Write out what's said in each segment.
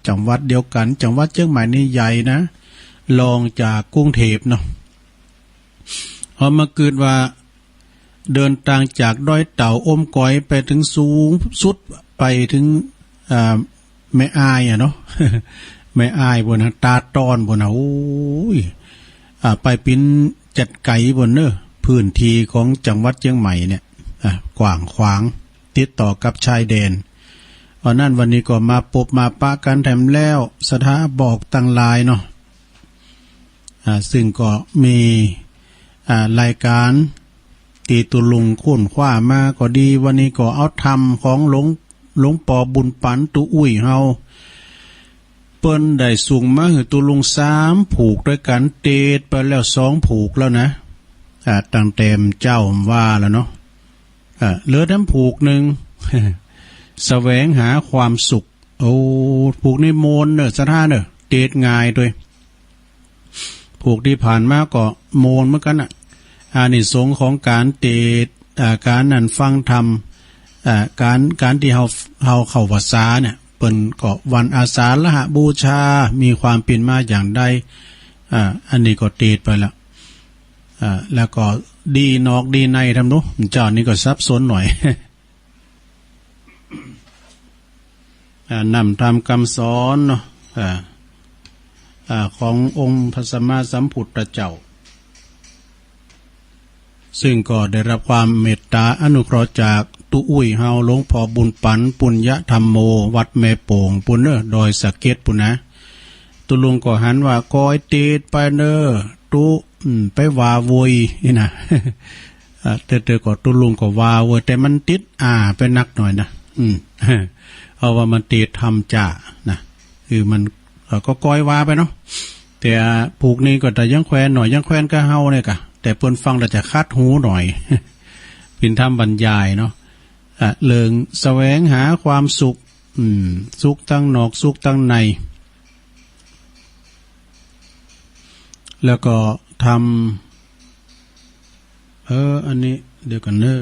จังหวัดเดียวกันจังหวัดเชียงใหม่นี่ใหญ่นะรองจากกรุงเทพเนาะเอามาเกิดว่าเดินทางจากดอยเต่าอมก๋อยไปถึงสูงสุดไปถึงแม่อายเนาะ แม่อายบนนะตาตอนบนนะโอ้ยไปปิ้นจัดไก่บนเนอะพื้นที่ของจังหวัดเชียงใหม่เนี่ยกว้างขวางติดต่อกับชายแดนวันนั้นวันนี้ก็มาปบมาปะกันแถมแล้วสถาบอกตั้งลายเนาะซึ่งก็มีรายการตีตุลุงคุ้นคว้ามาก็ดีวันนี้ก็เอาธรรมของหลวงปอบุญปันตุอุ้ยเฮาเปิ้นได้สูงมาคือตุลุง3ผูกด้วยกันเตดไปแล้ว2ผูกแล้วนะตั้งเต็มเจ้าว่าแล้วเนาะเหลือน้ำผูกหนึ่ง แสวงหาความสุขโอ้ผูกนี่โมนเนอะสถานเนอะเตดง่ายด้วยผูกที่ผ่านมาก็โมนเหมือนกันอานิสงส์ของการเตดการนั่นฟังธรรมการที่เฮาเข้าภาษาเนี่ยเปิ้นก็วันอาสาฬหบูชามีความเป็นมาอย่างใดอันนี้ก็เตดไปแล้วแล้วก็ดีนอกดีในทำนุเจ้านี่ก็ซับซ้อนหน่อย นำตามคำสอนเนาะขององค์พระสัมมาสัมพุทธเจ้าซึ่งก็ได้รับความเมตตาอนุเคราะห์จากตุอุ้ยเฮาหลวงพ่อบุญปันปุญญธรรมโมวัดแม่โป่งปุณเนอดอยสะเก็ดปุณนะตุลุงก็หันว่าก้อยเตดไปเนอตุไปว่าโวยนี่นะ แต่ก็ตุลุงก็ว่าโวยแต่มันติดไปนักหน่อยนะเอาว่ามันติดทำจ่านะคือมันก็ก้อยว่าไปเนาะแต่ผูกนี้ก็แต่ยังแควนหน่อยยังแควนก็เฮาเนี่ยกะแต่เปิ้นฟังแล้วจะคัดหูหน่อย เป็นธรรมบรรยายเนาะเลิงแสวงหาความสุขสุขตั้งนอกสุขตั้งในแล้วก็ทำอันนี้เดี๋ยวกันเนอะ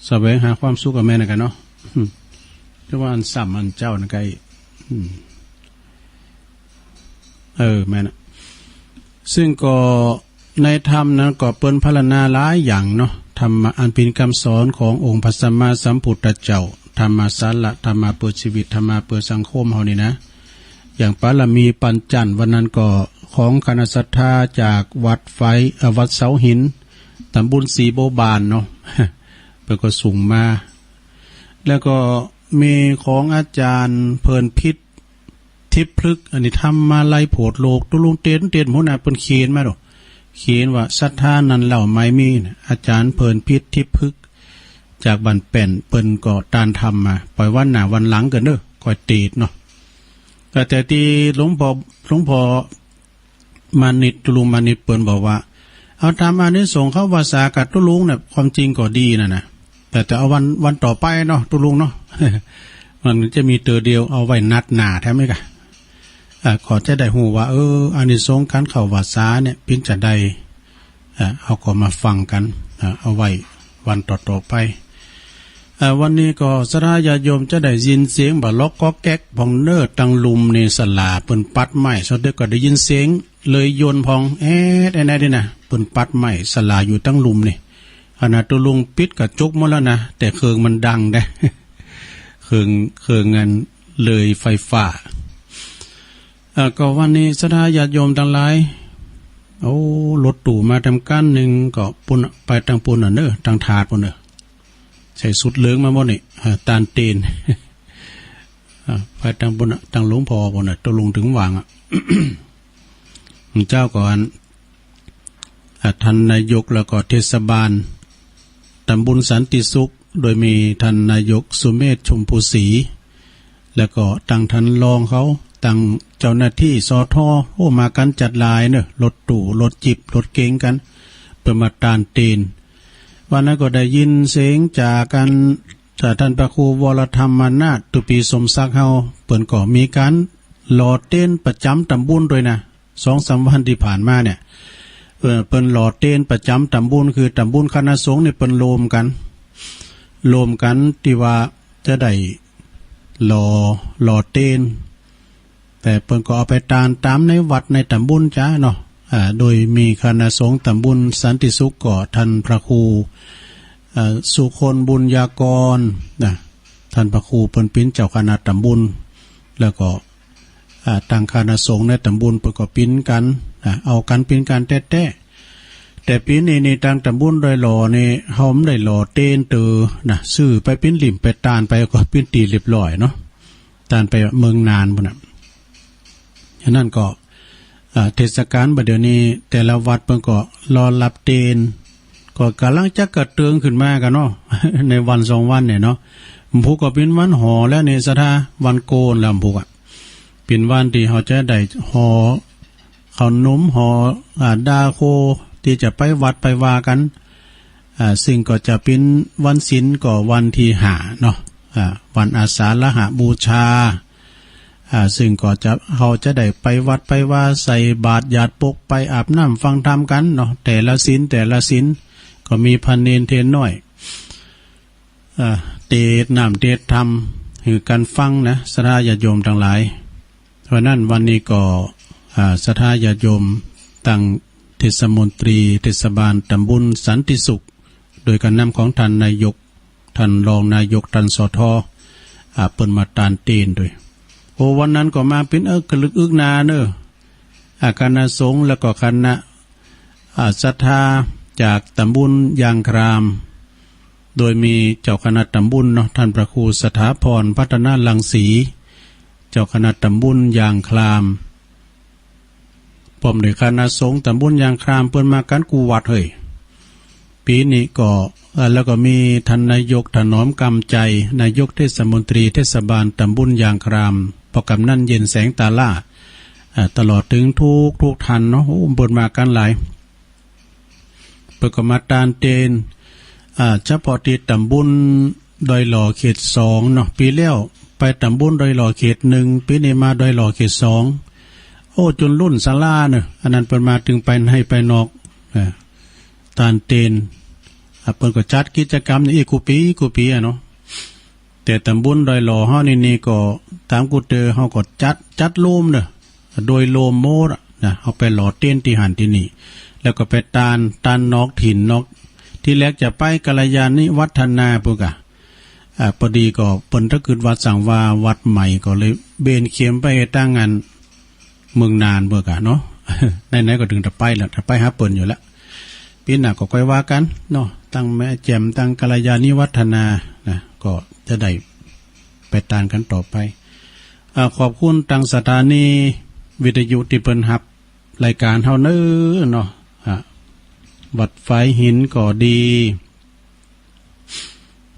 แสวงหาความสุขกับแม่นะกันเนาะเรียกว่าอันซ้ำอันเจ้านะไกแม่นะซึ่งก็ในธรรมนั้นก็เปิ้นพรรณนาหลายอย่างเนาะธรรมะอันเป็นคำสอนขององค์พระสัมมาสัมพุทธเจ้าธรรมะสาระธรรมะเปิดชีวิตธรรมะเปิดสังคมเฮานี่นะอย่างปาลมีปัญจันวันนั้นก็ของคณะศรัทธาจากวัดไฟวัดเสาหินตำบลศรีโบบานเนาะ เพิ่นก็ส่งมาแล้วก็มีของอาจารย์เพลินพิษทิพย์พฤกษ์อันนี้ทำมาไล่โผดโลกตุลุงเตียนหัวหน้าเปิ้นเขียนมาดอกเขียนว่าศรัทธานั้นเหล่าไม้มีอาจารย์เพลินพิษทิพย์พฤกษ์จากบันแป่นเปิ้นก็ตานทำมาปล่อยวันหน้าวันหลังกันเด้อคอยตีดเนาะแต่ที่หลวงพ่อมานิตตุลุงมานิตเปิ้นบอกว่าเอาตามอานิสงส์เข้าภาษากับตุลุงเนี่ยความจริงก็ดีนะแต่เอาวันต่อไปเนาะตุลุงเนาะ มันจะมีตัวเดียวเอาไว้นัดหนาแท้ไหมกะขอจะได้หูว่าอานิสงส์การเข้าภาษาเนี่ยพิจารณาเอาก็มาฟังกันเอาไว้วันต่อไปวันนี้ก็สราญาโยมจะได้ยินเสียงบ่ล็อกก็แก๊กพองเนิดตังลุมในสลาเปิ้นปัดไม้สดเด็กก็ได้ยินเสียงเลยโยนพองได้ดินะเปิ้นปัดไม้สลาอยู่ตั้งลุมนี่ขณะตัวลุงปิดกับจุกหมดแล้วนะแต่เครื่องมันดังได้ เครื่องเงินเลยไฟฟ้าก็วันนี้สราญาโยมทั้งหลายรถตู่มาทำการหนึ่งก็ปุ่นไปทางปุ่นเนอะทางถาดปุ่นเนอะใส่สุดเหลืองมาหมดนี่ตานเตน ไปทางปุ่นทางหลวงพ่อปุ่นตัวลุงถึงวาง เจ้าก่อนท่านนายกแล้วก็เทศบาลตำบลสันติสุขโดยมีท่านนายกสุเมธชมพูศรีแล้วก็ตั้งท่านรองเขาตั้งเจ้าหน้าที่สทมากันจัดลายเนอะรถตู่รถจิบรถเก๋งกันเปิดมาตานเตนวันนั้นก็ได้ยินเสียงจากกันจากท่านพระครูวรธรรมนาถตุปีสมศักดิ์เฮาเปิ่นก็มีการหล่อเต้นประจำตำบลด้วยนะ 2-3 วันที่ผ่านมาเนี่ยเปิ้นหล่อเต้นประจำตำบลคือตำบลคณะสงฆ์เนี่ยเปิ้นโลมกัน รวมกันที่ว่าจะได้หล่อเต้นแต่เปิ้นก็เอาไปตามในวัดในตำบลจ้าเนาะโดยมีคณะสงฆ์ตำบลสันติสุขก็ท่านพระครูสุคนบุญญากรนะท่านพระครูเปิ้นเป็นเจ้าคณะตำบลแล้วก็ต่างคณะสงฆ์ในตำบลเปิ้นก็ปิ้นกันเอากันปิ้นกันแต้แต่ปีนี้ในทางตำบลโดยหล่อนี่เฮาไม่ได้หล่อเต้นเตอนะซื้อไปปิ้นหลิมไปตานไปก็ปิ้นตีเรียบร้อยเนาะตานไปเมืองนานพุ่นน่ะฉะนั้นก็เทศกาลบัดเดี๋ยวนี้แต่ละวัดเพิ่นก็รอรับเตนก็กำลังจะกระเตืองขึ้นมากันเนาะ ในวัน2วันเนี่ยเนาะผูกก็เป็นวันหอแล้วในสถาวันโกนแล้วผูกเป็นวันที่เขาจะได้หอขนมหอดาโคที่จะไปวัดไปวากันซึ่งก็จะเป็นวันศีลก็วันที่5เนาะวันอาสาฬหบูชาซึ่งก็จะเขาจะได้ไปวัดไปว่าใส่บาตรหยาดปกไปอาบน้ำฟังธรรมกันเนาะแต่ละศีลก็มีพันเนนเทนน้อยเตดน้ำเตดธรรมหือการฟังนะศรัทธาญาติโยมทั้งหลายเพราะนั้นวันนี้ก็ศรัทธาญาติโยมตั้งเทศมนตรีเทศบาลตำบลสันติสุขโดยการนำของท่านนายกท่านรองนายกท่านสทเปิ้นมาตานเตนด้วยโอ้วันนั้นก็มาเป็นกระลึกอึกนาเนอะคณะสงฆ์แล้วก็คณะศรัทธาจากตำบลยางครามโดยมีเจ้าคณะตำบลเนาะท่านพระครูสถาพรพัฒนาลังสีเจ้าคณะตำบลยางครามพร้อมด้วยคณะสงฆ์ตำบลยางครามเปิ้นมากันกูวัดเฮ้ยปีนี้ก็แล้วก็มีท่านนายกถนอมกำใจนายกเทศมนตรีเทศบาลตำบลยางครามประกำนั่นเย็นแสงตาล่าตลอดถึงทุกท่านเนาะบนมากันหลายเปิดกมาตานเตนเฉพาะที่ตำบลดอยหล่อเขต2เนาะปีแล้วไปตำบลดอยหล่อเขต1ปีนี้มาดอยหล่อเขต2โอ้จนรุ่นศาลาเนาะอันนั้นเปิดมาถึงไปให้ไปนอกตานเตนเปิดก็จัดกิจกรรมนี่กูปีเนาะแต่ตำบลดอยหล่อเฮานี่ก็ตามกูเตอเฮาก็จัดโลมเนาะโดยโลมโมดนะเอาไปหล่อเต้นที่หันที่นี่แล้วก็ไปตานนอกถิ่นนอกที่แรกจะไปกัลยาณิวัฒนาพวกพอดีก็เปิ้นถ้าเกิดวัดสังวาวัดใหม่ก็เลยเบนเข็มไปตั้งงานเมืองนานพวกเนาะ ไหนๆก็ถึงจะไปแล้วถ้าไปหาเปิ้นอยู่แล้วปีหน้าก็ค่อยว่ากันเนาะตั้งแม่แจ่มตั้งกัลยาณิวัฒนานะก็จะได้ไปตานกันต่อไปขอบคุณทางสถานีวิทยุที่เปิ้นรับรายการเฮาเนาะวัดไฟหินก็ดี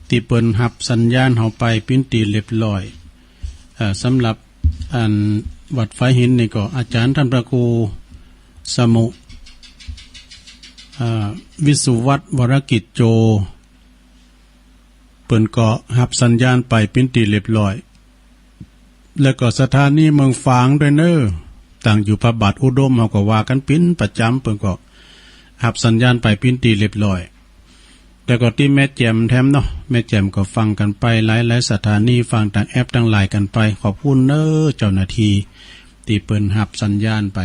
ที่เปิ้นรับสัญญาณเฮาไปปิ้นตีเรียบร้อยสำหรับอันวัดไฟหินนี่ก็อาจารย์ท่านพระครูสมุวิสุวัตวรกิจโจเปิ้นก็รับสัญญาณไปปิ้นตีเรียบร้อยแล้วก็สถานีเมืองฝางด้วยเนอตั้งอยู่พระบาทอุดมเฮาก็ว่ากันปิ้นประจำเปิ้นก็รับสัญญาณไปปิ้นตีเรียบร้อยแล้วก็ที่แม่แจ่มแถมเนาะแม่แจ่มก็ฟังกันไปหลายๆสถานีฟังทางแอปทั้งหลายกันไปขอบคุณเนอเจ้าหน้าที่ที่เปิ้นรับสัญญาณไป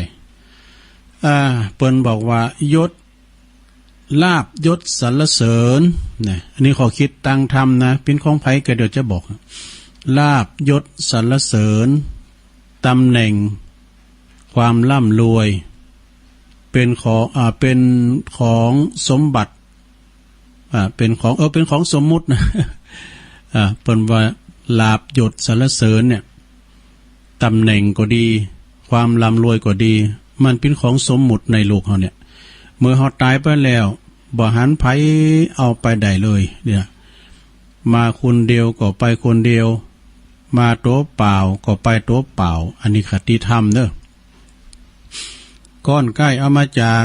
เปิ้นบอกว่ายศลาบยศสรรเสริญนะอันนี้ขอคิดตั้งธรรมนะเป็นของไผก็เดี๋ยวจะบอกลาบยศสรรเสริญตำแหน่งความร่ำรวยเป็นของสมบัติเป็นของสมมุตินะเปิ้นว่าลาบยศสรรเสริญเนี่ยตำแหน่งก็ดีความร่ำรวยก็ดีมันเป็นของสมมุติในโลกเฮาเนี่ยเมื่อเฮาตายไปแล้วบ่หันไผเอาไปได้เลยเนี่ยมาคนเดียวก็ไปคนเดียวมาตัวเปล่าก็ไปตัวเปล่าอันนี้คติธรรมเด้อก้อนใกล้เอามาจาก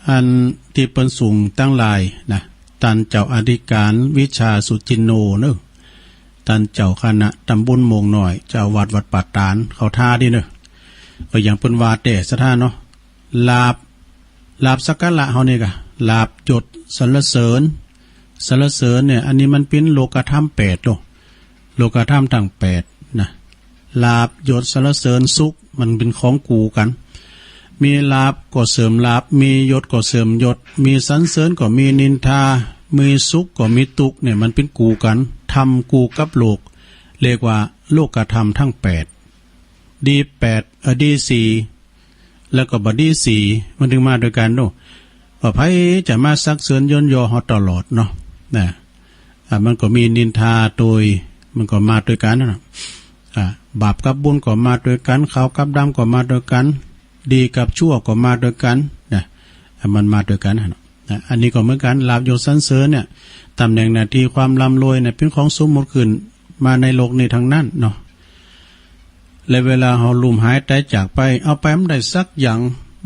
อันที่เปิ้นสูงตั้งหลายนะท่านเจ้าอธิการวิชาสุจินโนเนอะท่านเจ้าคณะตำบลโมงหน่อยเจ้าวัดป่าตานเขาท่าดิเนอะก็อย่างเปิ้นว่าแต่สถานเนาะลาบสักการะเฮานี่ก็ลาบยศสรรเสริญ สรรเสริญเนี่ยอันนี้มันเป็นโลกธรรม8โลกธรรมทั้ง8นะลาภยศสรรเสริญสุขมันเป็นของกูกันมีลาภก็เสริมลาภมียศก็เสริมยศมีสรรเสริญก็มีนินทามีสุขก็มีทุกข์เนี่ยมันเป็นกูกันทำกูกับโลกเรียกว่าโลกธรรมทั้ง8ดี8ดี4แล้วก็บดี4มันถึงมาด้วยกันเนาะว่าไผจะมาซักเสริญย่นยอเฮาตลอดเนาะนะมันก็มีนินทาโดยมันก็มาด้วยกันนะบาปกับบุญก็มาด้วยกันขาวกับดำก็มาด้วยกันดีกับชั่วก็มาด้วยกันนะมันมาด้วยกันนะอันนี้ก็เหมือนกันลาภยศสรรเสริญเนี่ยตำแหน่งหน้าที่ความร่ำรวยเนี่ยเป็นของสมมุติขึ้นมาในโลกนี้ทั้งนั้นเนาะและเวลาเฮาลุ่มหายใจจากไปเอาไปมันได้สักอย่าง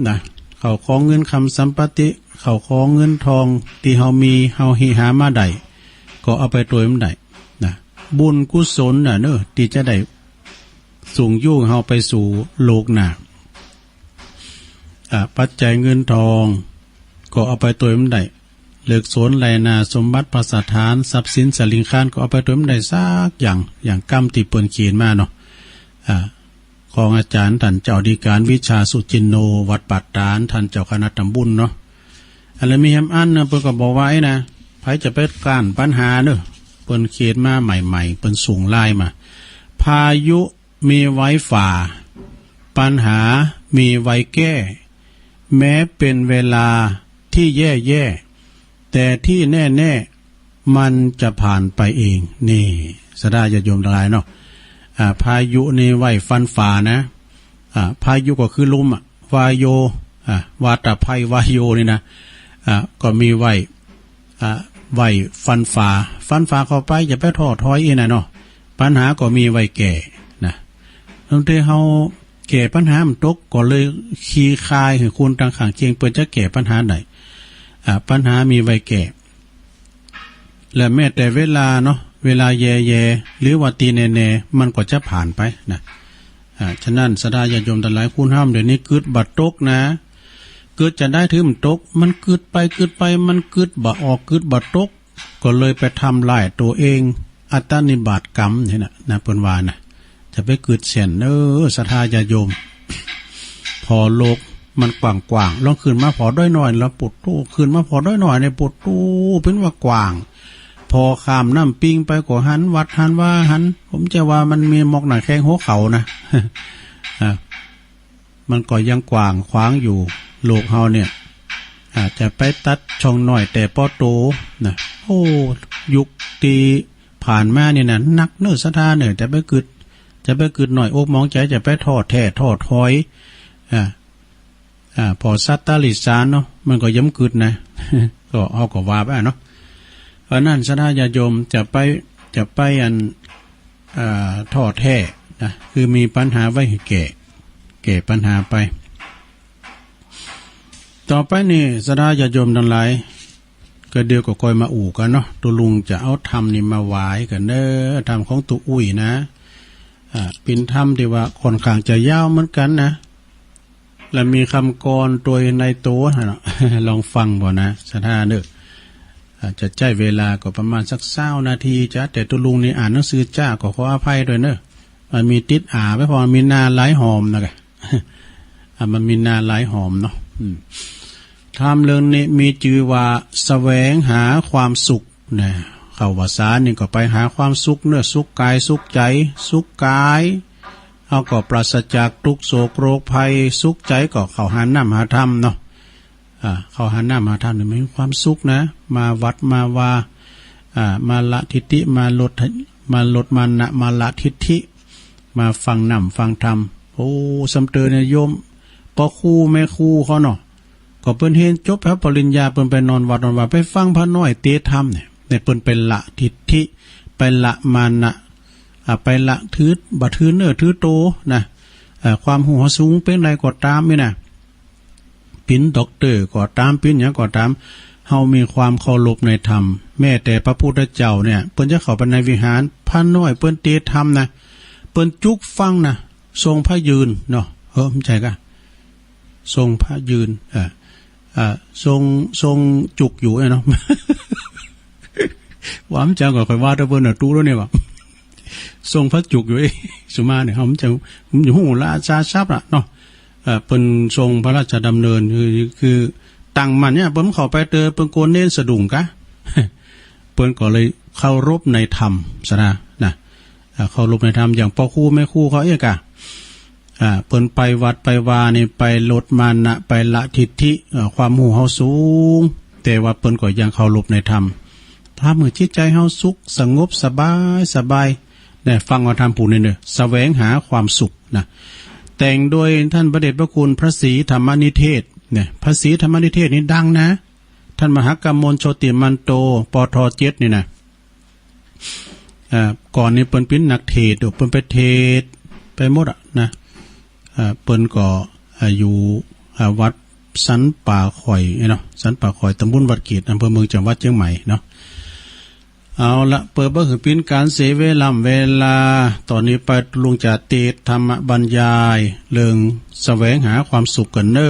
นะเขาของเงินคำสัมปติเขาของเงินทองที่เฮามีเฮาหามาได้ก็เอาไปตัวมันได้นะบุญกุศลน่ะเนอะที่จะได้ส่งยู่เฮาไปสู่โลกหน้าปัจจัยเงินทองก็เอาไปตัวมันได้เลิกสนไหลนาสมบัติภาษาฐานทรัพย์สินสลิงคานก็เอาไปตัวมันได้สักอย่างกรรมที่เปิ้นเขียนมาเนาะของอาจารย์ท่านเจ้าดีการวิชาสุจินโนวัดปัตตานท่านเจ้าคณะตำบุญเนาะอะไรมีแฮมอันนะเปิ้นก็บอกไว้นะไผจะไปก้านปัญหาเด้อเปิ้นเขียนมาใหม่ๆเปิ้นส่งไลน์มาพายุมีไว้ฝ่าปัญหามีไว้แก้แม้เป็นเวลาที่แย่ๆแต่ที่แน่ๆมันจะผ่านไปเองนี่สดาญาติโยมทั้งหลายเนาะพายุนี่ไว้ฟันฝ่านะพายุก็คือลมวายโยวาตภัยวายโยนี่นะก็มีไว้ฟันฝ่าเข้าไปอย่าไปท้อถอยอีนะเนาะปัญหาก็มีไว้แก่นะบางทีเฮาแก้ปัญหามันตกก็เลยขี้คายให้คุณต่างข้างเคียงเปิ้นจะแก้ปัญหาได้ปัญหามีไว้แก่และแม้แต่เวลาเนาะเวลาแย่ๆหรือว่าตีแน่ๆมันก็จะผ่านไปนะฉะนั้นสดาญาติโยมทั้งหลายคุณห้ามเดี๋ยวนี้กึดบัดตกนะกึดจะได้ถือมันตกมันกึดไปมันกึดบ่ออกกึดบัดตกก็เลยไปทำลายตัวเองอัตตนิบาตกรรมนี่นะเปิ้นว่านะจะไปกึดเสียนศรัทธาญาติโยมพอโลกมันกว้างๆลองขึ้นมาพอด้อยหน่อยแล้วปุดตู้ขึ้นมาพอด้อยหน่อยในปุดตู้เป็นว่ากว้างพอข้ามน้ำปิงไปก็หันวัดหันว่าหันผมจะว่ามันมีหมอกหนาแข้งหัวเขานะ มันก็ยังกว้างขวางอยู่โลกเฮาเนี่ยอาจจะไปตัดช่องหน่อยแต่พอโตนะโอ้ยุคตีผ่านมาเนี่ยนะนักเนื้อศรัทธาเนี่ยจะไปกึดหน่อยอกมองใจจะไปทอดแท้ทอดถอยพอสัตตาลิสานเนาะมันก็ย้ำกึดนะ ก็เอาก็ว่าไปเนาะเพราะนั้นศรัทธาญาติโยมจะไปอันทอดแท้นะคือมีปัญหาไว้ให้แก้ปัญหาไปต่อไปนี่ศรัทธาญาติโยมทั้งหลายก็เดียวก็คอยมาอู่กันเนาะตัวลุงจะเอาธรรมนี่มาไหว้กันเด้อธรรมของตัวอุ้ยนะเป็นธรรมที่ว่าค่อนข้างจะยาวเหมือนกันนะและมีคำกรตัวในตัวเนาะ ลองฟังบ่นะศรัทธาเด้อจะใช้เวลาก็ประมาณสัก20 นาทีจ้ะแต่ตัวลุงนี่อ่านหนังสือจ้าก็ขออภัยด้วยเนอะมันมีติดไปพอมีนาหลายหอมนะแก มันมีนาหลายหอมเนาะธรรมเรื่องนี้มีชื่อว่าแสวงหาความสุขนะเข้าภาษานี่ก็ไปหาความสุขเนื้อสุขกายสุขใจสุขกายเอาก็ปราศจากทุกโศกโรคภัยสุขใจก็เข้าหาน้ำหาธรรมเนาะเข้าหาน้ำหาธรรมนี่มีความสุขนะมาวัดมาว่ามาละทิฏฐิมาลดมานะมาละทิฏฐิมาฟังน้ำฟังธรรมโอ้สำเตอเนี่ยโยมปอคู่แม่คู่เขาเนาะก็เปิ้นเห็นจบแล้วปริญญาเปิ้นไปนอนวัดไปฟังพระน้อยเตธรรมเนี่ยเปิ้นเป็นละทิฏฐิไปละมานะไปละถือบ่ถือเนื้อถือโตนะความหัวสูงเป็นไรก็ตามนี่นะปิ่นด็อกเตอร์ก็ตามปิ่นหยังก็ตามเฮามีความเคารพในธรรมแม้แต่พระพุทธเจ้าเนี่ยเปิ้นจะเข้าไปในวิหารพระน้อยเปิ้นเตธรรมนะเปิ้นจุกฟังนะทรงพระยืนเนาะไม่ใช่กะทรงพระยืนทรงจุกอยู่เนาะ ว่ามันจังก็ค่อยว่าตะเพิ่นน่ะตู้แล้วเนี่ยว่าทรงพระจุกอยู่สุมาเนี่ยผมอยู่หูราชาทรัพย์น่ะเนาะเปิ้นทรงพระราชดำเนินคือตั้งมันเนี่ยเปิ้นเข้าไปเตอเปิ้นโกนเน้นสะดุ้งกะเปิ้นก็เลยเคารพในธรรมซะนะเคารพในธรรมอย่างพ่อครูแม่ครูเขาเอ้กะเปิ้นไปวัดไปวานี่ไปลดมานะไปละทิฏฐิความหูเฮาสูงแต่ว่าเปิ้นก็ยังเคารพในธรรมถ้ามือจิตใจเฮาสุขสงบสบายเนี่ยฟังว่าธรรมผู้นี้เนี่ยแสวงหาความสุขนะแต่งโดยท่านพระเดชพระคุณพระศรีธรรมนิเทศเนี่ยพระศรีธรรมนิเทศนี่ดังนะท่านมหากมลโชติมันโตปท.7นี่นะก่อนนี้เปิ้นเป็นนักเทศน์เปิ้นไปเทศไปหมดอ่ะนะเปิ้นก็อยู่วัดสันป่าข่อยเนาะสันป่าข่อยตำบลวัดเกตอำเภอเมืองจังหวัดเชียงใหม่เนาะเอาละเปิดบ่คือเป็นการเสเวลาตอนนี้ไปลุงจะเทศธรรมบรรยายเรื่องแสวงหาความสุขกันเนอ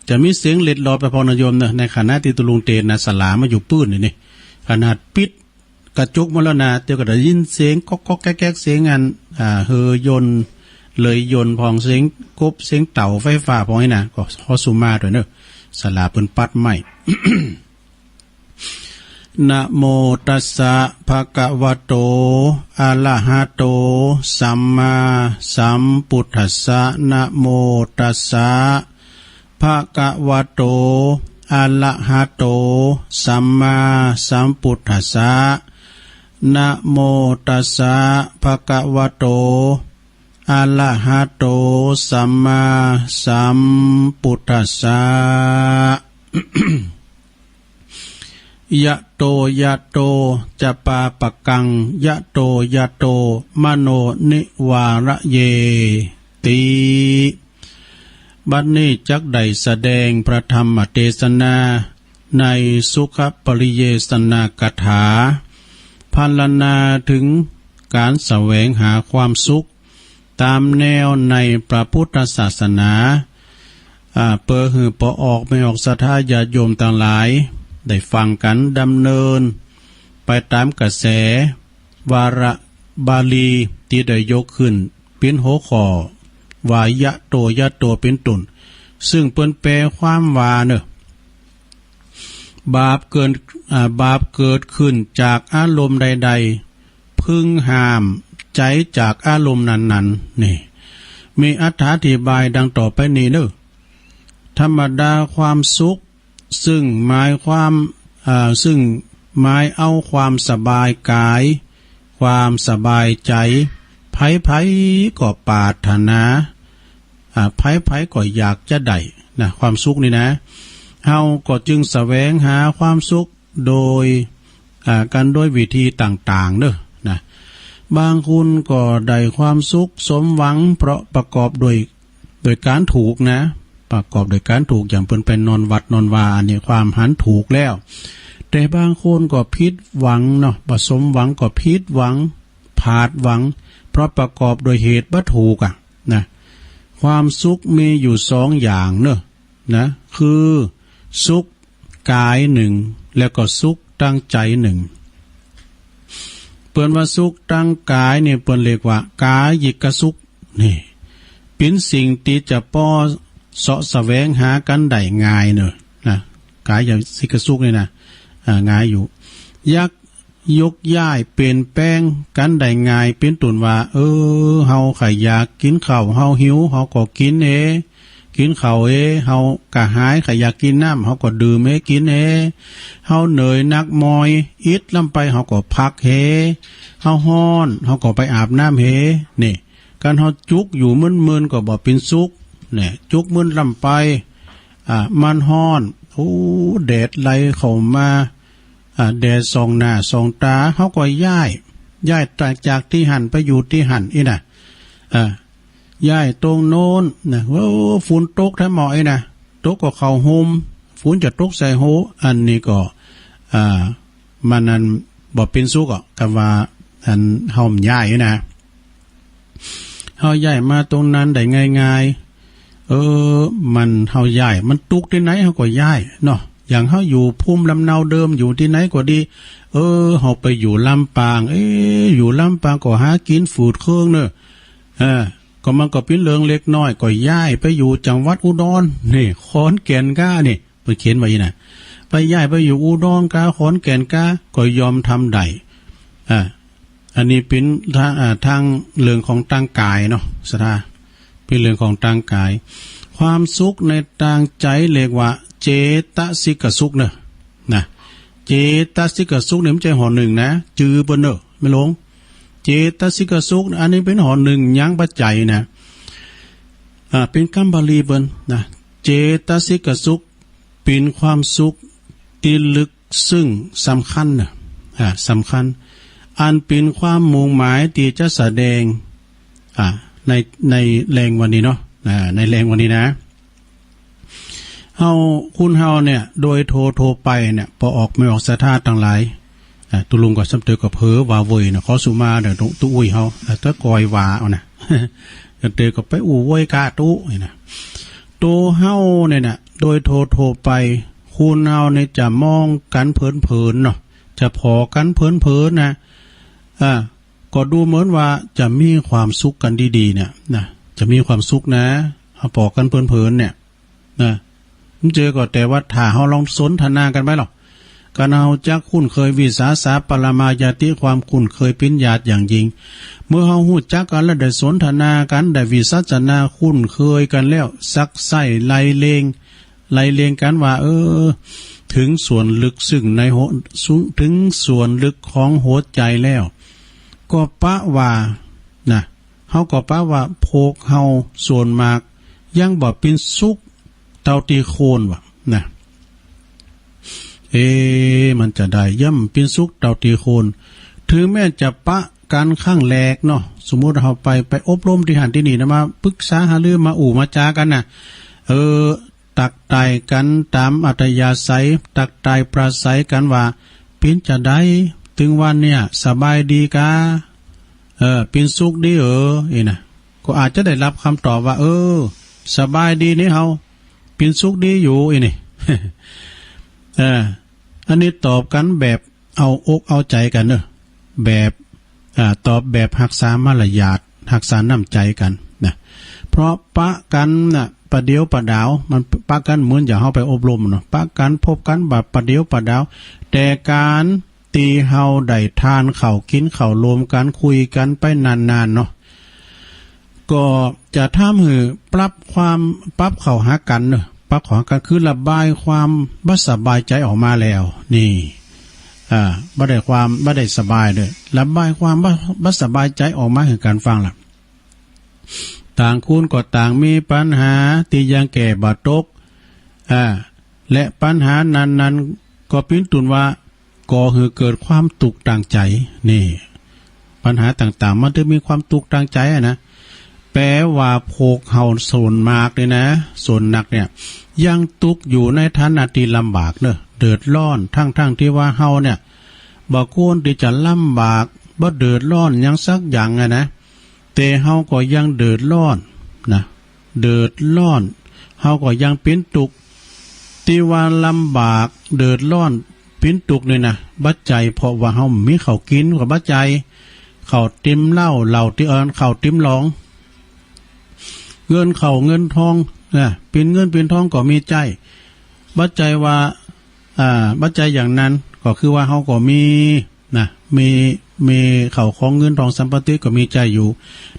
จะมีเสียงเล็ดลอดไปพอนโยมเนอะในขณะที่ตุลุงเทศนะสลามาอยู่ปื้นนี่ขนาดปิดกระจุกมาแล้วนะเดี๋ยวก็ได้ยินเสียงก๊อกแก๊กเสียงอันเฮยนเลยยนพองเสียงกบเสียงเต่าไฟฟ้าพองนี่นะก็ฮอสุมาด้วยเนอะสลาเปิ้นปัดใหม่ นะโมตัสสะภะคะวะโตอะระหะโตสัมมาสัมพุทธัสสะนะโมตัสสะภะคะวะโตอะระหะโตสัมมาสัมพุทธัสสะนะโมตัสสะภะคะวะโตอะระหะโตสัมมาสัมพุทธัสสะ ยะโตจะปาปะกังยะโตมโนนิวาระเยติบัดนี้จักได้แสดงพระธรรมเทศนาในสุขปริเยสนากถาพรรณนาถึงการแสวงหาความสุขตามแนวในพระพุทธศาสนาเปิดหือปออกไม่ออกศรัทธาญาติโยมต่างหลายได้ฟังกันดำเนินไปตามกระแสวาระบาลีที่ได้ยกขึ้นเป็นหัวข้อวายะโตเป็นตุนซึ่งเปิ้นแปลความว่าเนอะบาปเกิดขึ้นจากอารมณ์ใดๆพึงห้ามใจจากอารมณ์นั้นๆนี่มีอธิบายดังต่อไปนี้เนอะธรรมดาความสุขซึ่งหมายเอาความสบายกายความสบายใจไผก็ปรารถนาไผก็อยากจะได้นะความสุขนี่นะเฮาก็จึงแสวงหาความสุขโดยกันด้วยวิธีต่างๆเด้อนะบางคนก็ได้ความสุขสมหวังเพราะประกอบโดยการถูกนะประกอบโดยการถูกอย่างเพิ่นไปนอนวัดนอนวาอันนี้ความหันถูกแล้วแต่บางคนก็ผิดหวังเนาะบ่สมหวังก็ผิดหวังพลาดหวังเพราะประกอบโดยเหตุบ่ถูกนะความสุขมีอยู่2อย่างเนอะนะคือสุขกาย1แล้วก็สุขตั้งใจ1เปิ้นว่าสุขตั้งกายเนี่ยเปิ้นเรียกว่ากายยิกสุขนี่เป็นสิ่งที่จะป้อเสาะแสวงหากันได้ง่ายเนอะนะกายอย่างสิกสุขนี่นะง่ายอยู่ยกย้ายเปลี่ยนแปลงกันได้ง่ายเป็นตุนว่าเฮาใครอยากกินข้าวเฮาหิวเฮาก็กินกินข้าวเฮากะหายใครอยากกินน้ำเฮาก็ดื่มกินเฮาเหนื่อยนักมอยอิดลำไปเฮาก็พักเฮาฮ้อนเฮาก็ไปอาบน้ำนี่การเฮาจุกอยู่มึนๆก็บ่เป็นสุขเนี่ยจุกมึนลำไปมันฮ้อนแดดไหลเข้ามาแดดส่องหน้าส่องตาเขาก็ย้ายจากที่หันไปอยู่ที่หันนะย้ายตรงโน้นนะว่าฝนตกแท้หมอนะตกก็เข้าห่มฝนจะตกใส่โหอันนี้ก็มันนั้นบ่เป็นสุขกับว่าอันเฮาย้ายนะเฮาย้ายมาตรงนั้นได้ง่ายๆมันเฮาย้ายมันตุกที่ไหนเฮาก็ย้ายเนาะ อย่างเฮาอยู่ภูมิลำเนาเดิมอยู่ที่ไหนก็ดีเฮาไปอยู่ลำปางอยู่ลำปางก็หากินฝูดเครื่องเนอะก็มันก็เป็นเรื่องเล็กน้อยก็ย้ายไปอยู่จังหวัดอุดรนี่ขอนแก่นก้านี่ไปเขียนไว้น่ะไปย้ายไปอยู่อุดรกาขอนแก่นกาก็ยอมทำได้อันนี้เป็นทางเรื่องของตั้งกายเนาะสถาเป็นเรื่องของตั้งกายความสุขในทางใจเรียกว่าเจตสิกสุขเนอะนะเจตสิกสุขเนี่ยมันใจหอหนึ่งนะจือบนเนอะไม่ลงเจตสิกสุขอันนี้เป็นหอหนึ่งยังปัจจัยนะเป็นคำบาลีเบิ้นนะเจตสิกสุขเป็นความสุขที่ลึกซึ่งสำคัญนะสำคัญอันเป็นความมุ่งหมายที่จะแสดงในแรงวันนี้เนาะในแรงวันนี้นะเฮาเนี่ยโดยโทรไปเนี่ยพอออกไม่ออกสถาต่างหลายตุลุงก็สำเตอกับเผอว่าเวยนะขอสุมาเดี๋ยวตู้อุ้ยเฮาตะกอยว่าเอานะเตอกับไปอู้เวยกาตู้นี่นะโตเฮาเนี่ยนะโดยโทรไปคุณเฮาเนี่ยจะมองกันเผินๆเนาะจะพอกันเผินๆนะก็ดูเหมือนว่าจะมีความสุขกันดีๆเนี่ยนะจะมีความสุขนะเอาปอกกันเพลินๆเนี่ยนะมันเจอก็แต่ว่าถ้าเฮาลองสนทนากันไหมหรอกการเฮาจักคุ้นเคยวิสาสะปรมายาติความคุ้นเคยเป็นญาติอย่างยิ่งเมื่อเฮาฮู้จักกันแล้วได้สนทนากันได้วิสัชนาคุ้นเคยกันแล้วซักไส้ไล่เลงกันว่าถึงส่วนลึกซึ่งในถึงส่วนลึกของหัวใจแล้วก็ปะว่านะเฮาก็ปะว่าโพกเฮาส่วนมากยังบ่เป็นสุขเท่าที่โคนว่ะนะมันจะได้ย่ำเป็นสุขเท่าที่โคนถึงแม้จะปะกันข้างแรกเนาะสมมุติเราไปอบรมที่หันที่นี่นะมาปรึกษาหารือมามาจากันนะตักไตกันตามอัธยาศัยตักไตปราศัยกันว่าเป็นจะได้ถึงวันเนี่ยสบายดีกาเป็นสุขดีนะก็อาจจะได้รับคำตอบว่าสบายดีนี่เฮาเป็นสุขดีอยู่นี่ อันนี้ตอบกันแบบเอาอกเอาใจกันแบบตอบแบบหักษามารยาทหักษาน้ำใจกันนะเพราะปะกันน่ะประเดียวประดาวมันปะกันเหมือนอย่าเฮาไปอบรมเนาะปะกันพบกันแบบประเดียวประดาวแต่การตีเฮาได้ทานข้าวกินข้าวรวมกันคุยกันไปนานๆเนาะก็จะทำให้ปรับเข้าหากันเนาะปรับเข้าหากันคือระบายความบ่สบายใจออกมาแล้วนี่บ่ได้สบายเลยระบายความบ่สบายใจออกมาให้การฟังล่ะต่างคุณก็ต่างมีปัญหาที่ยังแก่บ่ตกและปัญหานั้นก็เป็นตุนว่าก่อให้เกิดความตุกต่างใจนี่ปัญหาต่างๆมันจะมีความตุกต่างใจนะแปลว่าโภกเฮาส่วนมากเลยนะส่วนหนักเนี่ยยังตุกอยู่ในฐานะที่ลำบากเนอะเดือดร้อนทั้งที่ว่าเฮาเนี่ยบ่ควรที่จะลำบากบ่เดือดร้อนยังสักอย่างนะแต่เฮาก็ยังเดือดร้อนนะเดือดร้อนเฮาก็ยังเป็นตุกที่ว่าลำบากเดือดร้อนเป็นตุกเลยนะบัดใจเพราะว่าเฮามีข้าวกินกับบัดใจข้าวติ้มเหล้าที่ข้าวติ้มหลองเงินข้าวเงินทองเป็นเงินเป็นทองก็มีใจบัดใจว่าบัดใจอย่างนั้นก็คือว่าเฮาก็มีข้าวของเงินทองสัมปติก็มีใจอยู่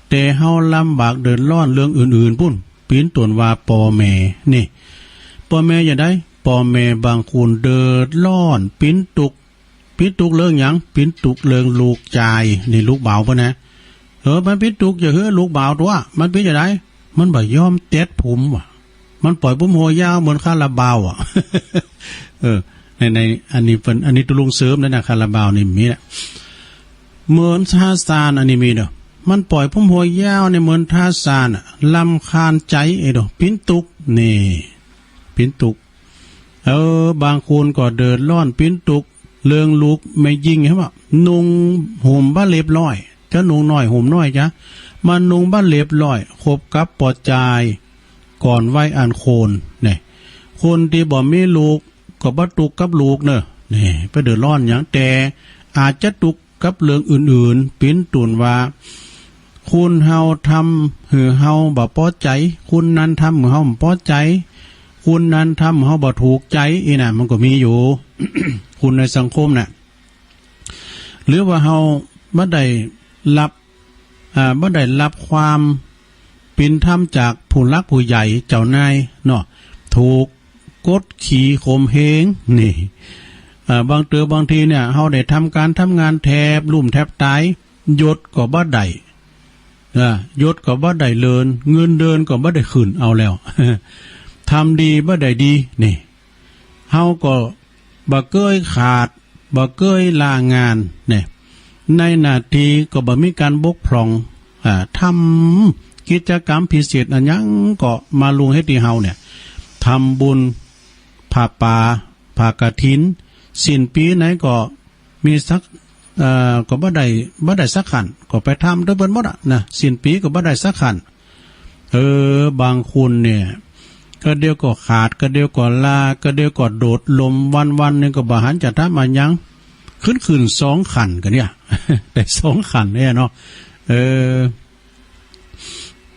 แต่เฮาลำบากเดือดร้อนเรื่องอื่นๆพุ่นปีนตวนว่าปอแม่นี่ปอแม่อย่าได้ปอแม่บางคนเดือดร้อนปิ้นตุกเรื่องหยังปิ้นตุกเรื่องลูกใจนี่ลูกบ่าวป่ะนะมันปิ้นตุกอย่าลูกบ่าวตัวมันปิ้นอย่าได้มันบ่ยอมเต็ดผมว่ะมันปล่อยผมหัวยาวเหมือนคาราบาวอ่ะ ในอันนี้ตุลุงเสริมนะคาราบาวนี่มีแหละเหมือนท่าซานอันนี้มีเด้อมันปล่อยผมหัวยาวในเหมือนท่าซานลำคาญใจเด้อปิ้นตุกนี่ปิ้นตุกบางคนก็เดินร้อนปิ้นตุกเรื่องลูกไม่ยิงใช่ป่ะนุ่งห่มบ้าเล็บร้อยจะนุ่งน้อยห่มน้อยจ้ะมันนุ่งบ้าเล็บร้อยคบกับปอดใจก่อนไว้อันโคนเนี่ยคนที่บ่มีลูก ก็บ่ตุกกับลูกเนอะนี่ไปเดือดร้อนหยังแต่อาจจะตุกกับเรื่องอื่นๆเป็นตุนว่าคุณเฮาทำหือเฮาบ่พอใจคุณนั้นทำหือเฮาบ่พอใจคุณนั้นทำเฮาบ่ถูกใจอีน่ะมันก็มีอยู่ คุณในสังคมน่ะหรือว่าเฮาบ่ได้รับความเป็นธรรมจากผู้หลักผู้ใหญ่เจ้านายเนาะถูกกดขี่ข่มเหงนี่บางทีเนี่ยเฮาได้ทำงานแทบลุ่มแทบตายยศก็บ่ได้ยศก็บ่ได้เลินเงินเดินก็บ่ได้ขึ้นเอาแล้ว ทำดีบ่ได้ดีนี่เฮาก็บ่เกยขาดบ่เกยลางานเนี่ยในหน้าที่ก็บ่มีการบกพร่องทำกิจกรรมพิเศษอันยังก็มาลงให้ที่เฮาเนี่ยทำบุญผ้าป่าผ้ากฐินสิ้นปีไหนก็มีสักก็บ่ได้สักขันก็ไปทำด้วยเบิ่นหมดนะสิ้นปีก็บ่ได้สักขันบางคนเนี่ยก็เดียวก็ขาดก็เดียวก็ลาก็เดียวก็โดดลมวันๆนึงก็บ่หันจะทำมายังขึ้น2ขันกันเนี่ย ได้2ขันเนี่ยเนาะ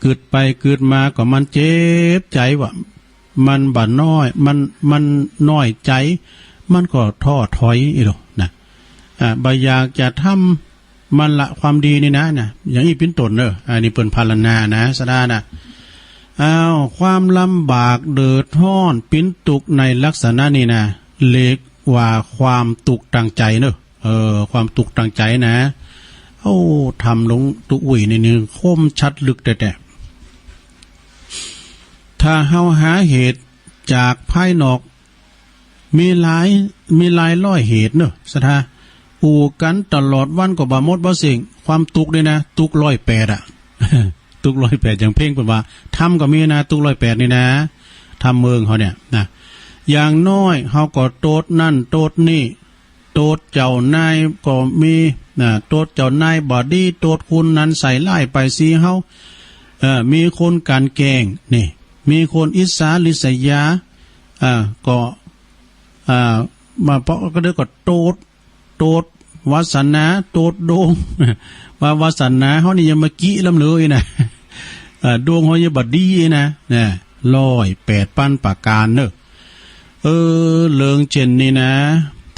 เกิดไปเกิดมาก็มันเจ็บใจว่ามันบ่น้อยมันน้อยใจมันก็ท้อถอยอีหรอนะบ่อยากจะทำมันละความดีนี่นะอย่างนี้เป็นต้นอันนี้เปิ้นพารณานะสดานะความลำบากเดือดร้อนปิ้นตุกในลักษณะนี้นะเรียกว่าความตุกตั้งใจความตุกตั้งใจนะทำลงตุอุ่ยนี่นึงคมชัดลึกแต่ถ้าเฮาหาเหตุจากภายนอกมีหลายร้อยเหตุสถาอูกันตลอดวันก็บ่หมดบ่สิ่งความตุกด้วยนะตุก108ตุก108อย่างเพ่งเป็นว่าทำก็มีนะตุก108นี่นะทำเมืองเขาเนี่ยนะอย่างน้อยเฮาก็โตดนั่นโตดนี่โตดเจ้านายก็มีโตดเจ้านายบ่ดีโตดคุณนั้นใส่ไล่ไปซีเฮามีคนการแกล้งนี่มีคนอิสาลิษยาก็มาเพราะก็เรียกว่าโตดวาสนาโตดดวงว่าวาสนาเฮานี่ยังมากี้ลำเลยนะดวงเฮายังบ่ดีนะ108ปั้นประการเรื่องเช่นนี้นะ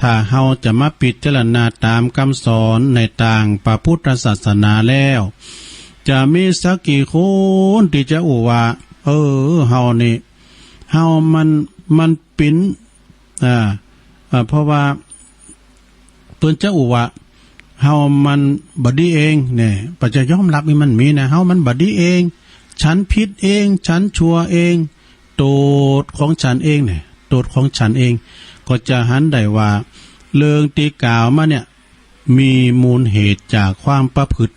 ถ้าเฮาจะมาพิจารณาตามคำสอนในต่างพระพุทธศาสนาแล้วจะมีสักกี่คนที่จะว่าเฮานี่เฮามันเป็นเพราะว่าเพิ่นจะว่าเฮามันบ่ดีเองเนี่ยปัจจะยอมรับมันมีนะเฮามันบ่ดีเองฉันผิดเองฉันชั่วเองโตดของฉันเองเนี่ยโตดของฉันเองก็จะหันได้ว่าเรื่องที่กล่าวมาเนี่ยมีมูลเหตุจากความประพฤติ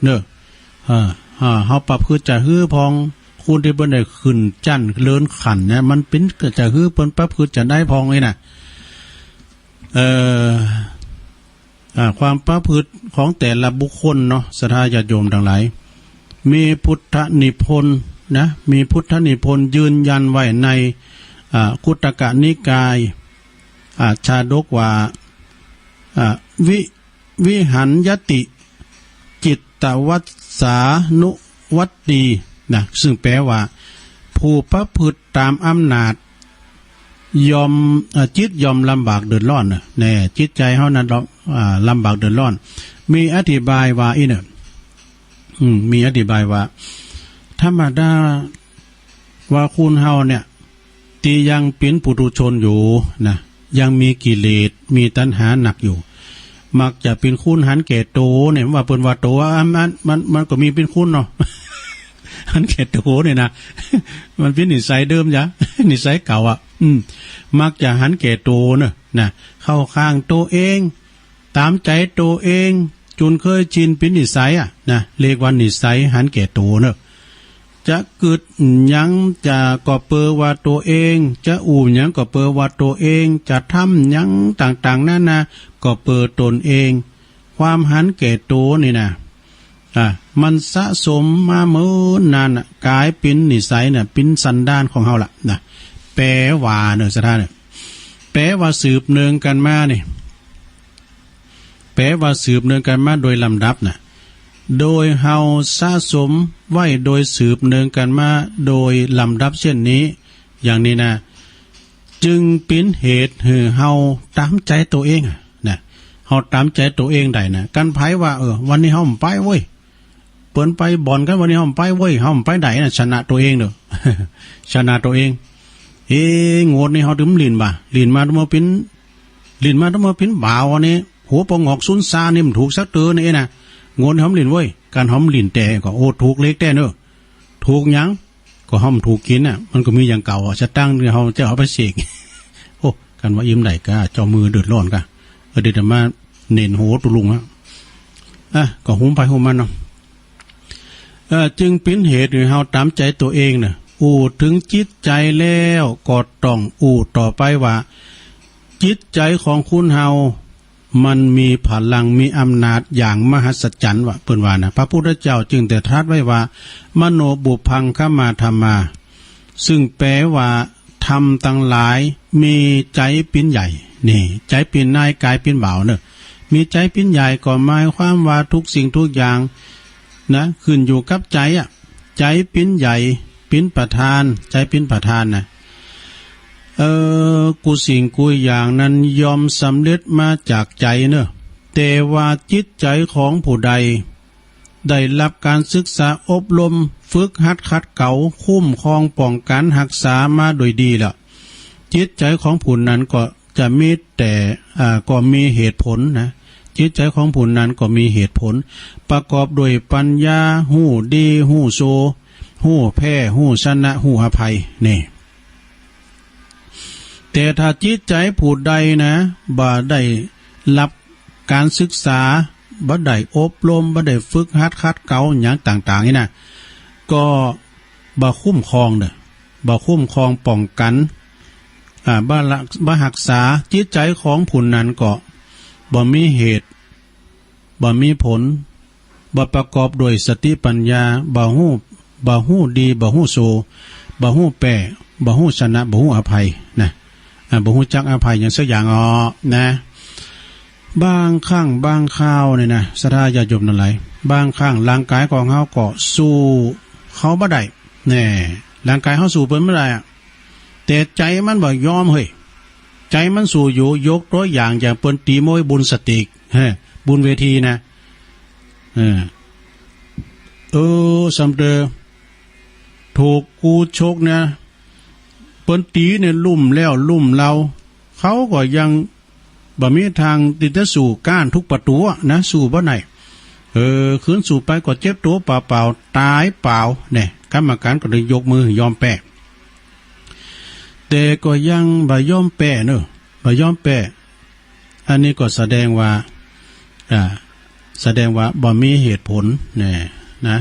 เฮาประพฤติจะฮื้อพองคุณที่เพิ่นได้ขึ้นจั่นเลินขันเนี่ยมันเป็นจะฮื้อเพิ่นประพฤติจะได้พองเลยน่ะความประพฤติของแต่ละบุคคลเนาะศรัทธาญาติโยมทั้งหลายมีพุทธนิพนธ์นะมีพุทธนิพนธ์ยืนยันไว้ในคุตตกนิกายชาดกว่าวิหันยติจิตตวัสสานุวัตตีนะซึ่งแปลว่าผู้ประพฤติตามอำนาจจิตยอมลำบากเดือดร้อนแน่จิตใจเฮานั้นลำบากเดือดร้อนมีอธิบายว่ามีอธิบายว่าธรรมดาว่าคุณเฮาเนี่ยที่ยังเป็นปุถุชนอยู่นะยังมีกิเลสมีตัณหาหนักอยู่มักจะเป็นคุณหันแก่โตเนี่ยว่าเปิ้นว่าโตมันก็มีเป็นคุณเนาะ หันแก่โตเนี่ยนะมันเป็นนิสัยเดิมจ้ะ นิสัยเก่ามักจะหันแก่โตนะเข้าข้างโตเองตามใจโตเองจนเคยชินเป็นนิสัยนะเรียกว่านิสัยหันแก่โตจะเกิดหยังจะก่อเปอว่าตัวเองจะอู่หยังก่อเปอว่าตัวเองจะทำหยังต่างๆนั่นนะก่อเปอตนเองความหันแก่โตนี่นะมันสะสมมาเมื่อนานกลายเป็นนิสัยเป็นสันดานของเฮาล่ะนะแปลว่าสถานแป ลว่าสืบเนืองกันมานี่แปลว่าสืบเนืองกันมาโดยลำดับน่ะโดยเฮาสะสมไว้โดยสืบเนืองกันมาโดยลำดับเช่นนี้อย่างนี้นะจึงเป็นเหตุให้เฮาตามใจตัวเองนะเฮาตามใจตัวเองได้นะกันไผว่าวันนี้เฮาไปเว้ยเปิ้นไปบ่อนกันวันนี้เฮาไปเว้ยเฮาไปได้น่ะชนะตัวเองเด้อ ชนะตัวเองงวดนี้เฮาถึงลิ้นบ่าลิ้นมาต้องมาเป็นบ่าวอันนี้หัวปองอกซุนซานี่มันถูกสักเตือนี่นะงวดหอมลิ้นเว้ยการหอมลิ้นแต่ก็โอ้ถูกเล็กแต่เด้อถูกหยังก็หอมถูกกินน่ะมันก็มีอย่างเก่าจะตั้งเฮาจะเอาไปเสก โอ้กันว่าอิ่มได้ก็เจ้ามือเดือดร้อนก็เดี๋ยวมาเน้นโหตุลุงก็หุ้มไปหุ้มมันเนาะจึงเป็นเหตุให้เฮาตามใจตัวเองน่ะถึงจิตใจแล้วก็ต้องต่อไปว่าจิตใจของคุณเฮามันมีพลังมีอำนาจอย่างมหัศจรรย์ว่าเปิ้นว่านะพระพุทธเจ้าจึงแต่ตรัสไว้ว่ามโนบุพังขมาธรรมาซึ่งแปลว่าธรรมทั้งหลายมีใจเป็นใหญ่นี่ใจเป็นนายกายเป็นบ่าวเนอะมีใจเป็นใหญ่ก็หมายความว่าทุกสิ่งทุกอย่างนะขึ้นอยู่กับใจใจเป็นใหญ่เป็นประธานใจเป็นประธานนะกูสิ่งกูอย่างนั้นยอมสำเร็จมาจากใจเนอะแต่ว่าจิตใจของผู้ใดได้รับการศึกษาอบรมฝึกหัดขัดเก่าคุ้มครองป้องกันรักษามาโดยดีแล้วจิตใจของผู้นั้นก็จะมีแต่ก็มีเหตุผลนะจิตใจของผู้นั้นก็มีเหตุผลประกอบด้วยปัญญาหู้ดีหู้โซหู้แพ้หู้ชนะหู้อภัยนี่แต่ถ้าจิตใจผู้ใดนะบ่ได้รับการศึกษาบ่ได้อบรมบ่ได้ฝึกหัดขัดเกลาอย่างต่างๆนี่นะก็บ่คุ้มครองเด้อบ่คุ้มครองป้องกันบ่รักษาจิตใจของผู้นั้นก็บ่มีเหตุบ่มีผลบ่ประกอบด้วยสติปัญญาบ่ฮู้ดีบ่ฮู้โซบ่ฮู้แป้บ่ฮู้ชนะบ่ฮู้อภัยนะบ่ฮู้จักอภัยอย่างสักอย่างนะบางครั้งบางคราวนี่นะศรัทธาญาติโยมนั่นหลายบางครั้งร่างกายของเฮาก็สู้เขาบ่ได้แน่ร่างกายเฮาสู้เพิ่นบ่ได้แต่ใจมันบ่ยอมเฮ้ยใจมันสู้อยู่ยกตัวอย่างเปิ้นตีมวยบุญสติกบุญเวทีนะสำเร็จถูกกูชกเนี่ยเปิ้นตีเนี่ยลุ่มแล้วลุ่มเราเขาก็ยังบ่มีทางที่จะสู่ก้านทุกประตูนะสู่บ่ไหนขืนสู่ไปก็เจ็บตัวเปล่าๆตายเปล่าเนี่ยกรรมการก็เลยยกมือยอมแพ้แต่ก็ยังบ่ยอมแพ้เนอะบ่ยอมแพ้อันนี้ก็แสดงว่าบ่มีเหตุผลเนี่ยนะ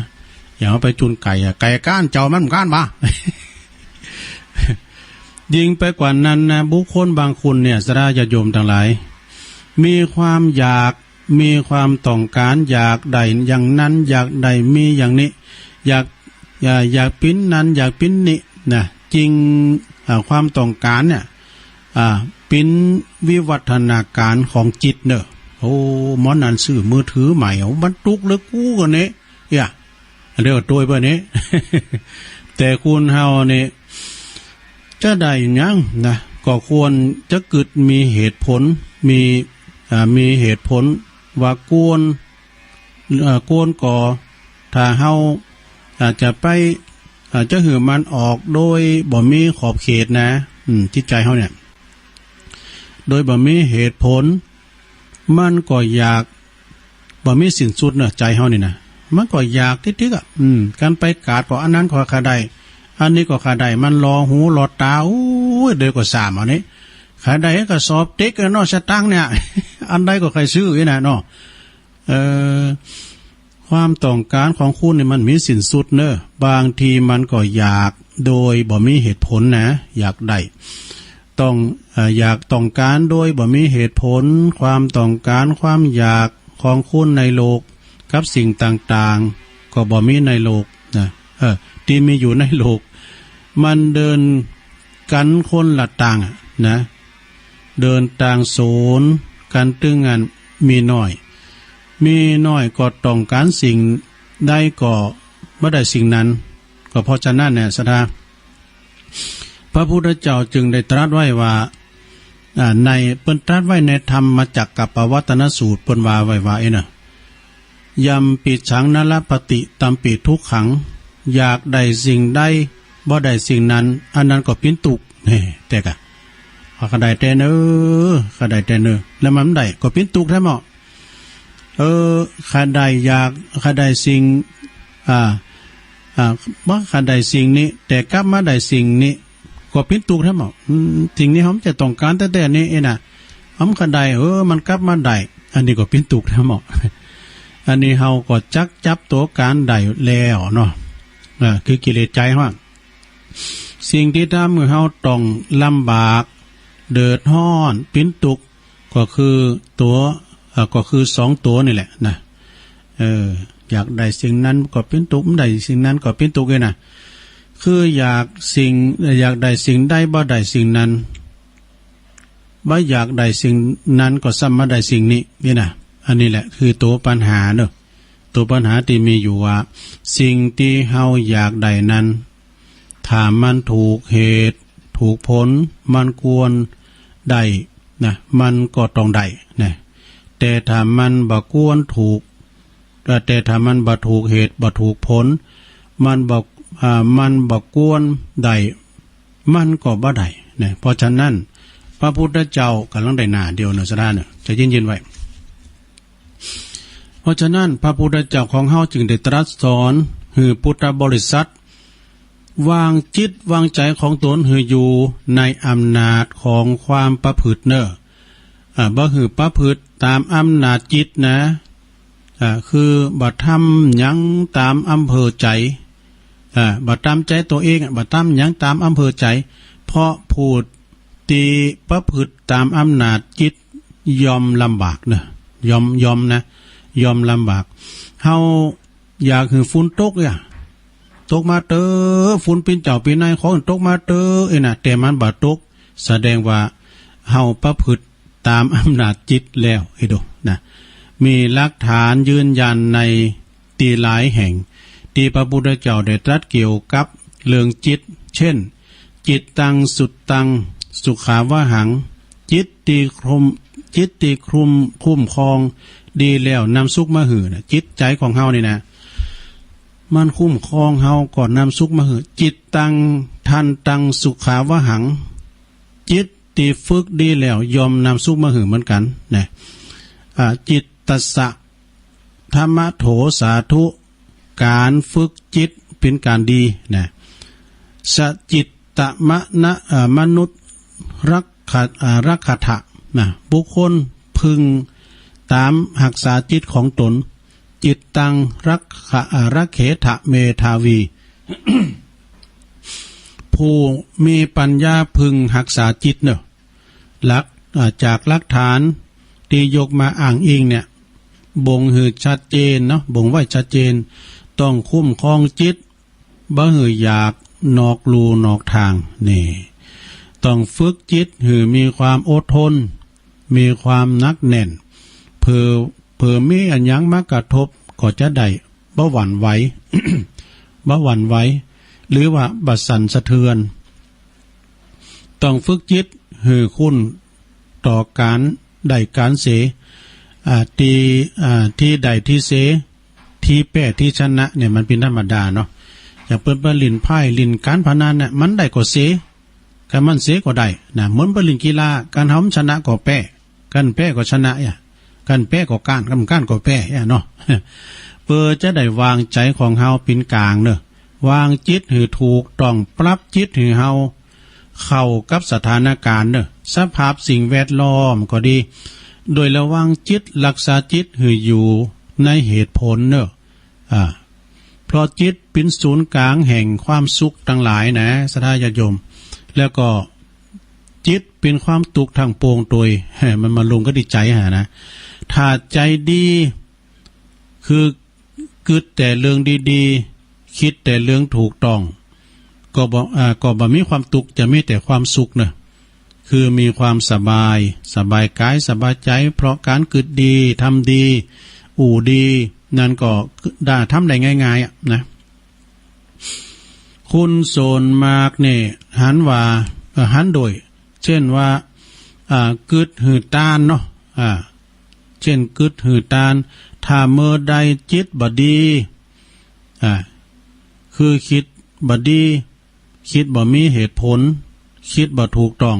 อย่าเอาไปจุนไก่ไก่ก้านเจ้ามันก้านบ่ ยิ่งไปกว่านั้นนะบุคคลบางคนเนี่ยศรัทธาญาติโยมทั้งหลายมีความอยากมีความต้องการอยากได้อย่างนั้นอยากได้มีอย่างนี้อยากปิ้นนั้นอยากปิ้นนี้นะจริงความต้องการเนี่ยเป็นวิวัฒนาการของจิตเนอะโอ้หมอนั่นซื้อมือถือใหม่บรรทุกเลยกูกันนี้เรียกว่าตัวเบอร์นี้ แต่คุณเฮาเนี่ยจะได้ยังนะก็ควรจะเกิดมีเหตุผลมีเหตุผลว่ากวนก่อถ้าเฮาจะไปจะหือมันออกโดยบ่มีขอบเขตนะจิตใจเฮาเนี่ยโดยบ่มีเหตุผลมันก็อยากบ่มีสิ้นสุดเนอะใจเฮานี่นะมันก็อยากทิกๆการไปกาดก็อันนั้นก็ขาได้อันนี้ก็ขาได้มันรอหูรอตาเดี๋ยวก็สามอันนี้ขาได้ก็สอบติ๊กเนาะสตังเนี่ย อันใดก็ใครซื้อนะเนาะความต้องการของคุณเนี่ยมันมีสิ้นสุดเนอะบางทีมันก็อยากโดยบ่มีเหตุผลนะอยากได้อยากต้องการโดยบ่มีเหตุผลความต้องการความอยากของคุณในโลกกับสิ่งต่างๆก็บ่มีในโลกนะที่มีอยู่ในโลกมันเดินกันคนละต่างนะ เดินต่างโซนการตึงงานมีน้อยก็ต้องการสิ่งได้ก็บ่ได้สิ่งนั้นก็เพราะฉะนั้นเนี่ยศรัทธาพระพุทธเจ้าจึงได้ตรัสไว้ว่าในเปิ้นตรัสไว้ในธรรมจักกับปวัตนสูตรเปิ้นว่าไว้ว่าน่ะยัมปิฉังนรปฏิตัมปิทุกขังอยากได้สิ่งใดบ่ได้สิ่งนั้นอันนั้นก็เป็นทุกข์นี่แต่กะก็ได้แต่ก็ได้แต่แล้วมันได้ก็เป็นทุกข์แท้หมอข้าได้อยากข้าได้สิ่งบ่ข้าได้สิ่งนี้แต่กลับมาได้สิ่งนี้ก็เป็นทุกข์แท้หมอสิ่งนี้ผมจะต้องการแต่นี้น่ะผมข้าได้มันกลับมาได้อันนี้ก็เป็นทุกข์แท้หมออันนี้เฮาก็จับตัวการได้แล้วเนาะคือกิเลสใจว่าสิ่งที่ทำให้เฮาต้องลำบากเดือดร้อนปิ้นตุกก็คือตัวก็คือ2ตัวนี่แหละนะอยากได้สิ่งนั้นก็ปิ้นตุกไม่ได้สิ่งนั้นก็ปิ้นตุกเลยนะคืออยากได้สิ่งใดบ่ได้สิ่งนั้นบ่อยากได้สิ่งนั้นก็ซ้ำมาได้สิ่งนี้นี่นะอันนี้แหละคือตัวปัญหาเนอะตัวปัญหาที่มีอยู่ว่าสิ่งที่เฮาอยากได้นั้นถ้ามันถูกเหตุถูกผลมันควรได้นะมันก็ต้องได้นะแต่ถ้ามันบ่ควรถูกแต่ถ้ามันบ่ถูกเหตุบ่ถูกผลมันบ่ควรได้มันก็บ่ได้นะเพราะฉะนั้นพระพุทธเจ้ากำลังได้หน้าเดียวเนอะสะดาเนอะจะเย็นๆไว้เพราะฉะนั้นพระพุทธเจ้าของเฮาจึงได้ตรัสสอนให้พุทธบริษัทวางจิตวางใจของตนให้อยู่ในอำนาจของความประพฤติเนอะบ่หือประพฤติตามอำนาจจิตนะคือบ่ทำหยังตามอำเภอใจบ่ตามใจตัวเองบ่ทำหยังตามอำเภอใจเพราะพูดตีประพฤติตามอำนาจจิตยอมลำบากนะยอมนะยอมลำบากเฮาอยากคือฝุ่นตกตกมาฝุ่นเป็นเจ้าเป็นนายของตกมาน่ะแต่มันบ่ตกแสดงว่าเฮาประพฤติตามอำนาจจิตแล้วดูนะมีหลักฐานยืนยันในตีหลายแห่งที่พระพุทธเจ้าได้ตรัสเกี่ยวกับเรื่องจิตเช่นจิตตังสุตตังสุขาวหังจิตตีคลุมคุ้มครองดีแล้วนำสุขมาหือนะจิตใจของเฮานี่นะมันคุ้มครองเฮาก่อนนำสุขมาหือจิตตังทันตังสุขาวหังจิตตีฝึกดีแล้วยอมนำสุขมาหือเหมือนกันนะจิตตัสสะธรรมโถสาธุการฝึกจิตเป็นการดีนะสจิตตมะนะมนุษย์รักขะนะบุคคลพึงตามหักษาจิตของตนจิตตังรักเขถะเมทาวี ผู้มีปัญญาพึงหักษาจิตเนอะจากหลักฐานที่ยกมาอ้างอิงเนี่ยบ่งหือชัดเจนเนาะบ่งไว้ชัดเจนต้องคุ้มครองจิตบ่หืออยากนอกลูนอกทางนี่ต้องฝึกจิตหือมีความอดทนมีความนักแน่นเผื่อมีอันยังมากระทบก็จะได้บ่หวั่นไหว บ่หวั่นไหวหรือว่าบ่สั่นสะเทือนต้องฝึกจิตหือคุณต่อการได้การเสที่ใดที่เสที่แป้ที่ชนะเนี่ยมันเป็นธรรมดาเนาะอย่างเปิ้นลินไพ่ลินการพนันเนี่ยมันได้ก็เสการมันเสก็ได้นะเหมือนเปิ้นลินกีฬาการห้อมชนะก็แป้กันแป้ก็ชนะกันแป้ก็ก้านก็แป้เนาะเพื่อจะได้วางใจของเฮาเป็นกลางเนอะวางจิตให้ถูกต้องปรับจิตให้เฮาเข้ากับสถานการณ์เนอะสภาพสิ่งแวดล้อมก็ดีโดยระวังจิตรักษาจิตให้อยู่ในเหตุผลเนอะเพราะจิตเป็นศูนย์กลางแห่งความสุขทั้งหลายนะศรัทธาญาติโยมแล้วก็จิตเป็นความตุกทางโปร่งโดยมันมาลงก็ดีใจนะถ้าใจดีคือคิดแต่เรื่องดีๆคิดแต่เรื่องถูกต้องก็บ่มีความตุกจะมีแต่ความสุขเนอะ คือมีความสบายกายสบายใจเพราะการกึดดีทำดีอู่ดีนั่นก็ได้ทำได้ง่ายๆนะคุณโซนมากเนี่ยหันว่าหันโดยเช่นว่ากึดหือตานเนาะเช่นกึดหือตานถ้าเมื่อใดจิตบดีคือคิดบดีคิดบ่มีเหตุผลคิดบ่ถูกต้อง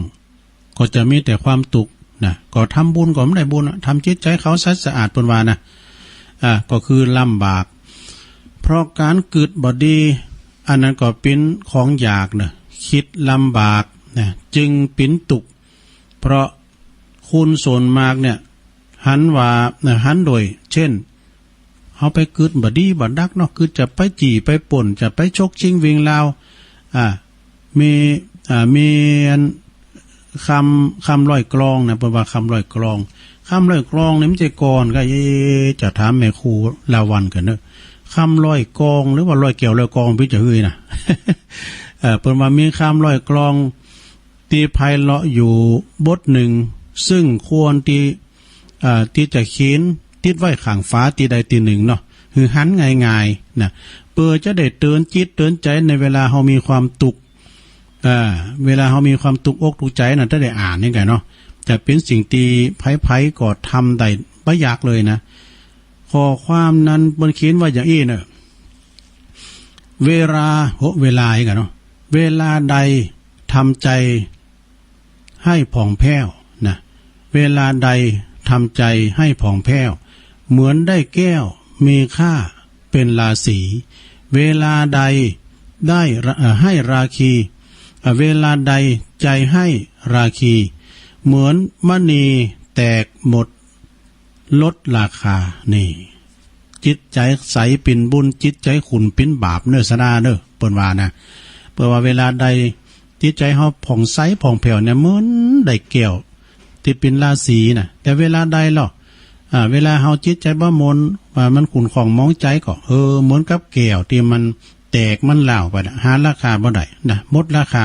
ก็จะมีแต่ความตุกนะก็ทำบุญก็ไม่ได้บุญทำจิตใจเขาสะอาดปนวานะก็คือลำบากเพราะการกึดบดีอันนั้นก็เป็นของอยากนะคิดลำบากนะจึงเป็นตุกเพราะคุณส่วนมากเนี่ยหันว่าหันโดยเช่นเอาไปกึดบดีบดักเนาะคือจะไปจี่ไปป่นจะไปชกชิงวิ่งราวมีคำร้อยกลองนะเป็นว่าคำร้อยกลองนี่มันจะก่อนก็จะถามแม่ครูลาวันกันเนอะคำร้อยกองหรือว่าร้อยเกี่ยวร้อยกองพี่จะเฮ้ยนะ เป็นว่ามีคำร้อยกลองตีไพเราะอยู่บทหนึ่งซึ่งควรที่จะเขียนติดไว้ข้างฟ้าตีใดตีหนึ่งเนาะคือหันง่ายๆนะเพื่อจะได้เตือนจิตเตือนใจในเวลาเรามีความตุกเวลาเรามีความตุกอกตุกใจนะถ้าได้อ่านนี่ไงเนาะจะเป็นสิ่งตีไพ่ก็ทำได้ไม่ยากเลยนะข้อความนั้นบนเขียนว่าอย่างนี้เนอะเวลาอีกเนาะเวลาใดทำใจให้ผ่องแผ้วนะเวลาใดทำใจให้ผ่องแผ้วเหมือนได้แก้วมีค่าเป็นราศีเวลาใดได้ให้ราคีเวลาใดใจให้ราคีเหมือนมณีแตกหมดลดราคานี่จิตใจใสเป็นบุญจิตใจขุ่นเป็นบาปเนื้อสดาเนื้อเปิ้นว่านะเพื่อว่าเวลาใดจิตใจเฮาผ่องใสผ่องแผ้วเนี่ยเหมือนได้แก้วที่เป็นราศีน่ะแต่เวลาใดหรอเวลาเฮาจิตใจบ่มนว่ามันขุ่นของมองใจก็เหมือนกับแก้วที่มันแตกมันเหลาไปหาราคาบ่ได้นะหมดราคา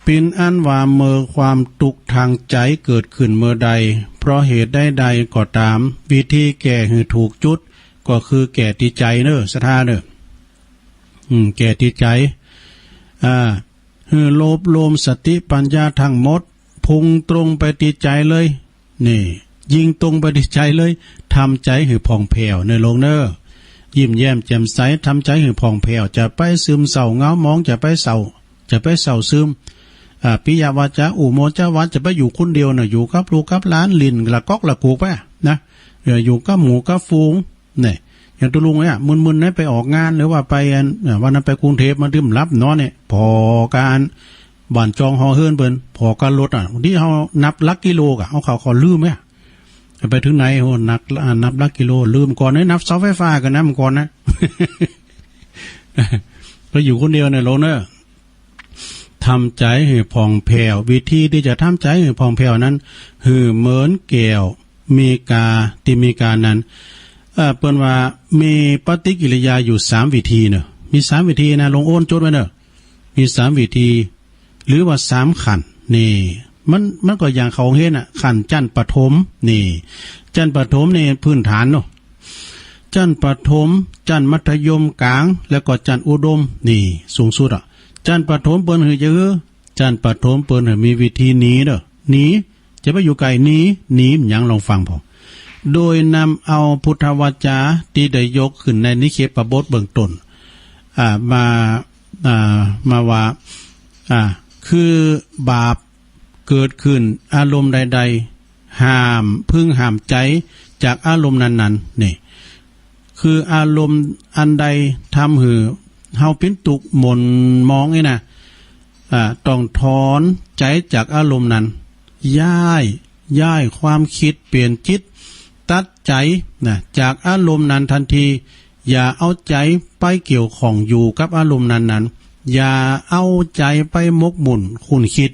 เป็นอันว่าเมื่อความตุกทางใจเกิดขึ้นเมื่อใดเพราะเหตุใดก็ตามวิธีแก้ให้ถูกจุดก็คือแก้ที่ใจเนอะศรัทธาเนอะแก้ที่ใจโลภโลมสติปัญญาทั้งหมดพุ่งตรงไปที่ใจเลยนี่ยิงตรงไปที่ใจเลยทำใจให้ผ่องแผ้วในโลกเนอะยิ้มแย้มแจ่มใสทำใจให้ผ่องแผ้วจะไปซึมเศร้าเงามองจะไปเศร้าซึมปิยวาจาอุโมจาวัดจะไปอยู่คนเดียวนะอยู่กับลูกกับหลานลินละก๊อกละกูไปนะอยู่กับหมูกับฟูงเนี่ยอย่างตัวลุงเนี่ยมึนๆเนี่ยไปออกงานหรือว่าไปวันนั้นไปกรุงเทพมาดื่มรับเนาะเนี่ยพอการบ้านจองหอเฮิรนเปิ้นพอการรถที่เขานับลักกิโลกเอาเขาลืมไหมไปถึงไหนโหนับลักกิโลลืมก่อนเนี่ยนับเสาไฟฟ้ากันนะมันก่อนนะก็อยู่คนเดียวในโลกเนอะทำใจให้ผ่องแผ้ววิธีที่จะทำใจให้ผ่องแผ้วนั้นคือเหมือนแก้วมีกาที่มีการนั้นเปิ้นว่ามีปฏิกิริยาอยู่3วิธีเนอะมี3วิธีนะลงโอนจดไว้เนอะมี3วิธีหรือว่า3ขั้นนี่มันก็อย่างเขาเห็นขั้นชั้นปฐมนี่ชั้นปฐมนี่พื้นฐานเนาะชั้นปฐมชั้นมัธยมกลางแล้วก็ชั้นอุดมนี่สูงสุดชั้นปฐมเปิ้นคือเยอะชั้นปฐมเปิ้นมีวิธีหนีเด้อหนีจะไปอยู่ไกลหนีหยังลองฟังพอโดยนำเอาพุทธวจาที่ได้ยกขึ้นในนิเคปบทเบื้องต้นมาว่าคือบาปเกิดขึ้นอารมณ์ใดๆห้ามพึงห้ามใจจากอารมณ์นั้นๆนี่คืออารมณ์อันใดทำให้เฮาเป็นตุกหม่นมองนี่นะต้องถอนใจจากอารมณ์นั้นย้ายความคิดเปลี่ยนจิตตัดใจนะจากอารมณ์นั้นทันทีอย่าเอาใจไปเกี่ยวข้องอยู่กับอารมณ์นั้นอย่าเอาใจไปมกมุ่นคุ้นคิด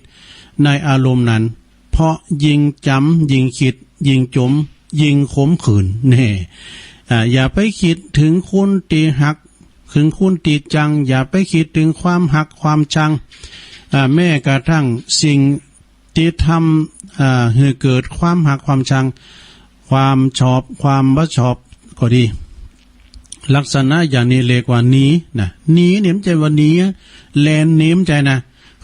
ในอารมณ์นั้นเพราะยิงจำยิงคิดยิงจมยิงขมขืนนี่อย่าไปคิดถึงคุณตีหักถึงคุณตีจังอย่าไปคิดถึงความหักความชัง แม้กระทั่งสิ่งที่ทำให้เกิดความหักความชังความชอบความบ่ชอบก็ดีลักษณะอย่างนี้เรียกว่าหนีนะหนีเนี่ยมันใจว่าหนีแลนหนีมันใจนะ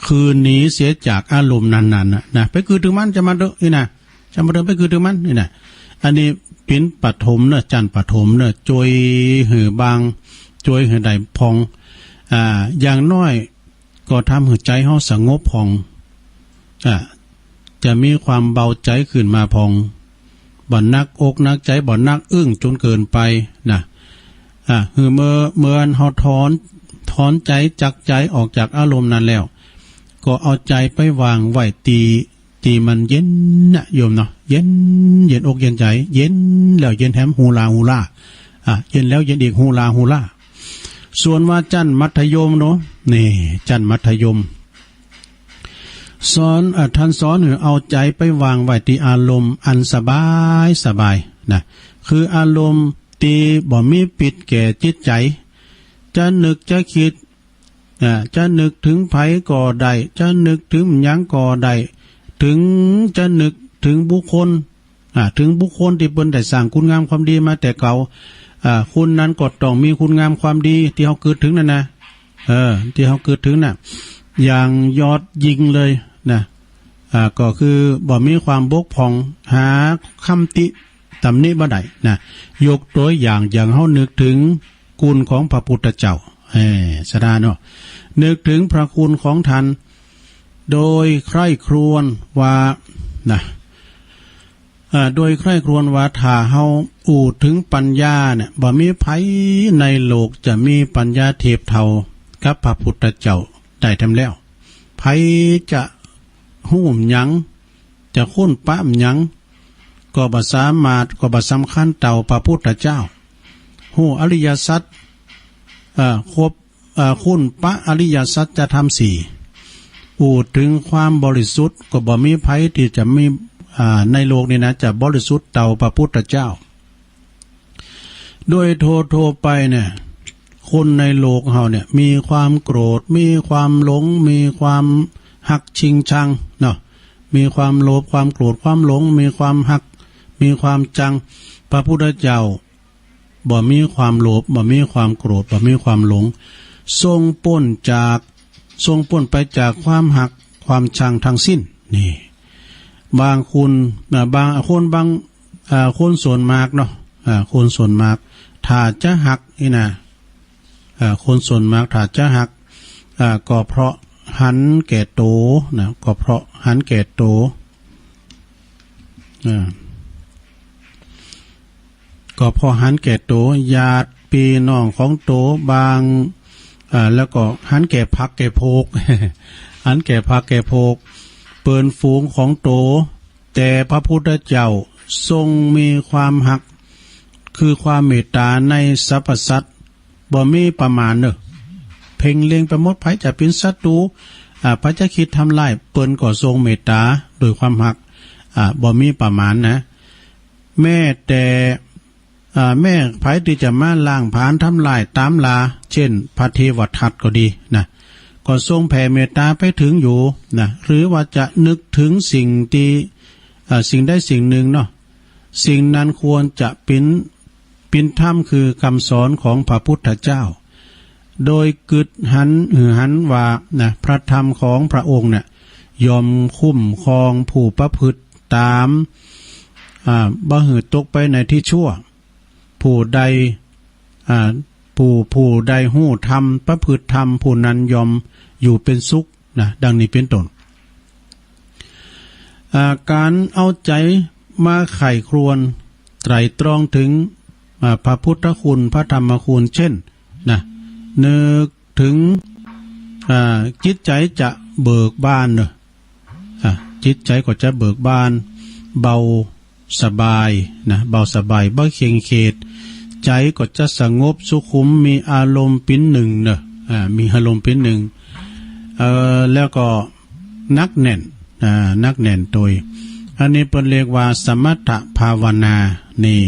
คือหนีเสียจากอารมณ์นั้นๆนะไปคือถึงมันจะมาเด้อนี่นะจะมาเดินไปคือถึงมันนี่นะอันนี้เป็นปฐมเนอะจันปฐมเนอะจอยหือบางจอยหือใดพองอย่างน้อยก็ทำให้ใจเฮาสงบพองจะมีความเบาใจขึ้นมาพองบ่นักอกนักใจบ่นักอึ้งจนเกินไปนะคือเมื่อเฮาถอนใจจักใจออกจากอารมณ์นั้นแล้วก็เอาใจไปวางไว้ตีมันเย็นนะโยมเนาะเย็นอกเย็นใจเย็นแล้วเย็นแถมฮูลาเย็นแล้วเย็นอีกฮูลาส่วนว่าจันมัธยมเนาะนี่จันมัธยมสอนท่านสอนให้เอาใจไปวางไว้ที่อารมณ์อันสบายนะคืออารมณ์ที่บ่มีปิดแก่จิตใจจะนึกจะคิดจะนึกถึงไผก็ได้จะนึกถึงหยังก็ได้ถึงจะนึกถึงบุคคลถึงบุคคลที่เพิ่นได้สร้างคุณงามความดีมาแต่เก่าคุณนั้นก็ต้องมีคุณงามความดีที่เฮาเกิดถึงนั่นนะที่เฮาเกิดถึงน่ะอย่างยอดยิงเลยนะก็คือบ่มีความบกพร่องหาคำติตำหนิบ่ได้นะยกตัวอย่างเฮานึกถึงคุณของพระพุทธเจ้าสดาเนาะนึกถึงพระคุณของท่านโดยใคร่ครวญว่านะโดยใคร่ครวญว่าถ้าเฮาอูดถึงปัญญาเนี่ยบ่มีไผในโลกจะมีปัญญาเทียบเท่ากับพระพุทธเจ้าได้ทำแล้วไผจะหู้หยังจะคุ้นปะหยังก็บ่สามารถก็บ่สำคัญเท่าพระพุทธเจ้าหู้อริยสัจครบคุ้นปะอริยสัจจะทำสี่อูดถึงความบริสุทธิ์ก็บ่มีไผที่จะมีในโลกนี้นะจะบริสุทธิ์เท่าพระพุทธเจ้าโดยโทไปเนี่ยคนในโลกเฮาเนี่ยมีความโกรธมีความหลงมีความหักชิงชังเนาะมีความโลภความโกรธความหลงมีความหักมีความจังพระพุทธเจ้าบ่มีความโลภบ่มีความโกรธบ่มีความหลงทรงพ้นไปจากความหักความชังทั้งสิ้นนี่บางคนคนส่วนมากเนาะคนส่วนมากถ้าจะหักนี่นะคนส่วนมากถ้าจะหักก็เพราะหันแก่โตนะก็เพราะหันแก่โตก็พอหันแก่โตญาติพี่น้องของโตบางแล้วก็หันแก่พักแก่โพก หันแก่พักแก่โพกเปิ้นฝูงของโตแต่พระพุทธเจ้าทรงมีความหักคือความเมตตาในสรรพสัตว์บ่มีประมาณเนอะเพ่งเล็งไปหมดไผจะเป็นศัตรูพระจะคิดทำลายเปิ้นก็ทรงเมตตาโดยความหักบ่มีประมาณนะแม่แต่แม่ไผที่จะมาล้างผลาญทำลายตามลาเช่นพระเทวทัตก็ดีนะก็ทรงแผ่เมตตาไปถึงอยู่นะหรือว่าจะนึกถึงสิ่งที่สิ่งใดสิ่งหนึ่งเนาะสิ่งนั้นควรจะเป็นธรรมคือคำสอนของพระพุทธเจ้าโดยกึดหันว่านะพระธรรมของพระองค์เนี่ยยอมคุ้มครองผู้ประพฤติตามบ่หือตกไปในที่ชั่วผู้ใดผู้ใดหู้ธรรมประพฤติธรรมผู้นั้นยอมอยู่เป็นสุขนะดังนี้เป็นต้นการเอาใจมาไข้ครวญไตร่ตรองถึงพระพุทธคุณพระธรรมคุณเช่นนะนึกถึงจิตใจจะเบิกบานเนอะจิตใจก็จะเบิกบานเบาสบายนะเบาสบายบ่เคียงเขตใจก็จะสงบสุขุมมีอารมณ์เป็นหนึ่งเนอะมีอารมณ์เป็นหนึ่งแล้วก็นักแน่นโดยอันนี้เป็นเรียกว่าสมถภาวนานี่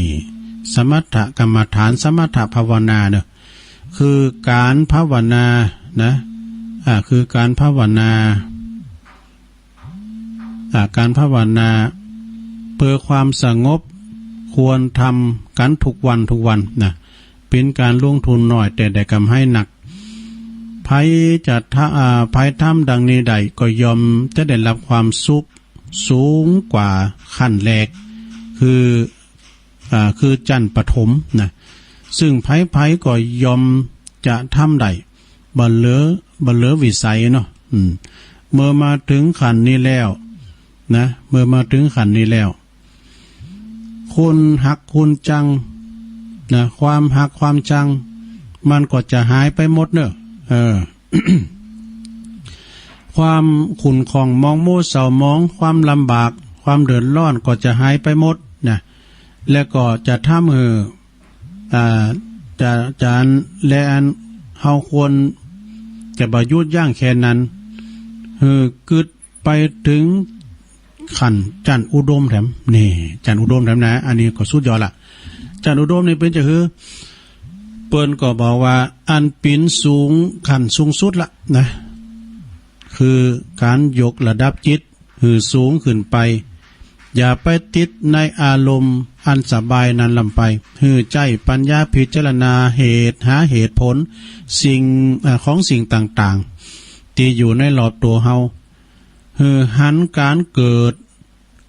สมถกรรมฐานสมถภาวนาเนอะคือการภาวนานะ คือการภาวนาการภาวนาเพื่อความสงบควรทำกันทุกวันนะเป็นการลงทุนหน่อยแต่ได้กำไรหนักไผจะไผทำดังนี้ใดก็ยอมจะได้รับความสุขสูงกว่าขั้นแรกคือจันทร์ปฐมนะซึ่งไผก็ยอมจะทำได้บ่เหลือวิสัยเนาะเมื่อมาถึงขั้นนี้แล้วนะเมื่อมาถึงขั้นนี้แล้วคุณหักคุณจังนะความหักความจังมันก็จะหายไปหมดเนอะความขุ่นของมองโมเศร้ามองความลำบากความเดือดร้อนก็จะหายไปหมดนะและก็จะทำจะและอันเฮาควรจะประยุทธ์ย่างแค่นั้นกึดไปถึงขันจันอุดมแถมนี่จันอุดมแถมนะอันนี้ก็สุดยอดละจันอุดมนี่เป็นจะคือเปิ้นก็บอกว่าอันปีนสูงขันสูงสุดละนะคือการยกระดับจิตสูงขึ้นไปอย่าไปติดในอารมณ์อันสบายนั้นลำไปใจปัญญาพิจารณาเหตุหาเหตุผลสิ่งของสิ่งต่างๆที่อยู่ในรอบตัวเฮาหันการเกิด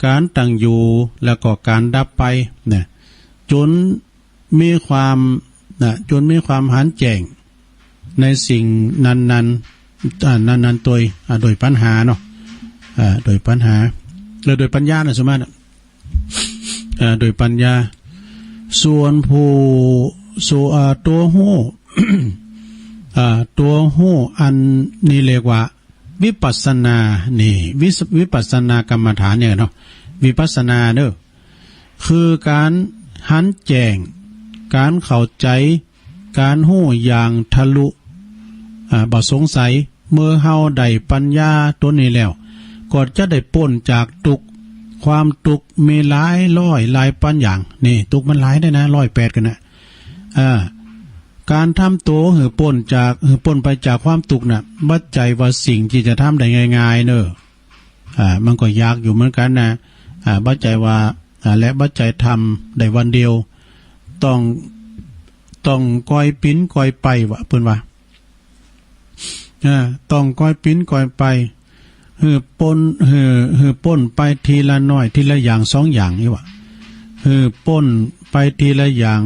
การตั้งอยู่แล้วก็การดับไปเนี่ยจนมีความหันแจ้งในสิ่งนั้นโดยปัญหาเนาะโดยปัญหาและโดยปัญญานะสมมติโดยปัญญาส่วนผู้ตัวหู้ ตัวหู้อันนี้เรียกว่าวิปัสสนานี่วิปัสสนากรรมฐานเนี่ยเนาะวิปัสสนาเด้อคือการหันแจ้งการเข้าใจการหู้อย่างทะลุบ่สงสัยเมื่อเฮาได้ปัญญาตัวนี้แล้วก็จะได้พ้นจากทุกข์ความทุกข์มีหลายปัญอย่างนี่ทุกข์มันหลายได้นะ108กันนะการทำตัวพ้นไปจากความทุกข์น่ะบัดใจว่าสิ่งที่จะทำได้ง่ายๆเนอะมันก็ยากอยู่เหมือนกันนะบัดใจว่าและบัดใจทำได้วันเดียวต้องก้อยปิ้นก้อยไปวะเพิ่นว่าต้องก้อยปิ้นก้อยไปป้นไปทีละน้อยทีละอย่าง2อย่างนี่วะป้นไปทีละอย่าง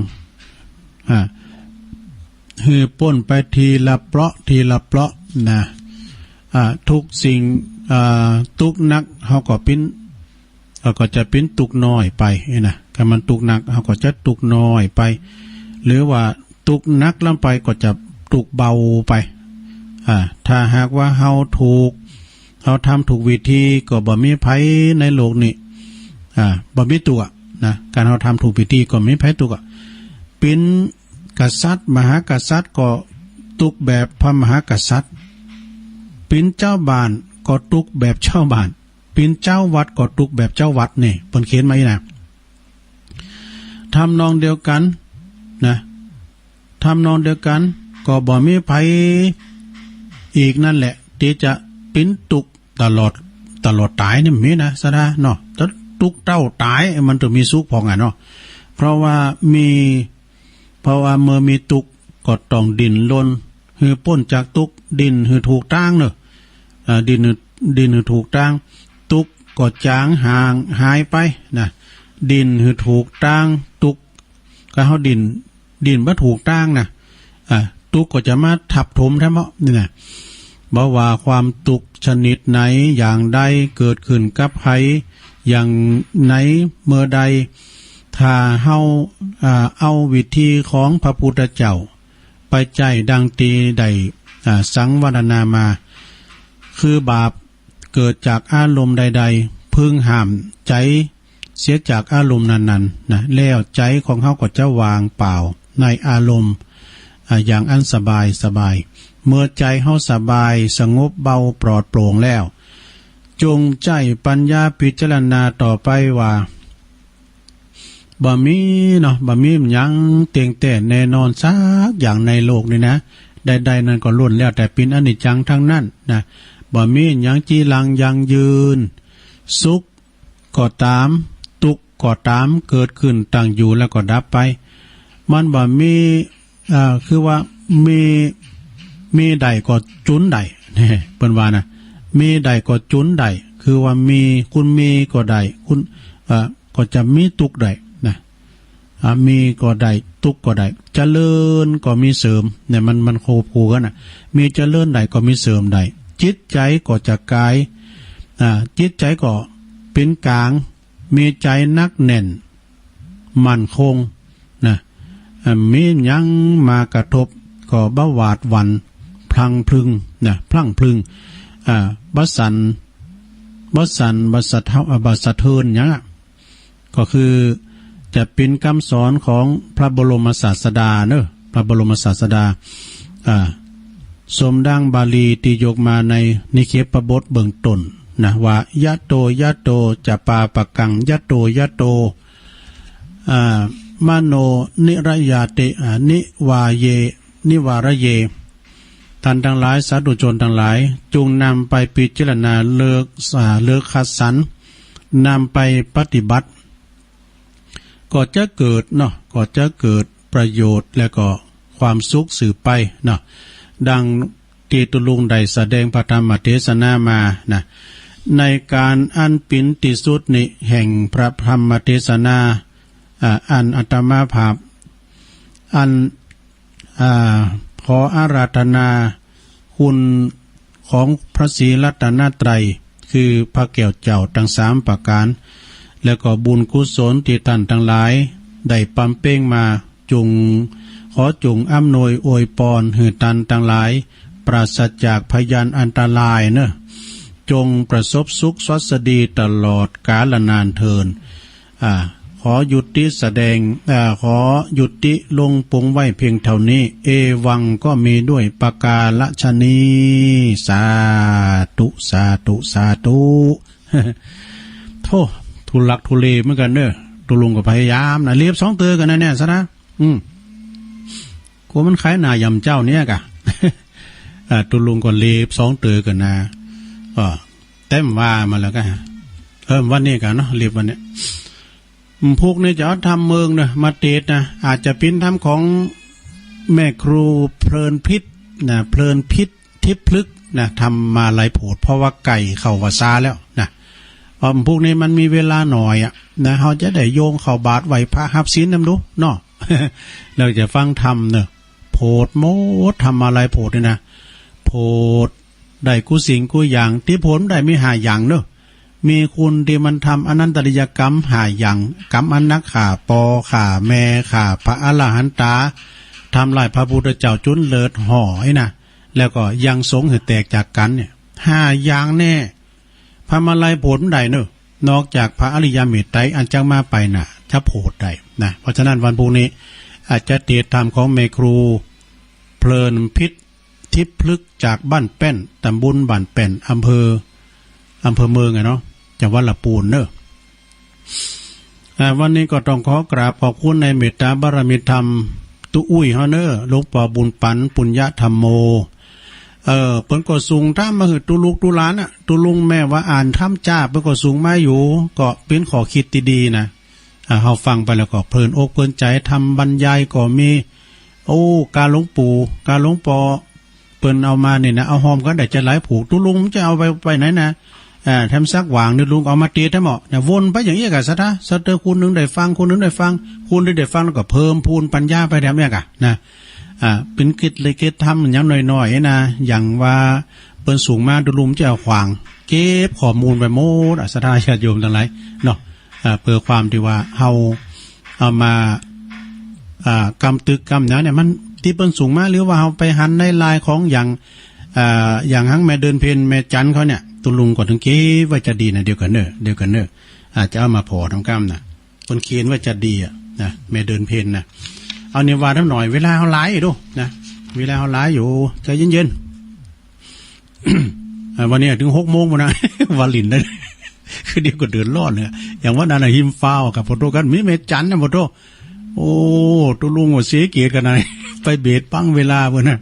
ป้นไปทีละเปราะนะทุกสิ่งตุกนักเฮาก็ปิ้นก็จะปิ้นตุกน้อยไปนะถ้ามันตุกนักเฮาก็จะตุกน้อยไปหรือว่าตุกนักลำไปก็จะตุกเบาไปถ้าหากว่าเฮาทำถูกวิธีก็บ่มีภัยในโลกนี้บ่มีตุกนะการเฮาทำถูกวิธีก็มีภัยตุกเป็นกษัตริย์มหากษัตริย์ก็ตุกแบบพระมหากษัตริย์เป็นเจ้าบ้านก็ตุกแบบเจ้าบ้านเป็นเจ้าวัดก็ตุกแบบเจ้าวัดนี่เพิ่นเขียนมาอีกนะทำนองเดียวกันนะทำนองเดียวกันก็บ่มีภัยอีกนั่นแหละที่จะเป็นตุกตลอดตายนี่มีนะซะนะเนาะถ้าตุกเต้าตายมันต้องมีสุขพองเนาะเพราะว่าเมื่อมีตุกก็ต้องดิ้นรนพ้นจากตุกดิ้นถูกตั้งเนอะดิ้นถูกตั้งตุกก็จางห่างหายไปนะดิ้นถูกตั้งตุกก็เฮาดิ้นบ่ถูกตั้งนะตุกก็จะมาทับถมแท้เนาะนี่นะบ่ว่าความตุกชนิดไหนอย่างใดเกิดขึ้นกับใครอย่างไหนเมื่อใดถ้าเฮาเอาวิธีของพระพุทธเจ้าไปใจดังตีได้สังวรณามาคือบาปเกิดจากอารมณ์ใดๆพึงห้ามใจเสียจากอารมณ์นั้นๆนะแล้วใจของเฮาก็จะวางเปล่าในอารมณ์อย่างอันสบายเมื่อใจเฮาสบายสงบเบาปลอดโปร่งแล้วจงใจปัญญาพิจารณาต่อไปว่าบ่มีหยังเตียงแต่แน่นอนสักอย่างในโลกนี้นะ ใดๆนั้นก็ล้วนแล้วแต่เป็นอนิจจังทั้งนั้นนะบ่มีหยังจีรังยังยืนสุขก็ตามทุกข์ก็ตามเกิดขึ้นตั้งอยู่แล้วก็ดับไปมันบ่มีคือว่ามีใดก็จุนใดนี่เปิ้นว่านะมีใดก็จุนใดคือว่ามีคุณมีก็ใดคุณก็จะมีทุกข์ใดนะมีก็ใดทุกข์ก็ใดเจริญก็มีเสริมเนี่ยมันโคคู่กันน่ะมีเจริญใดก็มีเสริมใดจิตใจก็จะกายจิตใจก็เป็นกลางมีใจนักแน่นมั่นคงนะมีหยังมากระทบก็บ่หวาดหวั่นพลังพลึงนะพลังพลึงบัสันบัสะเทินหยังก็คือจะเป็นคำสอนของพระบรมศาสดาเนอะพระบรมศาสดาสมดังบาลีที่ยกมาในนิเคปบทเบื้องต้นนะว่ายะโตยะโตจะปาปะกังยะโตยะโตมโนนิรยาเตนิวาเยนิวารเยท่านทั้งหลายสาธุชนทั้งหลายจงนำไปพิจารณาเลิกคัดสรรนำไปปฏิบัติก็จะเกิดเนาะก็จะเกิดประโยชน์และก็ความสุขสืบไปเนาะดังที่ตุลุงได้แสดงพระธรรมเทศนามานะในการอันปินติสุดนิแห่งพระธรรมเทศนาอันอัตมาภาพอันขออาราธนาคุณของพระศรีรัตนตรัยคือพระแก้วเจ้าทั้ง3ประการแล้วก็บุญกุศลที่ท่านทั้งหลายได้ปำเป้งมาขอจงอำนวยอวยพรให้ท่านทั้งหลายปราศจากพยานอันตรายเนอะจงประสบสุขสวัสดีตลอดกาลนานเทินขอหยุดที่แสดงขอหยุดที่ลงปงไว้เพียงเท่านี้เอวังก็มีด้วยปากาละชนีสาธุสาธุสาธุโธ่ทุลักทุเลเหมือนกันเนอะตุลุงก็พยายามนะเรียบ2 เตือกันนะเนี่ยซะนะกูมันขายหน้ายำเจ้าเนี่ยกะ ตุลุงก็เรียบ2 เตือกันนะเต็มว่ามาแล้วก็วันนี้กันเนาะเรียบวันนี้พวกนี้จะทำเมืองนะมาเตดนะอาจจะเป็นทำของแม่ครูเพลินพิษนะเพลินพิษทิพพลึกนะทำมาหลายโผดเพราะว่าไก่เข้าวาซาแล้วนะพวกนี้มันมีเวลาหน่อยนะเขาจะได้โยงเข้าบาทไหวพระหับศีลนำดูเนาะ เราจะฟังทำเนอะโผดโมดทำอะไรโผดเนี่ยนะโผดได้กูสิ่งกูอย่างที่ผลได้ไม่หาอย่างเนอะมีคุณที่มันทำอนันตริยกรรมหาอย่างกรรมอันนักข่าปอข่าแม่ข่าพระอรหันตาทำลายพระพุทธเจ้าจุนเลิศห่อไอ้นะแล้วก็ยังสงให้แตกจากกันเนี่ย5 อย่างแน่พระมาลัยโผดใดเนอะนอกจากพระอริยเมตไตรอันจังมาไปน่ะจะโผดใดนะเพราะฉะนั้นวันพรุ่งนี้อาจจะเทศธรรมของแม่ครูเพลินพิษทิพพลึกจากบ้านแป้นตำบลบ้านแป้นอำเภอเมืองเนาะจังหวัดลำพูนเนอะวันนี้ก็ต้องขอกราบขอบคุณในเมตตาบารมีธรรมตุอุ้ยเฮาเนอหลวงปู่บุญปันปุญญธรรมโมเปิ้นก็สูงท่ามาหือตุลูกตุหลานตุลุงแม่ว่าอ่านท่ำจ้าเปิ้นก็สูงมาอยู่ก็เป็นขอคิดดีๆนะเฮาฟังไปแล้วก็เพลินอกเพลินใจทำบรรยายก็มีการหลวงปู่การหลวงปอเปิ้นเอามาเนี่ยนะเอาหอมก็ได้จะหลายผูกตุลุงจะเอาไปไหนนะทำซักหวางนี่ลุงเอามาเตะทั้งหมดเนี่ยวนไปอย่างนี้กะซะสะเตอคุณนึงได้ฟังคุณนึงได้ฟังคุณได้ฟังแล้วก็เพิ่มพูนปัญญาไปแบบนี้กะนะเป็นกิจเลยกิจทำอย่างน้อยๆนะอย่างว่าเปิ้นสูงมาตุลุงจะเอาขวางเก็บข้อมูลไปหมดศรัทธาญาติโยมทั้งหลายเนาะเพื่อความที่ว่าเฮาเอามากำตึกกำเนี่ยมันที่เปิ้นสูงมาหรือว่าเฮาไปหันในลายของอย่างหังแม่เดินเพนแม่จันเขาเนี่ยตุลุงก่อนถึงเก๋ว่าจะดีนะเดียวกันเนอะอาจจะเอามาพอทำกล้ามนะคนเขียนว่าจะดีนะแม่เดินเพนนะเอาเนี่ยว่าทั้งหน่อยเวลาเขาไล่ดูนะเวลาเขาไล่อยู่ใจเย็นๆ วันนี้ถึง6 โมงนะ วันลินได้ คือเดียวก็เดินรอดเนี่ยอย่างว่านาหิมฟ้าวกับโฟโต้กันมีแม่จันนะโฟโต้โอ้ตุลุงว่าเสียเกียรติกันนะ ไปเบียดปังเวลาบ่น่ะ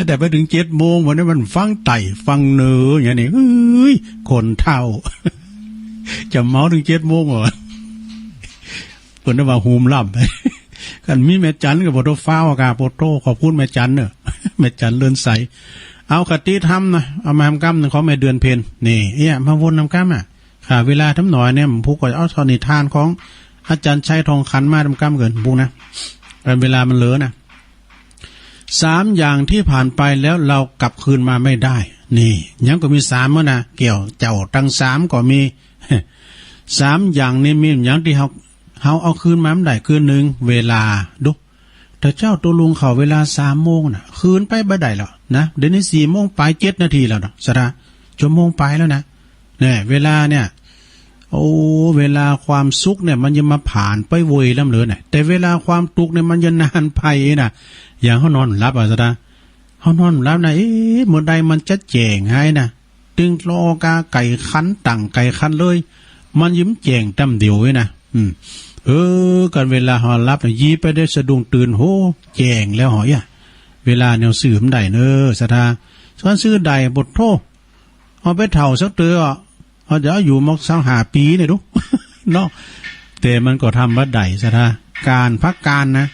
แต่ไปถึง7 โมงบ่นั้นมันฟังไต่ฟังเนออย่างนี้เอ้ยคนเฒ่าจะเมาถึง7 โมงบ่เพิ่นว่าโฮมล่ำกันมีแม่จันกับโปโตฟ้าวกาโปโตขอบคุณแม่จันเนอะแม่จันเลื่อนใสเอาคติธรรมนะเอามาทำกรรมของแม่เดือนเพ็ญนี่มาวนทำกรรมอ่ะค่ะเวลาทำหน่อยเนี่ยผู้ก็เอาทอนิทานของอาจารย์ชัยทองคันมาทำกรรมเกินพวกนะเวลามันเหลือนะ3 อย่างที่ผ่านไปแล้วเรากลับคืนมาไม่ได้นี่ยังก็มี3มั้งนะเกี่ยวเจ้าตั้ง3ก็มี3 อย่างนี้มีอย่างที่เขาเอาคืนมาไม่ได้คือ1เวลาดูแต่เจ้าตัวลุงเขาเวลา3 โมงน่ะคืนไปบ่ได้แล้วนะเดี๋ยวนี้4 โมงไป7 นาทีแล้วนะสระชั่วโมงไปแล้วนะเนี่ยเวลาเนี่ยโอ้เวลาความสุขเนี่ยมันยังมาผ่านไปเวยล้ำเหลือเนี่ยแต่เวลาความทุกข์เนี่ยมันจะนานไปนะอย่างเขานอนหลับอ่ะสระเขานอนหลับนะเมื่อใดมันจะแจ้งให้นะตึงรอกาไก่คันตั้งไก่คันเลยมันยิ้มแจ้งตั้มเดียวไว้นะกันเวลาหอรับเนี่ยยีไปได้สะดุ้งตื่นโหแจ้งแล้วหอยเวลาแนวสื่อมได้เนอสถาส่วนซื้อใดบทโทเอาไปเท่าสักเตือเอาจะอยู่มก25 ปีเนี่ยดูเนาะแต่มันก็ทำว่าใดสถาการพักการนะ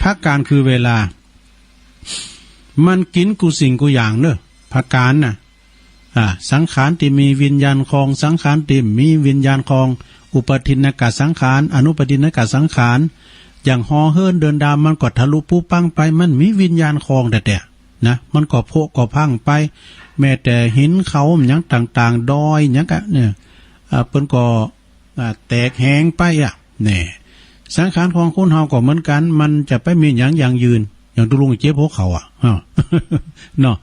พักการคือเวลามันกินกูสิ่งกูอย่างเนอะพักการนะสังขารที่มีวิญญาณคองสังขารที่มีวิญญาณคองอุปทินนกสังขารอนุปทินนกสังขารอย่างฮอเฮิรนเดินดามมันก็ทะลุปูปังไปมันมีวิญญาณคองแต่นะมันก็โผก็พังไปแม้แต่หินเขาอย่างต่างๆดอยอย่างกะเนี่ยเปิ้นก็แตกแห้งไปเนี่ยสังขารของคนเฮาก็เหมือนกันมันจะไปมีอย่างยืนอย่างตุลุงเจ็บหัวเข่าเนาะ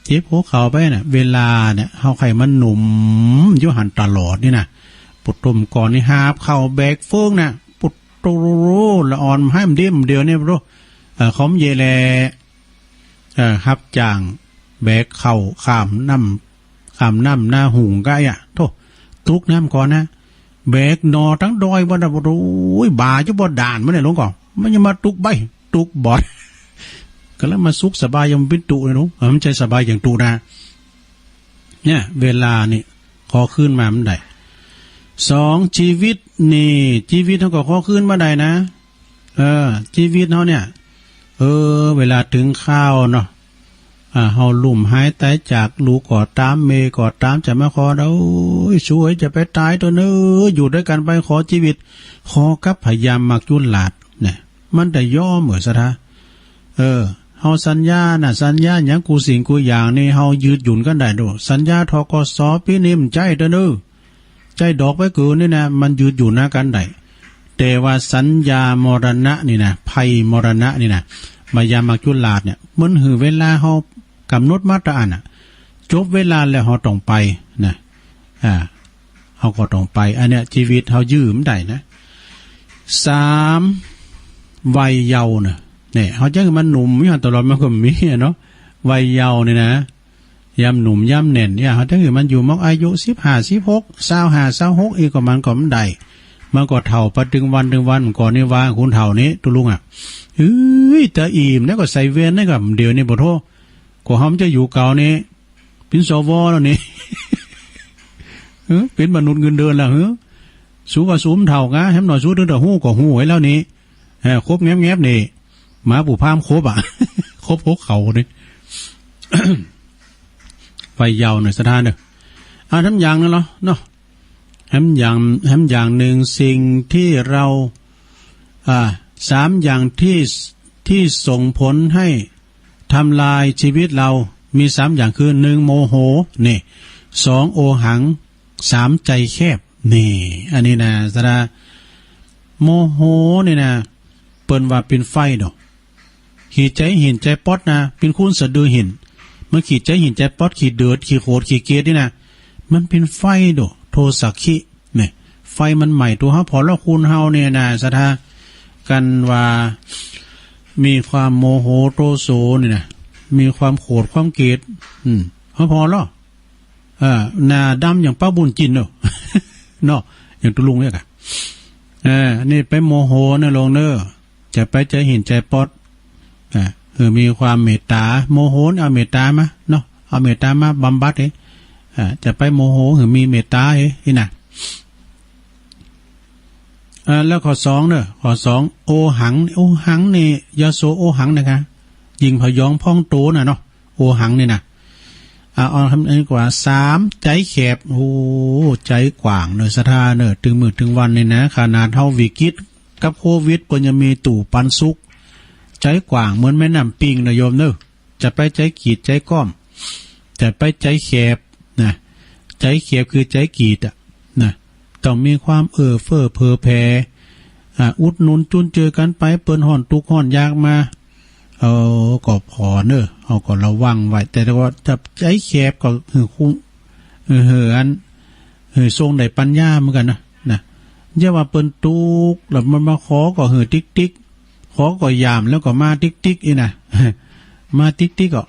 เจ็บหัวเข่าไปเนี่ยเวลาเนี่ยเฮาไข่มันหนุ่มอยู่หันตลอดนี่นะปุดตุ่มก่อนนี่หาบเข่าแบกเฟืองนะปุดโตละอ่อนให้มันเดี่ยมเดียวเนี่ยรู้เขาเยแลครับจางแบกเข่าข้ามน้ำหน้าหุงก็โทษทุกน้ำก่อนนะแบกนอทั้งดอยบ่ได้บ่รู้บาจะบ่ด่านมันเนี่ยหลวงก่อนมันจะมาตุกใบตุกบอดก็แล้วมาสุขสบายยังเป็นตุเลยหนูมันใจสบายอย่างตุนะเนี่ยเวลานี่ขอขึ้นมามันได้2ชีวิตนี่ชีวิตเขาก็ขอขึ้นมาได้นะชีวิตเขาเนี่ยเวลาถึงข้าวเนาะเฮาลุ่มหายตายจากลูกกอดตามเมกอดตามจะมาขอเราช่วยจะไปตายตัวเนื้ออยู่ด้วยกันไปขอชีวิตขอกับพยายามมักจุนหลาดเนี่ยมันได้ย่อเหมือนซะท่าเฮาสัญญาอย่างกูสิ่งกูอย่างนี่เฮายืดหยุ่นกันได้ดูสัญญาทกสปีนี้มันใจตัวเนื้อใจดอกไว้กูนี่นะมันยืดหยุ่นนะกันได้แต่ว่าสัญญามรณะนี่นะภัยมรณะนี่นะมายามักจุนหลาดเนี่ยมันหือเวลาเฮากำหนดมาตรอันจบเวลาแล้วเขาต้องไปนะเขาก็ต้องไปอันเนี้ยชีวิตเขายืมได้นะ3วัยเยาว์เนี่ยเขาจะมันหนุ่มอย่างตลอดมันก็มีเนาะวัยเยาว์เนี่ยนะยามหนุ่มยามเน่นเนี่ยเขาจะมันอยู่มักอายุ15 16 25 26อีกก็มันก็มันได้มันก็เท่าปถึงวันก่อนนี่ว่าคุณเท่านี้ตุลุงแต่อิ่มแล้วก็ใส่เวียนนี่กับเดี๋ยวนี้บ่โทก็เขาจะอยู่เก่านี้เป็นสวแล้วนี่ เป็นมนุษย์เงินเดือนแล้วสู้กับสูมเท่ากะแฮมหน่อยสู้ถึงแต่หู้ก็หู้ไว้แล้วนี่ครบแงบนี่หมาปู่พามครบครบพกเขานี่ ไฟยาวหน่อยสถานเด้อทำอย่างนั่นเหรอเนาะแฮมอย่างหนึ่งสิ่งที่เรา3อย่างที่ส่งผลให้ทำลายชีวิตเรามี3อย่างคือ1โมโหนี่2โอหัง3ใจแคบนี่อันนี้นะสระโมโหนี่นะเปิ้นว่าเป็นไฟดอกขีดใจหินใจป๊อดนะเป็นคุณสะดือหินเมื่อขีดใจหินใจป๊อดขีดเดือดขีดโคตรขีดเกลียดนี่นะมันเป็นไฟดอกโทสักขินี่ไฟมันใหม่ตัวเฮาพอแล้วคุณเฮาเนี่ยนะสถากันว่ามีความโมโหโตโสนี่นะมีความโกรธความเกลียดพอแล้วหน้าดำอย่างป้าบุญจินเนาะ เนาะอย่างตุลุงเนี่ยกะนี่ไปโมโหนะลงเนอจะไปใจหินใจป๊อด มีความเมตตาโมโหเอาเมตตามาเนาะเอาเมตตามาบำบัดจะไปโมโหหรือมีเมตตานี่นะแล้วข้อสองเนอะข้อสองโอหังนี่ยาโสโอหังนะคะยิงพยองพ่องโตน่ะเนาะโอหังนี่นะเอาทำนี้กว่าสามใจแคบโอ้ใจกว้างเนอะสถาเนอะถึงมือถึงวันนี่นะขนาดเท่าวิกฤตกับโควิดก็ยังมีตู่ปันสุกใจกว้างเหมือนแม่น้ำปิงนะโยมเนอะจะไปใจกีดใจก้อมแต่ไปใจแคบนะใจแคบคือใจกีดนะต้องมีความเฟ้อเพอแผ่อุดหนุนจุนเจือกันไปเปิ้นห่อนทุกห่อนยากมาก็พอเนอะเอาก็ระวังไว้แต่ว่าถ้าใจแคบก็คุ้งอันทรงได้ปัญญาเหมือนกันนะอย่าว่าเปิ้นตุกแล้วมันมาขอก็ติ๊กขอก็ยามแล้วก็มาติ๊กอีนะมาติ๊กก็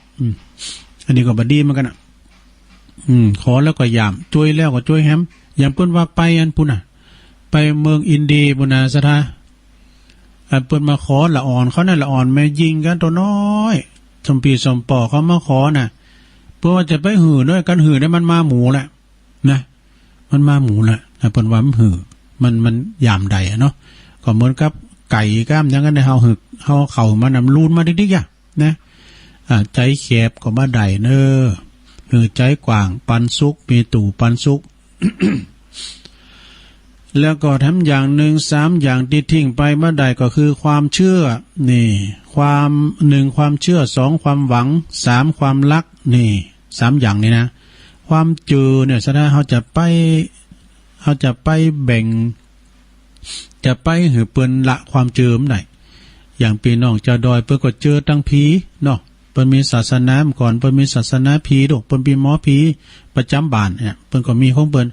อันนี้ก็บ่ดีเหมือนกันขอแล้วก็ยามช่วยแล้วก็ช่วยแฮมอย่างเปิ้นว่าไปอันพุ่นไปเมืองอินเดียพุ่นสถาเปิ้นมาขอละอ่อนเขานั่นละอ่อนแม่ยิงกันตัวน้อยสมปีสมปอเขามาขอน่ะเพื่อว่าจะไปหื่อด้วยกันหื่อได้มันมาหมูแหละนะมันมาหมูแหละเปิ้นว่ามันหื่อมันยามใดเนาะก็เหมือนกับไก่ก้ามอย่างนั้นเฮาหึกเฮาเข่ามานำลูนมาดิ๊กๆอ่ะนะใจแคบก็มาได้เนอใจกว้างปันสุกมีตู่ปันสุก แล้วก็ทำอย่างหนึ่งสามอย่างที่ทิ้งไปเมื่อใดก็คือความเชื่อนี่ความหนึ่งความเชื่อสองความหวังสามความรักนี่สามอย่างนี้นะความเจอเนี่ยแสดงเขาจะไปแบ่งจะไปหือเปิ้นละความเจอมได้อย่างปีน้องจะดอยเปิ้นก็เจอตั้งผีเนาะเปิ้นมีศาสนาก่อนเปิ้นมีศาสนาผีดอกเปิ้นมีหมอผีประจำบ้านเนี่ยเปิ้นก็มีของเปิ้น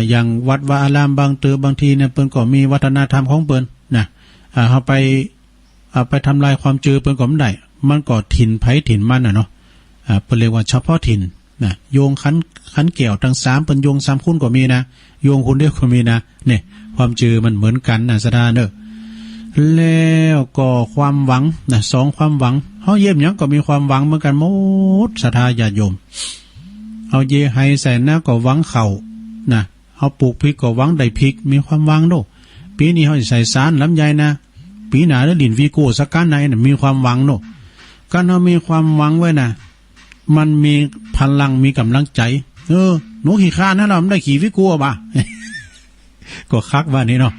อย่างวัดวาอารามบางบางทีเนี่ยเปิ้นก็มีวัฒนธรรมของเปิ้นนะเฮาไปทำลายความเจอเปิ้นก็ไม่ได้มันก็ถิ่นไผถิ่นมันเนาะเปิ้นเรียกว่าเฉพาะถิ่นนะโยงขันแก้วทั้ง3เปิ้นโยง3คุณก็มีนะโยงคุณเดียวก็มีนะเนี่ยความเจอมันเหมือนกันสถาเด้อแล้วก็ความหวังนะ2ความหวังเฮาเยี่ยมหยังก็มีความหวังเหมือนกันหมดศรัทธาญาติโยมเอาเยให้ใส่หน้าก็หวังเข้านะเฮาปลูกพริกก็หวังได้พริกมีความหวังโดปีนี้เฮาสิใส่สารลำไยนะปีหน้าได้ดินวีโก้สักกันไหนน่ะมีความหวังโดการเฮามีความหวังไว้นะมันมีพลังมีกำลังใจหนูขี่ข้านนะเราได้ขี่วีโก้ป่ะ ก็คักว่านี่เนาะ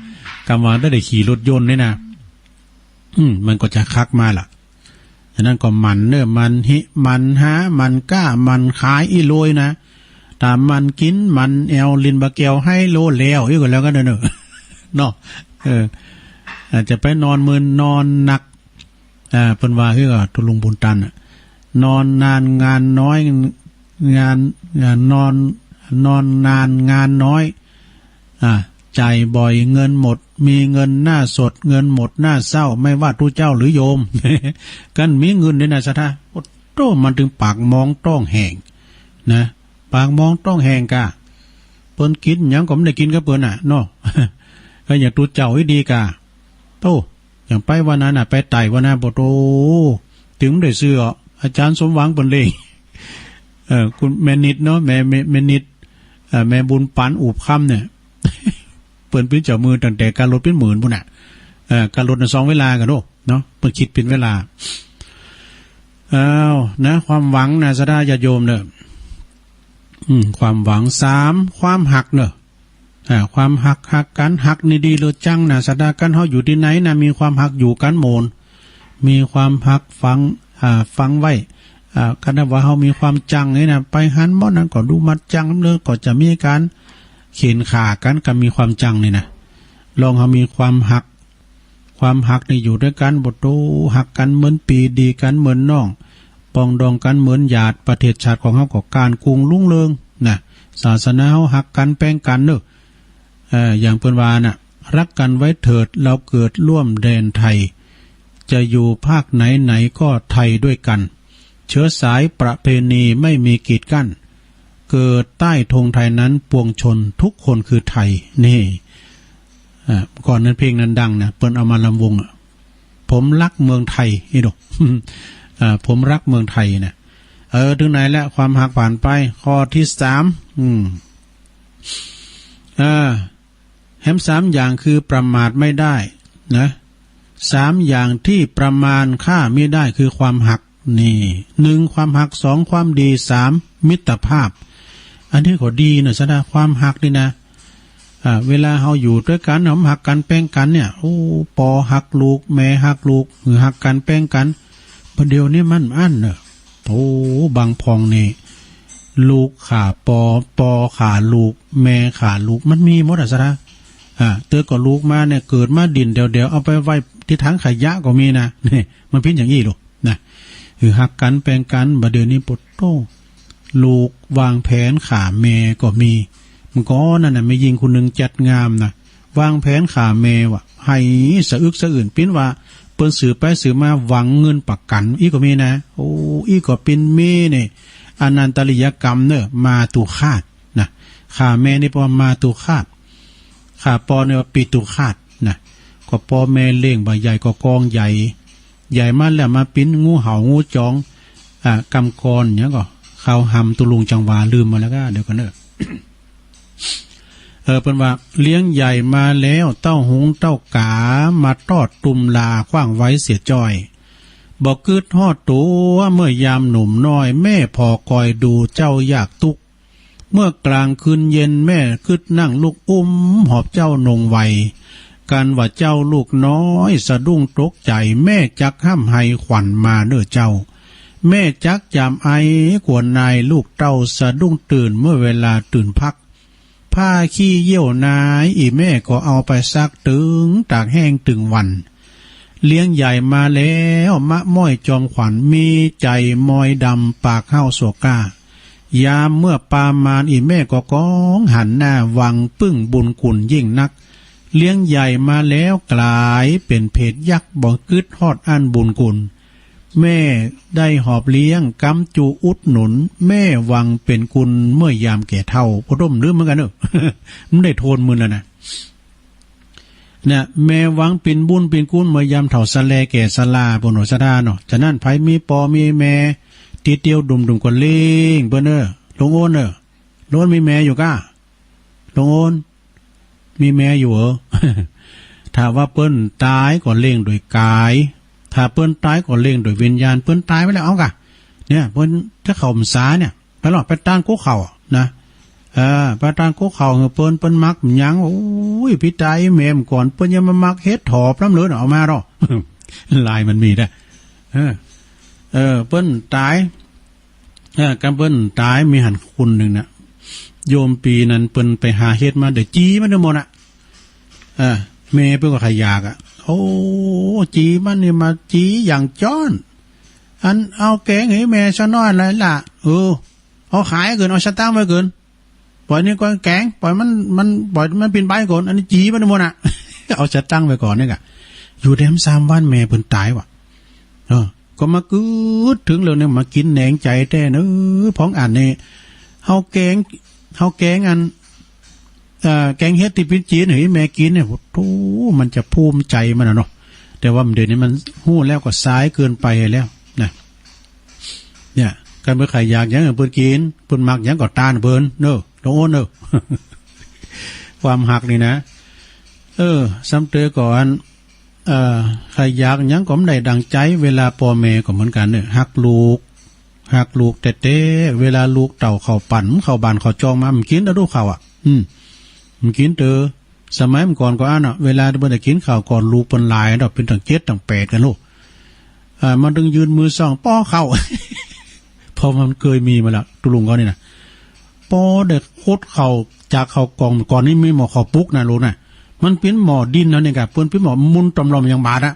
กำว่าได้ขี่รถยนต์นี่นะมันก็จะคักมาล่ะฉะนั้นก็มันมันหิมันหามันก้ามันขายอีโรยนะตามมันกินมันแอลลินบะแก้วให้โลแล้วอีกก็แล้วก็เนอะเนาะอาจจะไปนอนมึนนอนหนักเพิ่นว่าคือตุลุงบุญตันนอนนานงานน้อยงานนอนนานงานน้อยจ่ายบ่อยเงินหมดมีเงินหน้าสดเงินหมดหน้าเศร้าไม่ว่าทุกเจ้าหรือโยม กันมีเงินด้วยนะสัทธาโตมันถึงปากมองต้องแห้งนะปากมองต้องแห้งกะเปิ้นกินหยังก็ไม่ได้กินกับเปิ้นเนาะ ก็อยากทุกเจ้าให้ดีกะโตอย่างไปวันนั้นไปไต่วันนั้นบ่โตถึงได้ซื้ออาจารย์สมหวังเปิ้นเลย คุณแม่นิดเนาะแม่นิดแม่บุญปันอูบค่ำเนี่ย เปิ้นเป็นเจ้ามือตั้งแต่การลดเป็นหมื่นพุ่นการลด2เวลากันเนาะเปิ้นคิดเป็นเวลานะความหวังนะสดาญาติโยมเนอะความหวัง3ความหักเนอะความหักกันหักนี่ดีเลยจังนะสดากันเฮาอยู่ที่ไหนนะมีความหักอยู่กันโมนมีความหักฟังไว้กันว่าเฮามีความจังนี่นะไปหันหมดนั้นก็ดูมัดจังเลยก็จะมีการเขียนขากันก็มีความจังนี่นะลองเฮามีความหักนี่อยู่ด้วยกันบ่โตหักกันเหมือนปีดีกันเหมือนน้องปองดองกันเหมือนญาติประเทศชาติของเฮาก็การกุงรุ่งเรืองนะศาสนาเฮาหักกันแป้งกันเด้ออย่างเพิ่นว่าน่ะรักกันไว้เถิดเราเกิดร่วมแดนไทยจะอยู่ภาคไหนๆก็ไทยด้วยกันเชื้อสายประเพณีไม่มีกีดกั้นเกิดใต้ธงไทยนั้นปวงชนทุกคนคือไทยนี่ก่อนนั้นเพลงนั้นดังนะเปิ้นเอามาลำวงพ ผมรักเมืองไทยนี่ดู ผมรักเมืองไทยเนี่ยถึงไหนแล้วความหักผ่านไปข้อที่3แหม3อย่างคือประมาทไม่ได้นะ3อย่างที่ประมาณค่าไม่ได้คือความหักนี่1ความหัก2ความดี3มิตรภาพอันนี้ก็ดีนะซะนะความหักนี่นะเวลาเฮาอยู่ด้วยกันเฮาหักกันแป้งกันเนี่ยโอ้ปอหักลูกแม่หักลูกหรือหักกันแป้งกันประเดี๋ยวนี้มันอั้นเนอะโอ้บางพองนี่ลูกขาปอขาลูกแม่ขาลูกมันมีหมดอ่ะซะนะเตือก็ลูกมาเนี่ยเกิดมาดินเดี๋ยวเอาไปไว้ที่ถังขยะก็มีนะนี่มันเป็นอย่างนี้ลูกนะคือหักกันแป้งกันประเดี๋ยวนี้ปดโตลูกวางแผนขาแม่ก็มีมันก็นั่นน่ะไม่ยิงคนหนึ่งจัดงามนะวางแผนขาแม่ว่ะให้สะอึกสะอื่นปิ้นว่าเปิ้นสื่อไปสื่อมาหวังเงินประกันอีก็มีนะโอ้อีก็เป็นเมเนี่ยอนันตริยกรรมเนอะมาตุคาดนะขาแม่นี่ปอมาตุคาดขาปอเนี่ยปีตุคาดนะก็ปอแม่เลี้ยงใบใหญ่ก็กองใหญ่ใหญ่มาแล้วมาปิ้นงูเห่างูจองกำกรเนี่ยก็เขาหำตุลุงจังหวาลืมมาแล้วก็เดี๋ยวกันเนอะ เป็นว่าเลี้ยงใหญ่มาแล้วเต้าหงเต้ากามาทอดตุมลาขว้างไว้เสียจ้อยบอกกึดฮอดตัวเมื่อยามหนุ่มน้อยแม่พอคอยดูเจ้าอยากตุกเมื่อกลางคืนเย็นแม่กึดนั่งลูกหอบเจ้านงไวกันว่าเจ้าลูกน้อยสะดุ้งตกใจแม่จักห้ำให้ขวัญมาเด้อเจ้าแม่จักจำไอ้กวนนายลูกเต้าสะดุ้งตื่นเมื่อเวลาตื่นพักผ้าขี้เยี่ยวนายอีแม่ก็เอาไปซักตึงตากแห้งตึงวันเลี้ยงใหญ่มาแล้วมะม้อยจอมขวัญมีใจมอยดำปากเข้าโศกายามเมื่อปามานอีแม่ก็ก้องหันหน้าวังปึ้งบุญกุลยิ่งนักเลี้ยงใหญ่มาแล้วกลายเป็นเพชยักษ์บ่กึดฮอดอันบุญกุลแม่ได้หอบเลี้ยงกำจูอุดหนุนแม่วังเป็นกุลเมื่อยามแก่เท่าพร่มลืมเหมือนกันเนอะ มันได้โทนมือแล้วนะเนี่ยแม่วังเป็นบุญเป็นกุลเมื่อยามเท่าสะแลแก่สลาปนสดาเนาะฉะนั้นไผมีปอมีแม่ตีเตียวดุมกว่าเล่งเปิ้นลงโอนโลนมีแม่อยู่ก้าลงโอนมีแม่อยู่เหรอ ถ้าว่าเปิ้นตายก็เล่งโดยกายถ้าเปิ้นตายก็เล่งโดยวิญญาณเปิ้นตายไปแล้วเอากะเนี่ยเปิ้นถ้าเขามสาเนี่ยไปหรอกไปต้านกุ๊กเขานะไปต้านกุ๊กเขาเปิ้นมักยังโอ้ยพี่ตายแม่มก่อนเปิ้นยังมามักเฮ็ดถอบน้ำเหลือเอามาหรอ ลายมันมีได้เปิ้นตายกันเปิ้นตายมีหันคุณหนึ่งนะโยมปีนั้นเปิ้นไปหาเฮ็ดมาเดี๋ยวจี้มันทั้งหมดแม่เปิ้นก็ขยากโอ้จีมันนี่มาจีอย่างจ้อนอันเอาแกงให้แม่ซะน้อยเลยล่ะเอาขายเกินเอาสตางค์ไว้เกินปล่อยนี่ก็แกงปล่อยมันปล่อยมันเป็นใบก่อนอันนี้จีมันทั้งหมดเอาสตางค์ไว้ก่อนนี่กะอยู่แดม3 วันแม่เพิ่นตายว่ะก็มากึดถึงเรื่องนี้มากินแหนงใจแต่พ้องอ่านนี่เฮาแกงอันแกงเฮ็ดที่พิจีนเฮ้ยแม่กินเนี่ยโอ้มันจะภูมิใจมันเนาะแต่ว่าเดี๋ยวนี้มันหู้แล้วก็ซ้ายเกินไปแล้วนะเนี่ยการเมื่อใครอยากยังเพิ่นกินเพิ่นมักยังก็ต้านเพิ่นเนอะโดนความหักนี่นะซ้ำเตอก่อนใครอยากยังก็ไม่ได้ดังใจเวลาพ่อแม่ก็เหมือนกันเนี่ยหักลูกแต่เวลาลูกเต่าเขาปั่นเขาบานเขาจองมามันกินแล้วดูเขามันกินสมัยมันก่อนก็เวลาเมื่อได้กินข้าวก่อนลูกเป็นลายดอกเป็นตั้ง7ตั้ง8กันลูกมันดึงยืนมือส่องป้อเข้า พอมันเคยมีมาแล้วตุลุงเขานี่นะป้อเด็กโคตรเข่าจากเข่ากองก่อนนี้ไม่หมอเข่าปุ๊กนะลูกนะมันเป็นหมอดินนะเนี่ยกับเพื่อนเป็นหมอมุนตำลอมอย่างบาด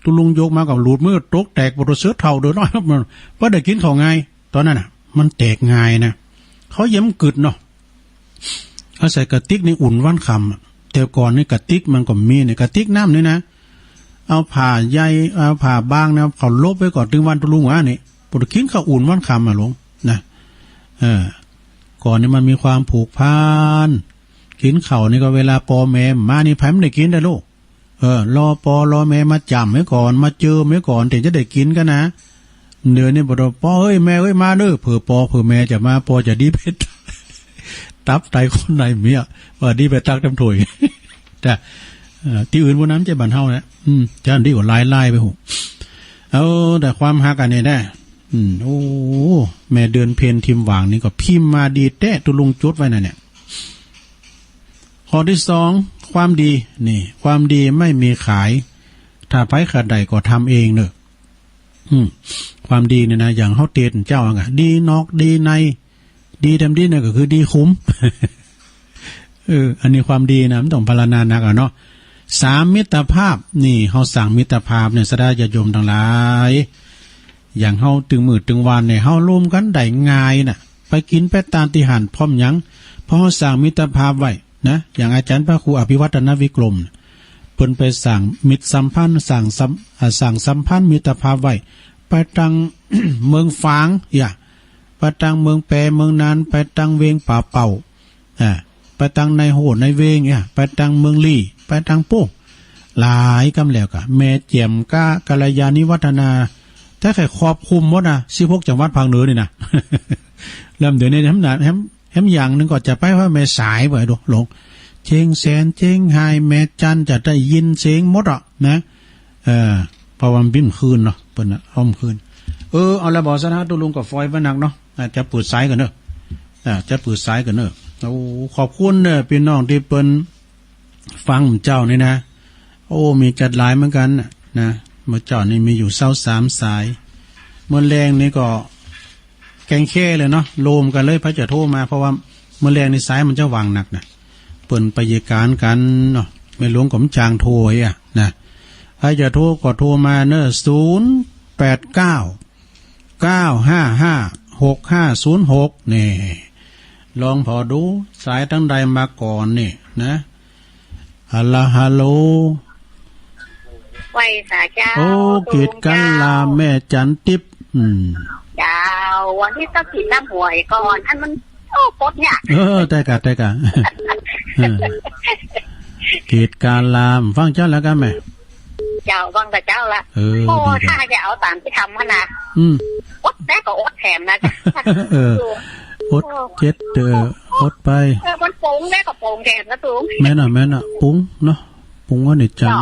ตุลุงยกมากับหลุดมือตกแตกปวดเสื้อเท่าโดยน้อยมันเพราะได้กินข้าวไงตอนนั้นมันแตกง่ายนะเขาเย็มกึดเนาะเอาใส่กระติกในอุ่นวันคำแต่ก่อนนี่กระติกมันก็มีเนี่ยกระติกน้ำนี่นะเอาผ่าใยเอาผ่าบางนะเขาลบไว้ก่อนถึงวันตุลุงว่านี่ปวดกินข้าวอุ่นวันคำลงนะก่อนนี่มันมีความผูกพันกินข้าวนี่ก็เวลาปอแม่มานี่ไผไม่ได้กินได้ลูก รอปอรอแม่มาจำไว้ก่อนมาเจอไว้ก่อนถึงจะได้กินกันนะเนื้อนี่บ่ต้องปอเอ้ยแม่เอ้ยมาเด้อเผื่อปอเผื่อแม่จะมาปอจะดีเพชรตับไตคนในเมียว่าดีไปตักน้ำถวยแต่ที่อื่นพวกนั้นจะบันเทาแหละจะดีกว่าไล่ไปหูเอาแต่ความฮักอันนี้ได้โอ้แม่เดือนเพนทิมหวางนี่ก็พิมพ์มาดีแต้ตุลุงจุดไว้น่ะเนี่ยข้อที่สองความดีนี่ความดีไม่มีขายถ้าไผขัดใดก็ทำเองเนอะความดีเนี่ยนะอย่างเฮาเตนเจ้าอ่ะดีนอกดีในดีเต็มดีเนี่ยก็คือดีคุ้ม อันนี้ความดีนะมันต้องพรรณนานักเนาะสามมิตรภาพนี่เฮาสั่งมิตรภาพเนี่ยสดาญาโยมทั้งหลายอย่างเฮาตึงมือตึงวานเนี่ยเฮาร่วมกันได้ง่ายน่ะไปกินไปตามที่หันพร้อมหยังเพราะเฮาสั่งมิตรภาพไว้นะอย่างอาจารย์พระครูอภิวัฒนวิกรมเพิ่นไปสั่งมิตรสัมพันธ์สั่งสัมพันธ์มิตรภาพไว้ไปตัง เมืองฝางไปตังเมืองแปรเมืองนานไปตังเวงป่าเป่าไปตังในโหในเวงไปตังเมืองลี่ไปตังโป้หลายกำแล้วกะแม่เจียมก้ากัลยาณิวัฒนาถ้าใครครอบคุมหมดนะ16จังหวัดภาคเหนือนี่นะ เริ่มเดี๋ยวนี้แฮมอย่างนึงก็จะไปว่าแม่สายบ่ดูหลงเชงแสนเชงไฮแม่จันจะได้ยินเสียงหมดอ่ะนะเพราะว่ามันบิ้นคืนเนาะเปิ้นน่ะอ้อมคืนเอาละบ่ซะนะตุลุงกับฟอยว่านักเนาะจะปืดสายกันเด้อจะปืดสายกันเด้อโอ้ขอบคุณเด้อพี่น้องที่เปิ้นฟังเจ้านี่นะโอ้มีจัดหลายเหมือนกันนะเมื่อเจ้านี่มีอยู่23สายเมื่อแรงนี่ก็แกงแค่เลยเนาะโลมกันเลยพระจะโทรมาเพราะว่าเมื่อแรงในสายมันจะวางหนักนะเปิ้นไปเหตุการณ์กันเนาะไม่หลวงกับจางโทรนะใครจะโทรก็โทรมาเนอะ089 955 6506นี่ลองพอดูสายตั้งใดมาก่อนนี่นะฮัลโหลไว้สาเจ้าโอ้กิดกันลาแม่จันทิพย์เจ้าวันที่ต้องกินน้ำหวยก่อนอันมันปดเนี่ยได้กะกิดการลามฟังเจ้าแล้วกันไหมเจ้าฟังแต่เจ้าละโอ้ถ้าจะเอาตามที่ทำขนาดอดแม่ก็อดแถมนะอดเจ็ดอดไปมันปุ้งแม่ก็ปุ้งแถมนะตุ้งแม่น่ะปุ้งเนาะปุ้งว่าเนี่ยจัง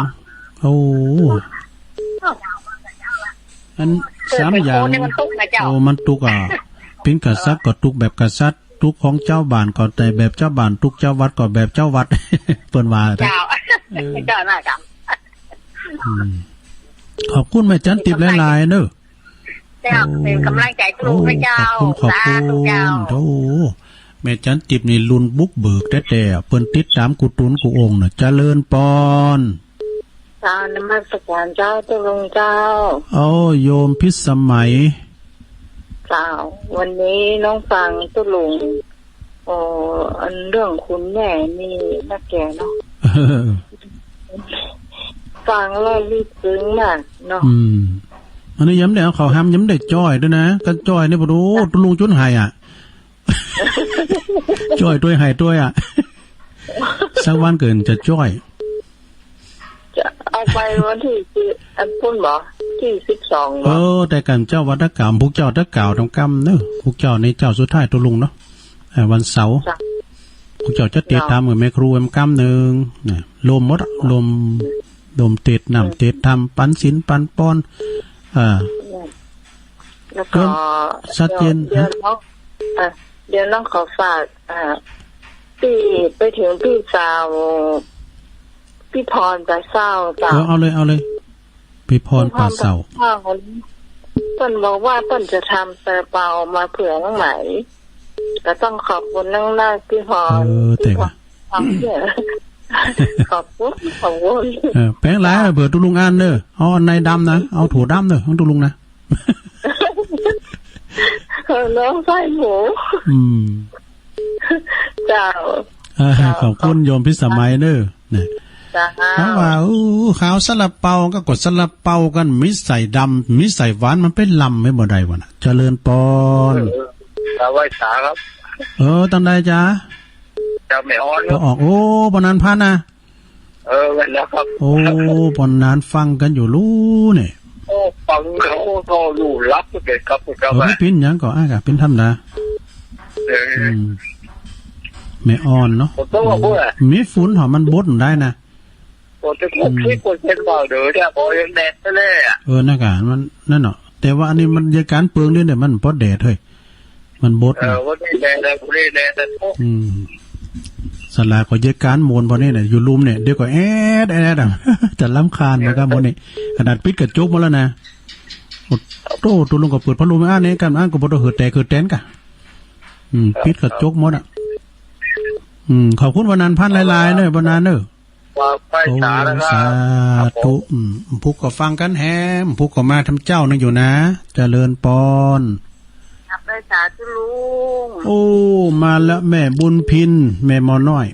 โอ้อัน3อย่างมันตุกพิงกษัตริย์ก็ตุกแบบกษัตริย์ตุกของเจ้าบ้านก็แต่แบบเจ้าบ้านตุกเจ้าวัดก็แบบเจ้าวัดเปิ้นว่าเจ้าน่าจังขอบคุณแม่จันติบหลายๆเด้อเจ้าเป็นกำลังใจทุกพระเจ้าขอบคุณโธ่แม่จันติบนี่ลุนบุกเบิกแต่เปิ้นติดตามกุตุนกุองค์น่ะเจริญปอนเจ้านมัสการเจ้าตุลงเจ้าโยมพิสมัยเจ้าวันนี้น้องฟังตุลุงอันเรื่องคุณแม่นี่น่าแก่เนาะฟังแล้วรีบซึ้งมากเนาะอันนี้ย้ำเดี๋ยวเขาห้ามย้ำเด็กจ้อยด้วยนะกันจ้อยนี่บ่รู้ตุลุงจุนหายจ้อยด้วยหายด้วยสักวันเกินจะจ้อยจะเอาไปวันที่อันพุ่นบ่ที่12แต่กันเจ้าวัดตะกามพวกเจ้าตะกาวทำกรรมเนอะพวกเจ้าในเจ้าสุดท้ายตุลุงเนาะวันเสาร์พวกเจ้าจะติดตามกับแม่ครูแอมกรรมนึงเนี่ยลมมดลมเตดน้ำเตดทำปันศีลปันป้อนแล้วก็ชัดเจนเดี๋ยวน้องขอฝากพี่ไปถึงพี่สาวพี่พรปลาเศร้าจ้ะเอาเลยพี่พรปลาเศร้าต้นบอกว่าต้นจะทำซาลาเปามาเผื่อน้องไหมก็ต้องขอบคุณนั่งหน้าพี่พรแต่ขอบคุณแป้งหลายเผื่อตุลุงอ่านเด้อเอาในดำนะเอาถั่วดำเด้อของตุลุงนะน้องไส้หมูเจ้าขอบคุณโยมพิสมัยเด้อเนี่ยเพราะว่าขาวซาลาเปาก็กดซาลาเปากันมิใส่ดำมิใส่หวานมันเป็นลำไม่บ่ได้วะนะเจริญปอนไหว้สาครับตั้งใดจ้าเจ้าแม่อ่อนก็ออกปนันพันนะ แล้วครับโอ้ปอนนานฟังกันอยู่รู้เนี่ยโอ้ฟังเขาก็รู้รับเลยครับครับไม่เป็นหยังก็กะเป็นธรรมดาไม่อ่อนเนาะมีฝุ่นหอมมันบดได้นะโอ้จะคุกที่คนเป็นเบาเด้อเนี่ยพอยังแดดไปเลยน่ากะมันนั่นเนาะแต่ว่าอันนี้มันยาการเปลืองด้วยเนี่ยมันพอแดดเฮ้ยมันบดว่าได้แดดแล้วได้แดดแต่สลาก็ยาการมวนพอนี่เนี่ยอยู่ลุมเนี่ยเดี๋ยวก็แอดจะล้ำคาญนะครับมนนี่ขนาดปิดกระจกมาแล้วนะโตตัวลงก็เปิดพัดลมเนี่ยกันก็บ่ต้องเหือดแต่คือแตนกะปิดกระจกหมดอ่ะขอบคุณวันนั้นพันลายๆเนอะวันนั้นเนอะไปสาแล้วสาธุพุกก็ฟังกันแฮมพุกก็มาทำเจ้านึงอยู่นะเจริญปอนไปสาธุลุงโอ้มาแล้วแม่บุญพินแม่มอน้อย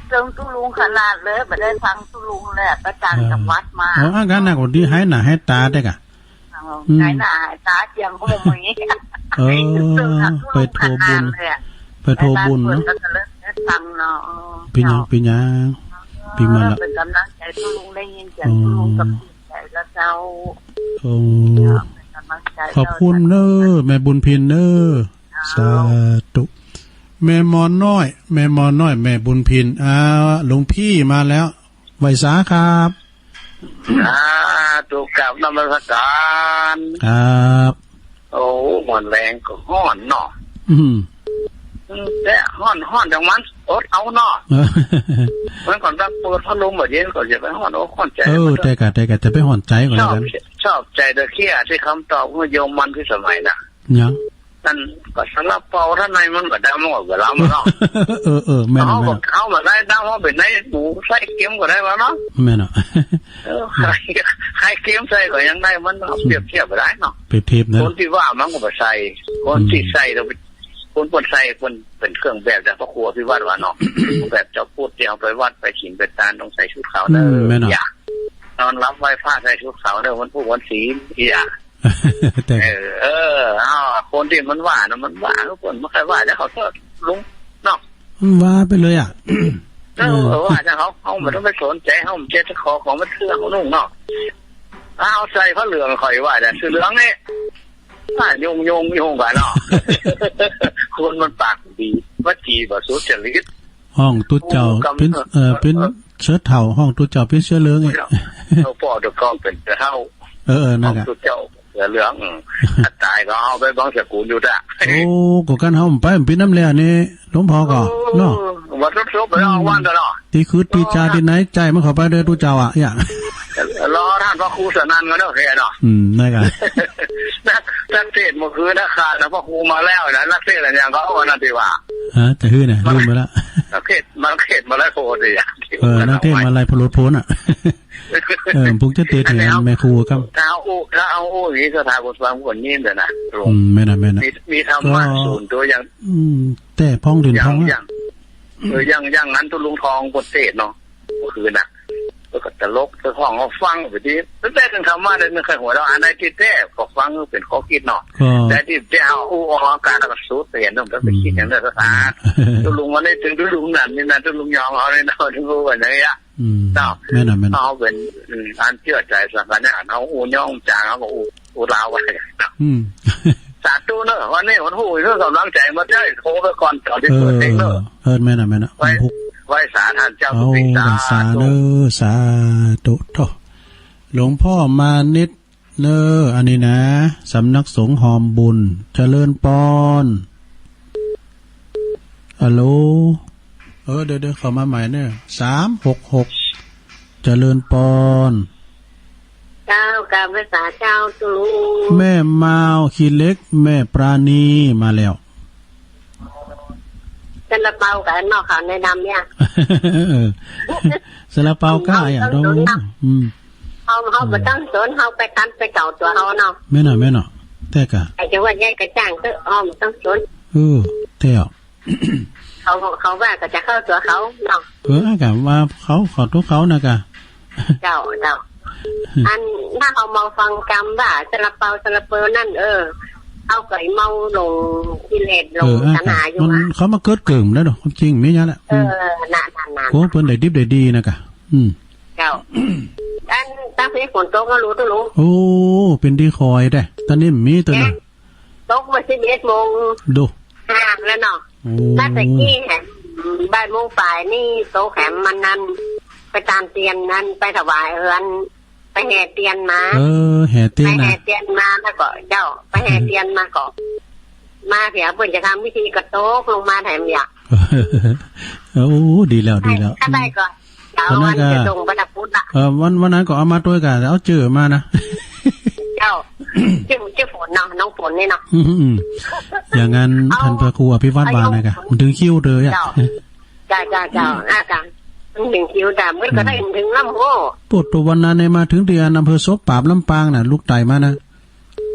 เจิงตุลุงขนาดเลยไม่ได้ฟังตุลุงเลยประจันจากวัดมาอาการหนักกว่าที่ให้หน้าให้ตาได้กะให้หน้าให้ตาเจียงก็มองอย่างนี้ไปโทรบุญไปโทรบุญเนาะปียังปีมาละเป็นกำลังใจตุลุงได้ยินเสียงตุลุงกับใจแล้วเจ้าขอบคุณเนอแม่บุญพินเนอสาธุแม่มอนน้อยแม่บุญพินหลวงพี่มาแล้วไหวสาครับถูกกับนมัสการครับโอ้หมอนแรงก็ห้อนเนาะแต่ห้อนอย่างมันอดเอาเนาะมันก่อนจะเปิดพัดลมแบบเย็นก่อนจะไปห้อนห้อนใจแต่กะจะไปห้อนใจก่อนแล้วกันชอบใจเด็กเขี้ยที่คำตอบว่าโยมมันที่สมัยน่ะยังนั่นก็สำหรับเป่าท่านในมันก็ดำหมดก็แล้วเนาะแม่นเขาแบบได้ดำว่าเป็นในหมูใส่เกี๊ยมก็ได้วะเนาะแม่นให้เกี๊ยมใส่ก็ยังได้มันเปรียบเทียบไปได้เนาะเปรียบเทียบนะคนที่ว่ามันก็ไปใส่คนที่ใส่เราคนใส่คนเป็นเครื่องแบบจากพระครัวพิวัตรว่าเนาะแบบเจ้าพูดเดียวไปวัดไปฉินไปตาลต้องใส่ชุดขาวเนอะอย่านอนรับไหว้พระใส่ชุดขาวเนอะวันพุธวันศีลอย่าคนที่มันว่านะมันว่าทุกคนไม่เคยว่าจะเขาก็ลุงเนาะว่าไปเลยอ่ะว่าจะเขาไม่ต้องไปสนใจเขาเจ๊จะขอของมันเชื่อเขานุ่งเนาะเอาใส่พระเหลืองคอยว่าแต่ชื่อเหลืองนี่โยงกันเนาะคนมันปากดีว่าจีบสุจริตห้องตุ๊ดเจ้าเป็นเชื้อเถ่าห้องตุ๊ดเจ้าเป็นเชื้อเหลืองไงเขาพ่อเด็กก็เป็นเท่านั่นแหละตุ๊ดเจ้าเหลืองตายก็เอาไปบังสกุลอยู่ได้โอ้ก็กันเขาไปเป็นน้ำเลี้ยนี่หลวงพ่อก็เนาะวัดรบไปเอาวันกันเนาะตีคือตีจาที่ไหนใจมันเข้าไปด้วยตุ๊ดเจ้าอ่ะอย่างรอท่านพระครูสนั่นกันเนาะแค่เนาะนั่นกันนักเทศเมื่อคืนนักข่าวนะพระครูมาแล้วนะนักเทศอะไรอย่างก็เอานั่นดีว่าจะฮื้อเนี่ยลืมไปแล้วนักเทศมาไล่โพดีอ่ะนักเทศมาไล่พลุโพนอ่ะพวกจะเตะเนี่ยแม่ครูครับถ้าเอาอย่างนี้สถาบันความคนนิ่มเลยนะไม่นะมีธรรมะส่วนตัวอย่างแต่พ้องดินพ้องอย่างนั้นตุลุงทองบนเทศเนาะเมื่อคืนน่ะแล้วก็ตลกตะห้องเขาฟังไปทีแต่ถึงคำว่าในเคยหัวเราอันไหนที่แท้ก็ฟังเป็นข้อคิดเนาะแต่ที่เจ้าออกการแล้วก็สู้เปลี่ยนต้องไปคิดอย่างนั้นภาษาตุลุงวันนี้ถึงตุลุงนั่นนี่นะตุลุงยองเอาเลยนะตุลุงวันนี้อ่ะเนาะเอาเป็นอันเชื่อใจสักการเนี่ยเอาย่องจางเอาอูลาวไว้สาธุเนอะวันนี้วันหูเรื่องกำลังใจมาได้โทรไปก่อนก่อนที่เปิดเพลงเนอะแม่นะไหว้สาท่านเจ้าทุกสิ่งสาธุสาธุโตหลวงพ่อมานิดเนออันนี้นะสำนักสงฆ์หอมบุญเจริญปอนฮัลโหลเดี๋ยวเข้ามาใหม่เนี่ย366เจริญปอนเจ้ากาพระสาเจ้าตุแม่มาวขีเล็กแม่ปราณีมาแล้วซาลาเปากับนอกเขาในดำเนี่ยซาลาเปาก้าอย่างเราเขาไปตั้งสวนเขาไปตันไปเก่าตัวเขาเนาะไม่เนาะแต่กะไอ้จังหวัดใหญ่กระจ่างก็อ้อมตั้งสวนแต่เขาว่าก็จะเข้าตัวเขาเนาะกะว่าเขาขอทุกเขานะกะเจ้าอันถ้าเขามาฟังกรรมว่าซาลาเปานั่นเอาไก่เมาลงกิเลสลงตัณหาอยู่เขามาเกิดเกิมแล้วเนาะจริงไม่ยะแหละนานโอ้เพิ่นได้ดิบได้ดีนะกะ เจ้าอันตั้งแต่ฝนตกก็รู้ตัวลุงโอ้เป็นที่คอยได้ตอนนี้มีตัวนึงตกมา11:00 นดู5แล้วเนาะน่าจะกี้แหมบ่ายโมงฝ่ายนี่โตแขมมันนั้นไปตามเตียนนั้นไปถวายไปแห่เตียนมาแห่เตียนไปแห่เตียนมาแล้วก็เจ้าไปแห่เตียนมาก็มาเถียเพิ่นจะทำวิธีกระโตกลงมาแถมอยากโอ้ดีแล้วถ้าได้ก็วันจะส่งบรรดาพุทธวันนั้นก็เอามาด้วยกันเอาเจอมานะเจ้าชื่อฝนเนาะน้องฝนนี่เนาะอย่างงั้นท่านพระครูอภิวัตรวานะกะมันถึงคิวเลยอ่ะเจ้าอาการมันถึงคิวแต่เมื่อก็ได้ถึงลำโพปวดตัววันนั้นในมาถึงเดือนอำเภอซบปราบลำปางน่ะลูกไต่มานะ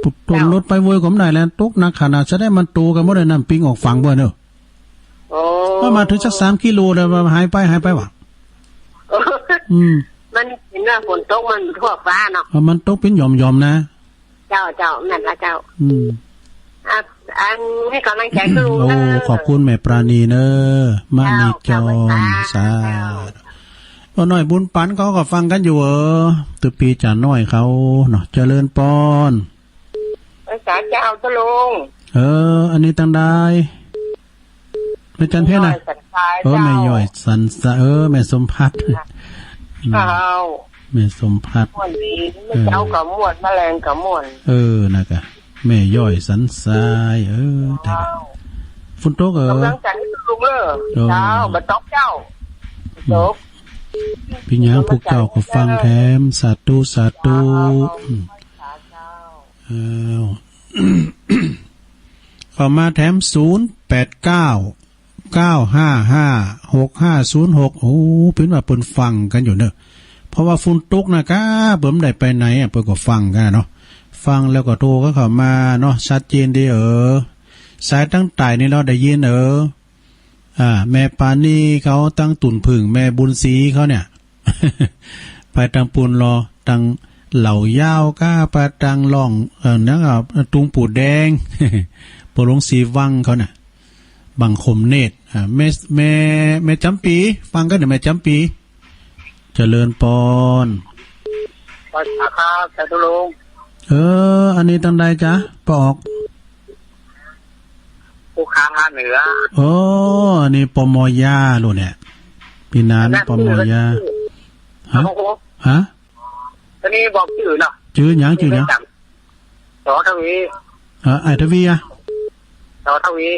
ปุดตนรถไปโวยผมได้แล้วตกหนักขนาดจะได้มันโตกันบ่ได้น้ำปิงออกฝั่งบ่เนอะก็มาถึงสัก3 กิโลแล้วหายไปว่ะมันเห็นว่าฝนตกมันทั่วฟ้าเนาะมันตกเป็นหย่อมๆนะเจ้านั่นละเจ้าอันให้กำลังใจครูนะขอบคุณแม่ปราณีเนอะมานิจอมสาก็น้อยบุญปันเขาก็ฟังกันอยู่ตุปีจ่าน้อยเขาเนาะเจริญปอนสาเจ้าตะลงอันนี้ตั้งได้แม่จันเพ่นะแม่ย่อยสันสะแม่สมพัฒน์แม่สมพัฒน์ม่วนดีแม่เจ้ากับม่วนแมลงกับม่วนนะกะแม่ย่อยสันสายแต่ฝนตกกำลังใจให้ลุงเจ้าบัดตกเจ้าตกพี่ยางพวกเจ้าก็ฟังแถมสาธุเข้ามาแถม0899556506โอ้เป็นว่าเปิ้นฟังกันอยู่เนอะเพราะว่าฝนตกนะก้าเบิ่มได้ไปไหนเปิ้นก็ฟังกันเนาะฟังแล้วก็โทรก็เข้ามาเนาะชัดเจนดีสายตั้งใต้นี่เราได้ยินแม่ปานี่เขาตั้งตุ่นผึ่งแม่บุญศรีเขาเนี่ย ไปตังปูนรอตังเหล่ายาวก้าปะตังล่องนักตุงปูดแดง ปลงสีวังเขาน่ะบังคมเนตรแม่จำปีฟังกันเดี๋ยวแม่จำปีเจริญปอนครับแต่ตุลุงอันนี้ตั้งใดจ๊ะปอกผู้ค้างเหนืออันนี้ปมยาลูกเนี่ยพี่นานปมยาฮะตอนนี้บอกชื่อเนาะชื่อหยังสอทวีไอทวีอะสอทวี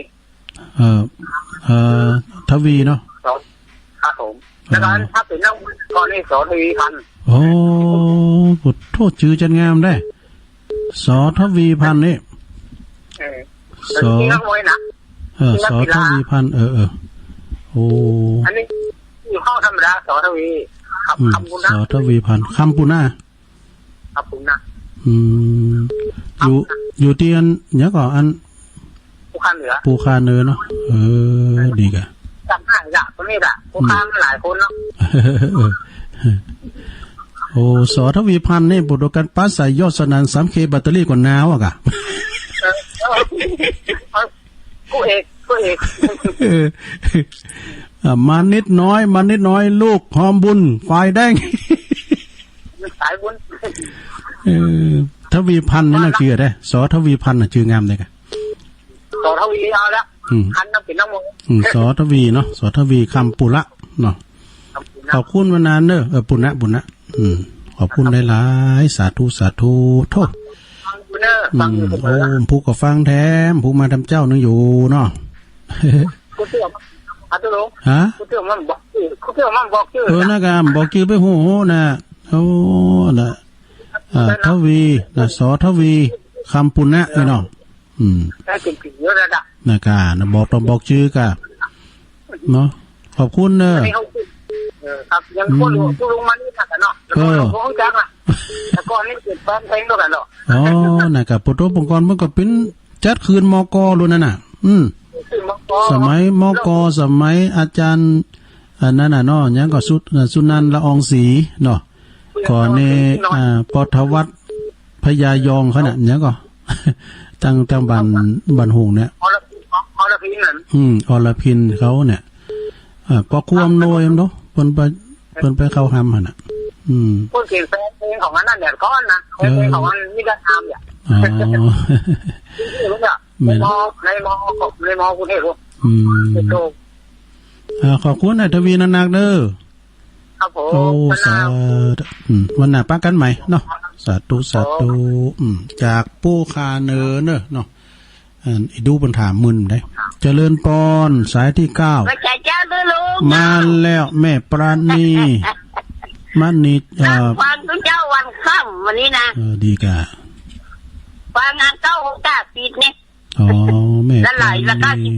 ทวีเนาะครับผมแล้วก็ถ้าเป็นนักก่อนนี่สอทวีพันโอ้ปุดโทษชื่อจันงามได้สอทวีพันนี่สอทวีพันโอ้อันนี้อยู่ห้องธรรมดาสอทวีคำปุณณะสอทวีพันคำปุณณะอยู่ที่อันเนี้ยก็อันปูคาเนื้อเนาะดีกะจำได้ละคนนี้ละปูคาหลายคนเนาะโอ้สอทวีพันนี่บุตรกันปัสสายยอดสนัน3K แบตเตอรี่กว่าน้าวอะกะกูเอกมันนิดน้อยลูกหอมบุญฝ่ายแดงสายบุญทวีพันนี่น่ะชื่อได้สอทวีพันน่ะชื่องามเลยกะสอทวีเอาละอันนั้นเป็นน้ำมันสอทวีเนาะสอทวีคำปุระเนาะขอบคุณมานานเนอะปุณณะขอบคุณหลายๆสาธุโทษโอ้ผู้ก็ฟังแถมผู้มาทำเจ้านึงอยู่เนาะกูเชื่อมันตุลงฮะกูเชื่อมันบอกชื่อนะกามบอกชื่อไปโหนะโอ้น่ะทวีน่ะสอทวีคำปุณณะเนาะได้จริงๆเยอะแล้วนะกานะบอกชื่อกะเนาะขอบคุณเนอะครับยังพูดลุงมานี่นะกันเนาะแล้วก็ผมจังอ่ะแต่ก่อนนี่เกิดบ้านเพลงด้วยกันเนาะน่ะกับปุถุปงกรมันก็เป็นจัดคืนมกรุ่นนั่นน่ะสมัยมกสมัยอาจารย์อันนั้นน่ะเนาะยังก็สุนันท์ละอองศรีเนาะก่อนนี่ปทวัฒน์พญายองเขาน่ะยังก็ตั้งบันหงเนี่ยอรพินนั่นอรพินเขาเนี่ยปอควมโนยเนาะเพิ่นไป เพิ่นไปเข้าห้ำหั่นน่ะพูดเก่งเพลงของมันนั่นเนี่ยก้อนนะเพลงของมันนี่ก็ทำเนี่ยอ๋อที่รู้เนี่ยในมอคุณเอกขอบคุณนายทวีนักเด้อครับผมโอ้สาธุวันหน้าป้ากันใหม่เนาะสาธุจากปู่คาเนอเนาะอีดูปัญหามึนได้เจริญปอนสายที่9มาแล้วแม่ปราณีมันนี่ฟังทุกเจ้าวันค่ำวันนี้นะดีกะฟังงาน9ปิดเนี่ยอ๋อแม่ละไหลละ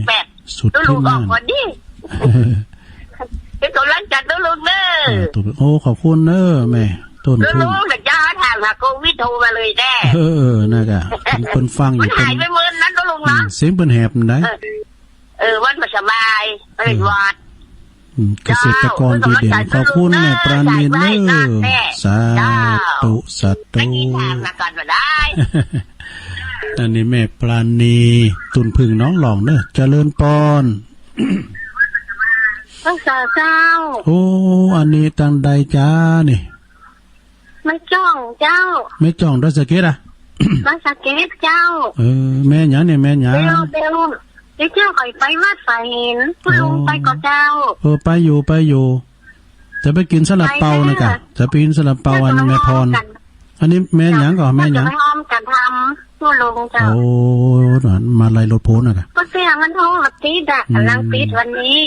98สุดที่นั่นวันนี้เป็นตัวรันจัดตัวลุงเด้อโอ้ขอบคุณเด้อแม่ต้นพึ่งลุงแต่จ้าทางโควิดโทรมาเลยแน่น่ะกะเพิ่นฟังอยู่มันหายไปมื้อนั้นตัวลุงเนาะเสียงเพิ่นแหบได้วันบ่สบายเป็นวัดเกษตรกรดีเด่นขอบคุณแม่ปราณีเด้อสาธุไม่กินทางมาก่อนบ่ได้อันนี้แม่ปราณีตุนพึ่งน้องหลองเด้อเจริญปอนรักษาเจ้าโอ้อันนี้ตังใดจ้านี่ไม่จ้องเจ้าไม่จ้องดอยสะเก็ดอ่ะดอยสะเก็ดเจ้าแม่หยังเนี่ยแม่หยังเบลเจ้าข่อยไปวัดสายหินผู้ลุงไปกับเจ้าไปอยู่จะไปกินสลัดเปานะกะจะไปกินสลัดเปาอันแม่พรอันนี้แม่หยังก่อนแม่หยังจะไปอ้อมกันทำผู้ลุงเจ้าโอ้มาไล่รถโพนน่ะกะก็เสียมันท้องหลับติดอ่ะกำลังติดวันนี้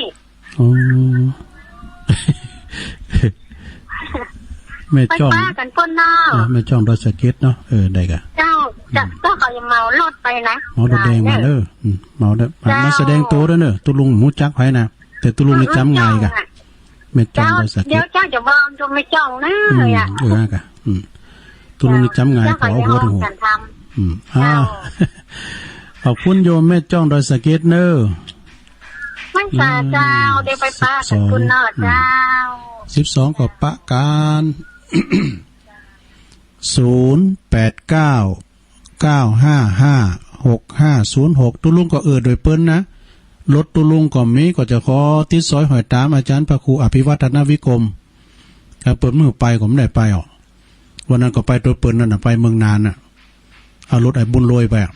แม่จ้องป้ากันป้นนอกแม่จ้องดอยสะเก็ดเนาะได้กะเจ้าก็เขาจะเมารถไปนะเมารถแดงมาเด้อเมาได้มาแสดงตัวด้วยเนอะตุลุงหูจักไผนะแต่ตุลุงนี่จำง่ายกะแม่จ้องดอยสะเก็ดเดี๋ยวเจ้าจะบอกจะไม่จ้องนะกะตุลุงนี่จำง่ายขอหัวถึงหัวขอบคุณโยมแม่จ้องดอยสะเก็ดเนอะไม่สาเจ้าเดี๋ยวไปป้ากันคุณนอดเจ้า12กับปะการ0899556506ตุลุงก็โดยเปิ้นนะรถตุลุงก็มีก็จะขอติดซอยหอยตามอาจารย์พระครูอภิวัฒนวิกรมเปิดมือไปก็ไม่ได้ไปอ่ะวันนั้นก็ไปตัวเปิ้นนั่นน่ะไปเมืองนานน่ะเอารถไอ้บุญโรยไปอ่ะ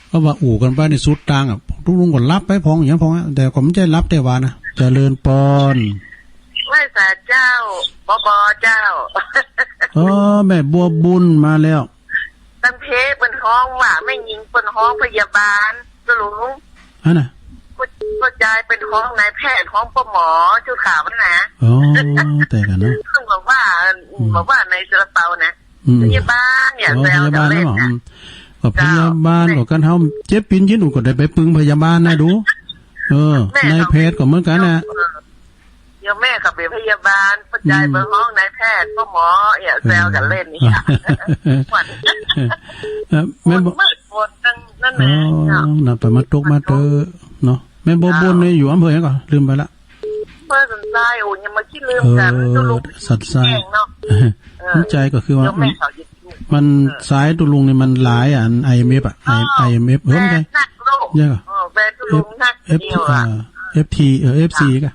เพราะว่าอู่กันไปในสุดทางอ่ะตุลุงก็รับไปพองอย่างพองแต่ก็ไม่ใช่รับแต่ว่านะเจริญปอนไม่สาเจ้าปอเจ้าแม่บัวบุญมาแล้วตั้งเพเป็นห้องว่าไม่ยิงเป็นห้องพยาบาลตุลุงน่ะก็ใจเป็นห้องนายแพทย์ห้องหมอชุดขาวนะแต่กันเนาะต้องบอกว่าในซาลาเปานะพยาบาลเนี่ยแซวกันเล่นนะก็พยาบาลก็กันเฮาเจ็บปินยินอุก็ได้ไปปึงพยาบาลนะดูนายแพทย์ก็เหมือนกันนะเดี๋ยวแม่ขับไปพยาบาลปัจจัยเบอร์ห้องนายแพทย์พ่อหมอเนี่ยแซวกันเล่นนี่แม่บอกนั่นเองน่ะไปมาตกมาเตอเนาะแม่บัวบุญนี่อยู่อำเภอไหนก่อนลืมไปละเพื่อสันทรายโอ้ยยังมาคิดลืมกันตุลุงสันทรายใจก็คือว่ามันสายตุลุงนี่มันหลายอัน IMF อ่ะ IMF เพิ่มไปเยอะFT FC ก็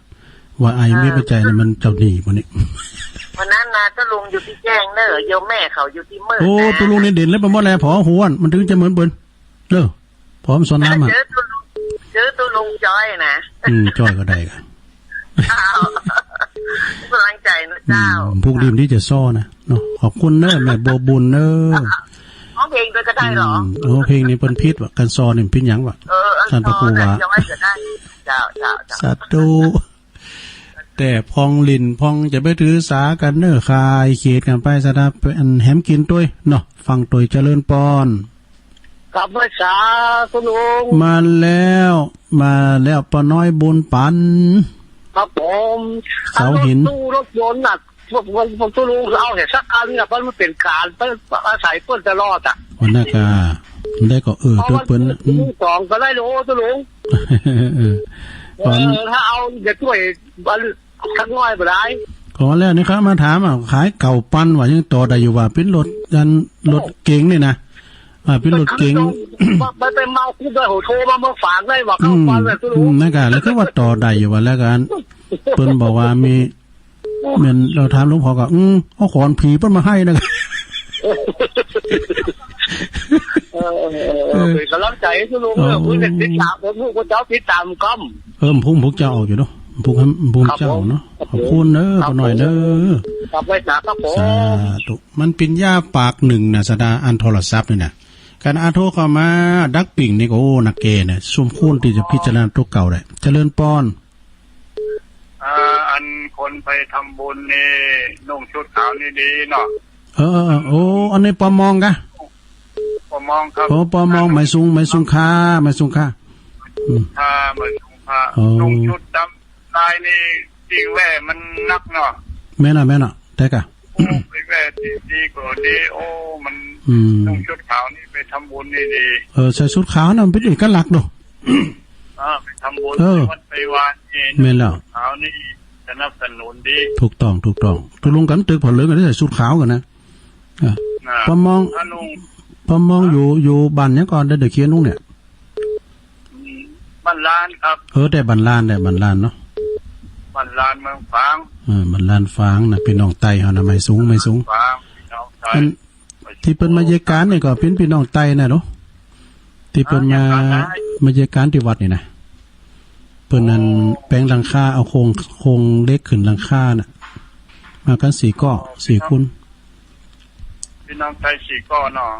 ว่าIMF ไปใจเนี่ยมันเจ้าหนี้พวกนี้วันนั้นนะตุลุงอยู่ที่แจ้งเด้อโยมแม่เขาอยู่ที่เมื่อโอ้ตุลุงนี่เด่นแล้วประมวลแล้วผอหวนมันถึงจะเหมือนเบิ้ลเด้อพร้อมสอนน้ำอ่ะเจอตุลุงจอยนะจอยก็ได้กันกำลังใจนะเจ้าพวกริมที่จะซ่อนะเนาะขอบคุณเนอะแม่โบบุญเนอะร้องเพลงด้วยก็ได้หรอเพลงนี้เป็นพิษว่ะกันซอนี่พิษยังว่ะท่านพระครูว่าสาธุแต่พองลินพองจะไปถือสากันเนอะคายเขตกันไปสะดับอันแหมกินตัวเนาะฟังตัวเจริญปอนกลับมาสาคุณลุงมาแล้วปอน้อยบุญปันครับผมเสาหินตู้รถยนต์น่ะพวกตุลุงเอาเห็นสักอันเนี่ยเพราะมันเป็นการเปิ้นอาศัยเปิ้นจะรอดอ่ะวันนั้นก็ได้ก็ตัวเปิ้นสองก็ได้โลตุลุงถ้าเอาจะช่วยสักน้อยบ่ได้ก่อนแล้วนี่ครับมาถามขายเก่าปั้นว่ายังต่อได้อยู่ว่าเป็นรถรถเก๋งนี่นะเป็นรถเก๋งมันเป็นเมาคุกได้โหโทรมาเมื่อฝากได้ว่าเข้าปั้นเลยตุลุงนั่นก็แล้วก็ว่าต่อได้อยู่ว่าแล้วกัน เปิ้นบอกว่ามีเหมือนเราถามหลวงพ่อก็เอาขอนผีเปิ้นมาให้นะครับเป็นกำลังใจทุลุงผู้เด็กติดตามผู้เจ้าติดตามก้มพุ่งเจ้าออกอยู่เนาะพุ่งเจ้าเนาะขอบคุณเด้อหน่อยเด้อครับไว้สาครับผมสาธุมันเป็นยาปากหนึ่งน่ะสดาอันโทรศัพท์นี่น่ะการอาโทรเข้ามาดักปิ่งนี่ก็โอ้นักเกเนี่ยสมควรที่จะพิจารณาตัวเก่าได้เจริญปอนอันคนไปทำบุญนี่นุ่งชุดขาวนี่ดีเนาะโอ้อันนี้ปอมองกะปอมองครับโอ้ปอมองไม่สูงค่าค่าไม่สูงค่านุ่งชุดดำลายนี่ดีแว่มันนักเนาะแม่น่ะแต่กะแว่ดีกว่าดีโอ้มันนุ่งชุดขาวนี่ไปทำบุญนี่ดีใส่ชุดขาวน่ะมันเป็นเอกลักษณ์เนาะไปทำบุญไปวัดไปวานนี่แม่นแล้วขาวนี่สนับสนุนดีถูกต้องตุลงกันตึกผลเหลืองกันได้ใส่ชุดขาวกันนะปอมองอยู่บ้านเนี้ยก่อนได้เด็กเขียนนุ่งเนี่ยบ้านลานครับแต่บ้านลานเนาะบ้านลานเมืองฝางบ้านลานฝางน่ะพี่น้องไตเฮาน่ะไม่สูงที่เปิ้นมาเยการนี่ก็เป็นพี่น้องไตน่ะเนาะที่เปิ้นมาเยการที่วัดนี่นะเปิ้นนั้นแปลงหลังคาเอาโครงเล็กขึ้นหลังคาน่ะมากัน4ก้อ4คุณพี่น้องไต4ก้อเนาะ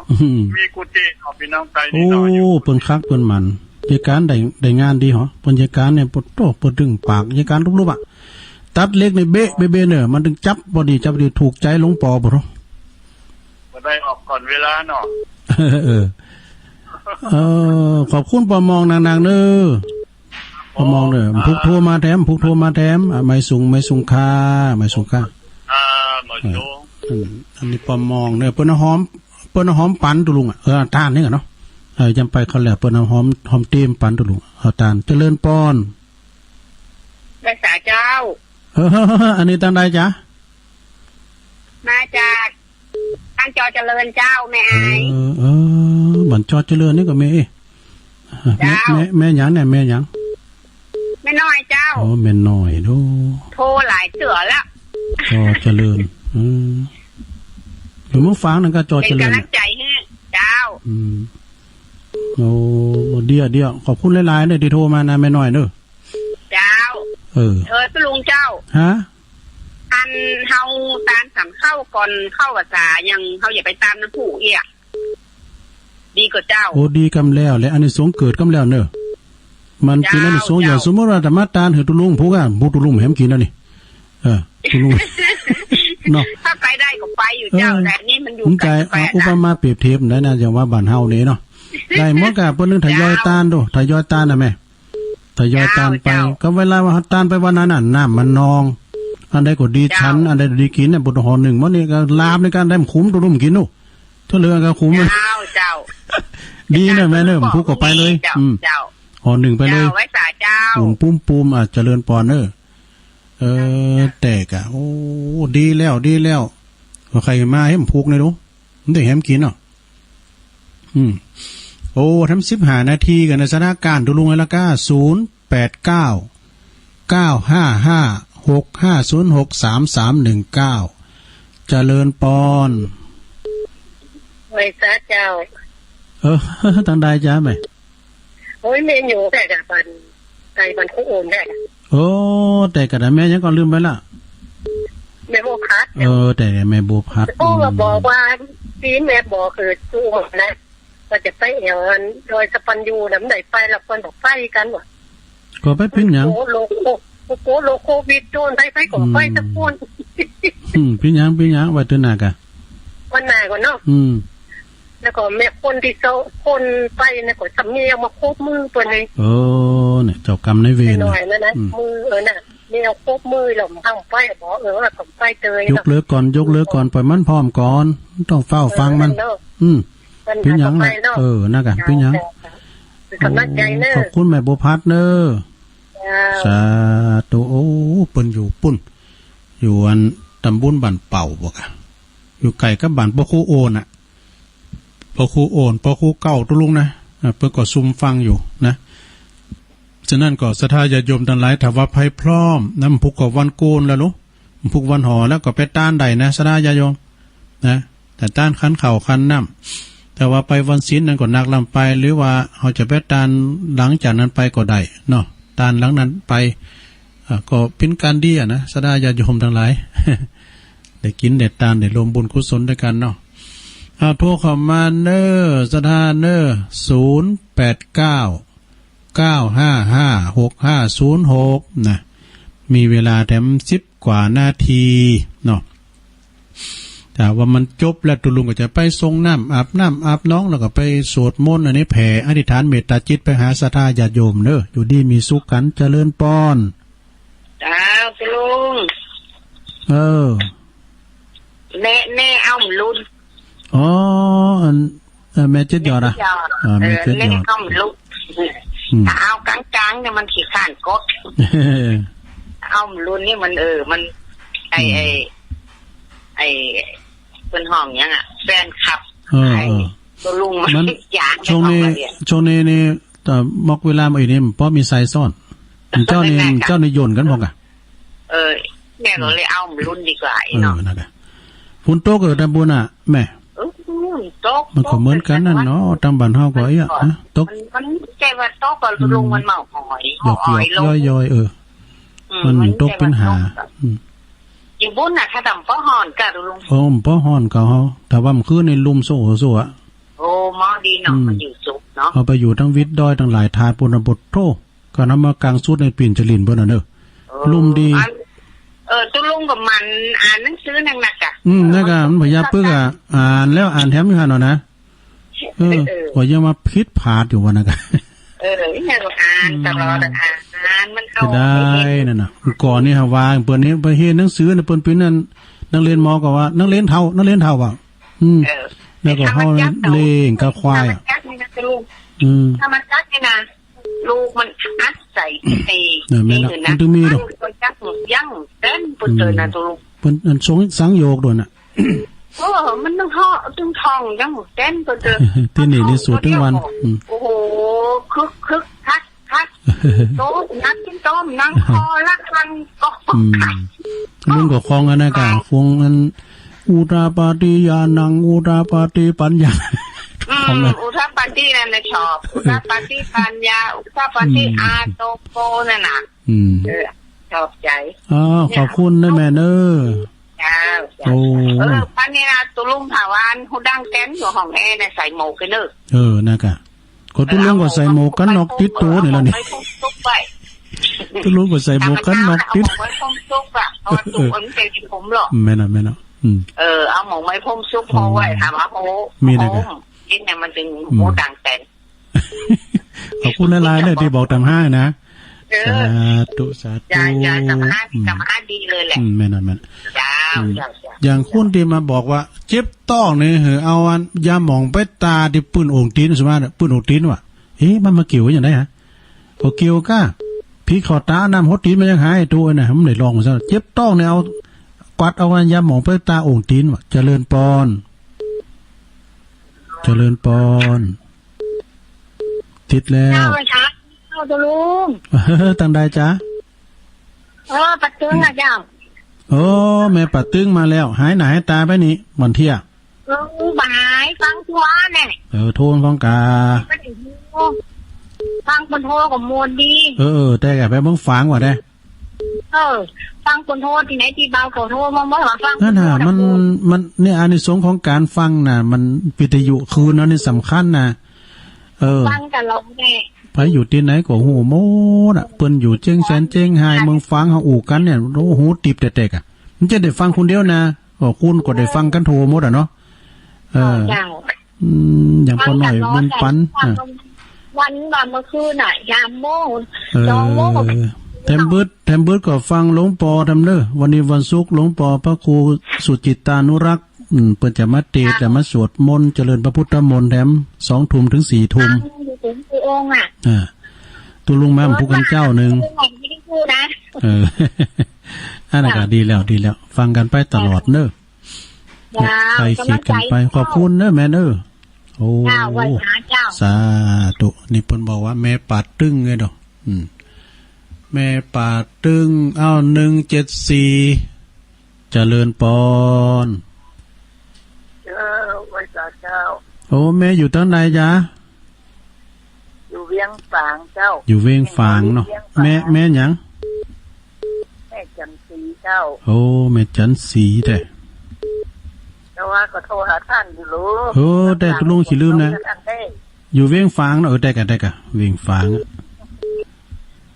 มีกุฏิของพี่น้องไตนี่เนาะโอ้เปิ้นคักเปิ้นมันเยการได้งานดีเหรอเปิ้นเยการเนี่ยปดโตเปิ้นดึงปากเยการรูปๆอ่ะตัดเล็กในเบ้เนี่ยมันถึงจับบ่ดีถูกใจหลวงปอบ่รู้บ่ได้ออกก่อนเวลาเนาะขอบคุณปอมองนางๆเด้อปอมองเด้อพุกโทรมาแถมไม่สูงค่าหมดโยอันนี้ปอมองเนี่ยเปิ้นหอมปั่นตุลุงทานนี่กันเนาะจำไปเขาแล้วเปิ้นหอมเต็มปั่นตุลุงทานเจริญปอนภาษาเจ้าอันนี้ตั้งใดจ๊ะมาจากตั้งจอเจริญเจ้าแม่ไอ้บันจอเจริญนี่ก็แม่แม่หยังเนี่ยแม่หยังแม่น้อยเจ้าแม่น้อยดูโทรหลายเสือแล้วจอเจริญหรือมึงฟังนั่นก็จอเจริญเป็นกำลังใจให้เจ้าโอ้เดี๋ยวขอบคุณหลายๆเลยที่โทรมานะแม่น้อยเด้อเจ้าลุงเจ้าฮะอันเฮาตามสำเข้าก่อนเข้าภาษายังเฮาอย่าไปตามน้ำผู้เอียดีกว่าเจ้าโอ้ดีกำแล้วและอันนี้สงเกิดกำแล้วเนอะมันกินอันนี้สงอย่างสมมติว่าธรรมะตาลเหือตุลุงพวกตุลุงแหมกินแล้วนี่ตุลุงเนาะถ้าไปได้ก็ไปอยู่เจ้าแต่นี่มันอยู่ไกลอุปมาเปรียบเทียบได้นะอย่างว่าบ้านเฮานี่เนาะได้หมดกะเพิ่นนึงทยอยตาลดูทยอยตาลน่ะแม่ทยอยตาลไปก็เวลาว่าตาลไปวันนั้นน่ะน้ำมันนองอันใดก็ดีชั้นอันใดดีกินเนี่ยบุตรหอหนึ่งมื้อนี้ก็ลาบในการได้คุ้มตุลุงกินนู่ถ้าเหลือก็คุ้มเจ้าดีนะแม่เนอะพูดก็ไปเลยหอหนึ่งไปเลยไว้สาเจ้าปุ้มเจริญปอนเนอะแตกอ่ะโอ้ดีแล้วใครมาให้ผมพูกเลยดูมันได้แฮมกินเนาะโอ้ทำ15 นาทีกันในสถานการณ์ตุลุงไอ้ละก้า089-555-6506-3319เจริญปอนไว้ซะเจ้าตั้งได้จ้าไหมโอ้ยเมนูแต่กับมันคู่โอนได้โอ้แต่กับแม่ยังก็ลืมไปละแม่โบพัดแต่แม่โบพัดโอ้บอกว่าปีแม่บอกคือสู้นะว่าจะไปโดยสปันยูน้ำไหนไปละคนบอกไปกันวะก็ไปเป็นยังโลโควิดโดนไปก็ไปสักคนเป็นยังไว้ตัวหนักอ่ะวันหน้าก่อนเนาะแล้วก็แม่คนที่คนไปเนี่ยก็สำเนียงมาโคบมือตัวนี้เนี่ยเจ้ากรรมในเวรหน่อยนะมือน่ะนี่เอาโคบมือหล่อมทำไปบอกว่าผมไปเตยยกเลิกก่อนปล่อยมันพร้อมก่อนต้องเฝ้าฟังมันเป็นยังน่ะน่ะกะเป็นยังขอบคุณแม่โบพัดเนอะสาธุโอ้เปิ้นอยู่ปุ่นอยู่อันตำบลบ้านเป่าบ่กะอยู่ไกลกับบ้านพ่อครูโอนน่ะพ่อครูเก่าตุลุงนะเปิ้นก็ซุ่มฟังอยู่นะ ฉะนั้นก็ศรัทธาญาติโยมทั้งหลายถ้าว่าภัยพร้อมนำพุกกับวันโกนแล้วลูกพุกวันหอแล้วก็ไปต้านใดนะศรัทธาญาติโยมนะแต่ต้านคันเข่าคันน้ำแต่ว่าไปวันศีลนั้นก็นักลำไปหรือว่าเขาจะไปต้านหลังจากนั้นไปก็ได้เนาะต้านหลังนั้นไปก็เป็นการดีนะศรัทธาญาติโยมทั้งหลาย ได้กินได้ต้านได้รวมบุญกุศลด้วยกันเนาะโทรเข้ามาเนอศรัทธาเนอ089-955-6506นะมีเวลาแถม10 กว่านาทีเนาะแต่ว่ามันจบแล้วตุลุงก็จะไปทรงน้ำอาบน้องแล้วก็ไปสวดมนต์อันนี้แผ่อธิษฐานเมตตาจิตไปหาศรัทธาญาติโยมเนอะอยู่ดีมีสุขกันเจริญพรจ้าลุงแน่เอาลุนอ๋อแม่เจ็ดยอดแม่เจ็ดยอดเอาลุนถ้าเอากลางๆเนี่ยมันขี้ข้านกดเอาลุนนี่มันมันไอเป็นห้องยังอ่ะแฟนคลับตัวลุงมันอยากช่วงนี้นี่แต่มอกเวลามาอีกนี่เพราะมีไซซ่อนเจ้านี่โยนกันพอกะแม่เราเลยเอาลุนดีกว่าเนาะนั่นแหละฝุ่นโตกดับบุญอ่ะแม่มันก็เหมือนกันนั่นเนาะตามบ้านเฮาก็ไอ้อะนะตกมันใจว่าตกก็ลุงมันเมาหอยย่อยมันตกเป็นหาอยู่บุญน่ะถ้าดำป้อหอนกะลุงป้อหอนก็เฮาแต่ว่ามันคือในลุมโซ่อะโอ้มอดีเนาะมันอยู่สุกเนาะเอาไปอยู่ทั้งวิทย์ดอยทั้งหลายทาปุณบทโธก็นำมากลางสุดในปีนจรินเบิ่นน่ะเด้อลุมดีตุลุงกับมันอ่านหนังสือหนักๆอ่ะนั่นก็มันพยายามปึกอ่ะอ่านแล้วอ่านแถมอยู่หั่นน่ะนะก็ยังมาผิดพลาดอยู่ว่านั่นก็เนี่ยก็อ่านตลอดอ่านมันเข้าได้นั่นน่ะก่อนนี่ฮะว่าเปิ้นนี้ไปเฮ็ดหนังสือน่ะเปิ้นเป็นนั่นนักเรียนม.ก็ว่านักเรียนเฒ่าว่ะแล้วก็เฮาเล่งกะควายอ่ะถ้ามันจักนี่นะลูกมันอัดใส่นี่นะมันต้องมีดอกจักยังเต้นเปิ้นเตือนน่ะตัวลูกเปิ้นสงสังโยกด้วยน่ะมันต้องห่อต้องทองยังเต้นเปิ้นเตือนที่นี่สวดทั้งวันโอ้โหคึกคักโตนักกินต้มนั่งคอละคันก็ลุงก็คลองกันนะกะฟงอันอุตราปาติยานังอุตราปาติปัญญาอุทาปาตินั่นน่ะชอบอุทาปาติปัญญาอุทาปาติอาโตโกนั่นน่ะชอบใจขอบคุณนะแม่เด้อจ้าปันนี้นะตุลุงถาวรหูดังแก้นอยู่ห้องแอร์น่ะใส่หมวกกันเด้อนะกะก็ตุลุงก็ใส่หมวกกันน็อกติดตัวนี่ล่ะนี่ตุลุงก็ใส่หมวกกันน็อกติดไว้พมซุกอ่ะเอาตุกอันเป็นผมหรอแม่น่ะเอาหมวกไว้พมซุกพอไว้ถามว่าโอ้มีได้กะนี่เนี่ยมันถึงหูดังแก้นขอบคุณหลายๆเลยที่บอกตามห้านะสาธุจ้าสมาธิดีเลยแหละแม่นอย่างคุณที่มาบอกว่าเจ็บต้องนี่เหรอเอาอันยาหมองไปตาที่ปืนโอ่งตีนสมมติปืนโอ่งตีนว่ะมันมาเกี่ยวอย่างไรฮะพอเกี่ยวก้าพี่ขอตาน้ำฮอตตีนมันยังหายตัวน่ะผมเลยลองซะเจ็บต้องเนี่ยเอากวาดเอาอันยาหมองไปตาโอ่งตีนว่ะเจริญปอนติดแล้วตัวลุงตั้งได้จ้ะปัดตึงอ่ะเจ้าแม่ปัดตึงมาแล้วหายหนาให้ตาไปนี่วันเที่ยบายฟังทัวเนี่ยโทนฟังกาฟังคนโทกับมวลดีแต่แกไปเบิ่งฟังว่ะได้ฟังคนโทที่ไหนที่เบาคนโทมันบ่ว่าฟังนั่นน่ะมันเนี่ยอานิสงส์ของการฟังน่ะมันวิทยุคืนนั้นนี่สำคัญนะฟังกันเราแน่ไปอยู่ที่ไหนก็หูโมดอ่ะเปิ้นอยู่เจ้งแสนเจ้งไฮเมืองฟังเฮาอู่กันเนี่ยโอ้โหติบแต่ๆอ่ะมันจะได้ฟังคนเดียวนะก็คุณก็ได้ฟังกันโทหมดอ่ะเนาะอย่างพอหน่อยบุญปันวันเมื่อคืนน่ะยามโมง2 โมงแถมเบิดก็ฟังหลวงปอทำเด้อวันนี้วันศุกร์หลวงปอพระครูสุจิตานุรักษ์เปิ้นจะมาเทศน์จะมาสวดมนต์เจริญพระพุทธมนต์แถม 20:00 ถึง 4:00 ตุลุงแม่ผู้กันเจ้านึงอันนั้นก็ดีแล้วฟังกันไปตลอดเด้อใครคิดกันไปขอบคุณเด้อแม่เด้อโอ้สาธุนี่เพิ่นบอกว่าแม่ปัดตึ้งไงดอก แม่ป่าตึง174เจริญปอนไว้สาเจ้าโอ้แม่อยู่ตั้งไหนจ๊ะอยู่เวียงฝางเจ้าอยู่เวียงฝางเนาะแม่หยังแม่จันสีเจ้าโอ้แม่จันสีแต่แต่ว่าก็โทรหาท่านอยู่รู้โอ้แต่ตุลุงขี้ลืมนะอยู่เวียงฝางเนาะได้กะเวียงฝาง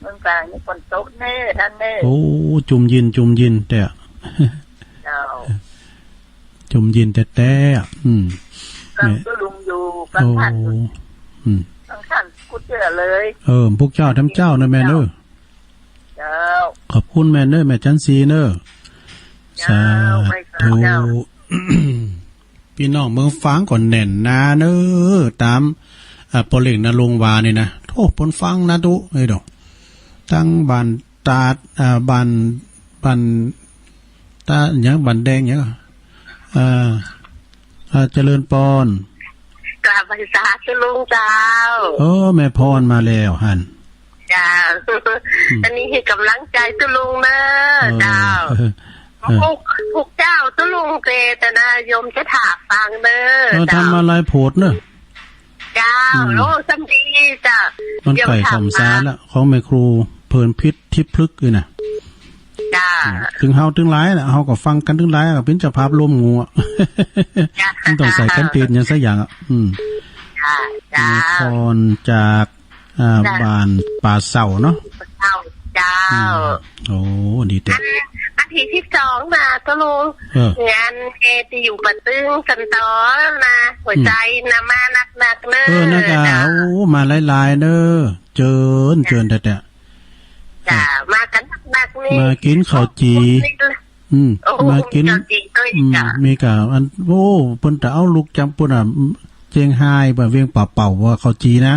เวียงฝางนี่ฝนตกแน่ท่านแน่โอ้จุ่มยินแต่เจ้าจุ่มยินแต่กันตุลุงอยู่กันท่านท่านกูเจอเลยพวกเจ้าทำเจ้านะแม่เนอเจ้าขอบคุณแม่เนอแม่จันซีเนอสาธุพี่น้องเมืองฟังก่อนแน่นนาเนอตามปอเล็กนรงวานี่นะโทษปนฟังนะตุไอ้ดอกตั้งบันตาบันตาอย่างบันแดงอย่างเจริญปอนกราบพรรษาตุลุงเจ้าแม่พรมาแล้วหันเจ้าอันนี้คือกำลังใจตุลุงนะเจ้าพวกเจ้าตุลุงเตตนะโยมจะถามฟังเด้อทำอะไรโพดเนอะเจ้าโลสัมดีจ้ะมันไก่สำซาละของแม่ครูเพลินพิษทิพลึกเลยนะจ้าถึงเฮาถึงหลายน่ะเฮาก็ฟังกันถึงหลายก็เป็นเจ้าภาพร่วมงูมันต้องใส่กันตีนอย่างสักอย่างจ้าพรจากบ้านป่าเสาเนาะเจ้าโอ้ดีแต่อาทิตย์ที่2มาตุลุงงานที่อยู่ปะตึงกันต่อนะหัวใจนะมาหนักๆเด้อนะกะโอ้มาหลายๆเด้อเจิญแต่จ้ามากันหนักๆนี่มากินข้าวจีมากินมีกะอันโอ้เพิ่นจะเอาลูกจำปุ่นเจียงไฮ้บ่เวียงเป่าว่าข้าวจีนะ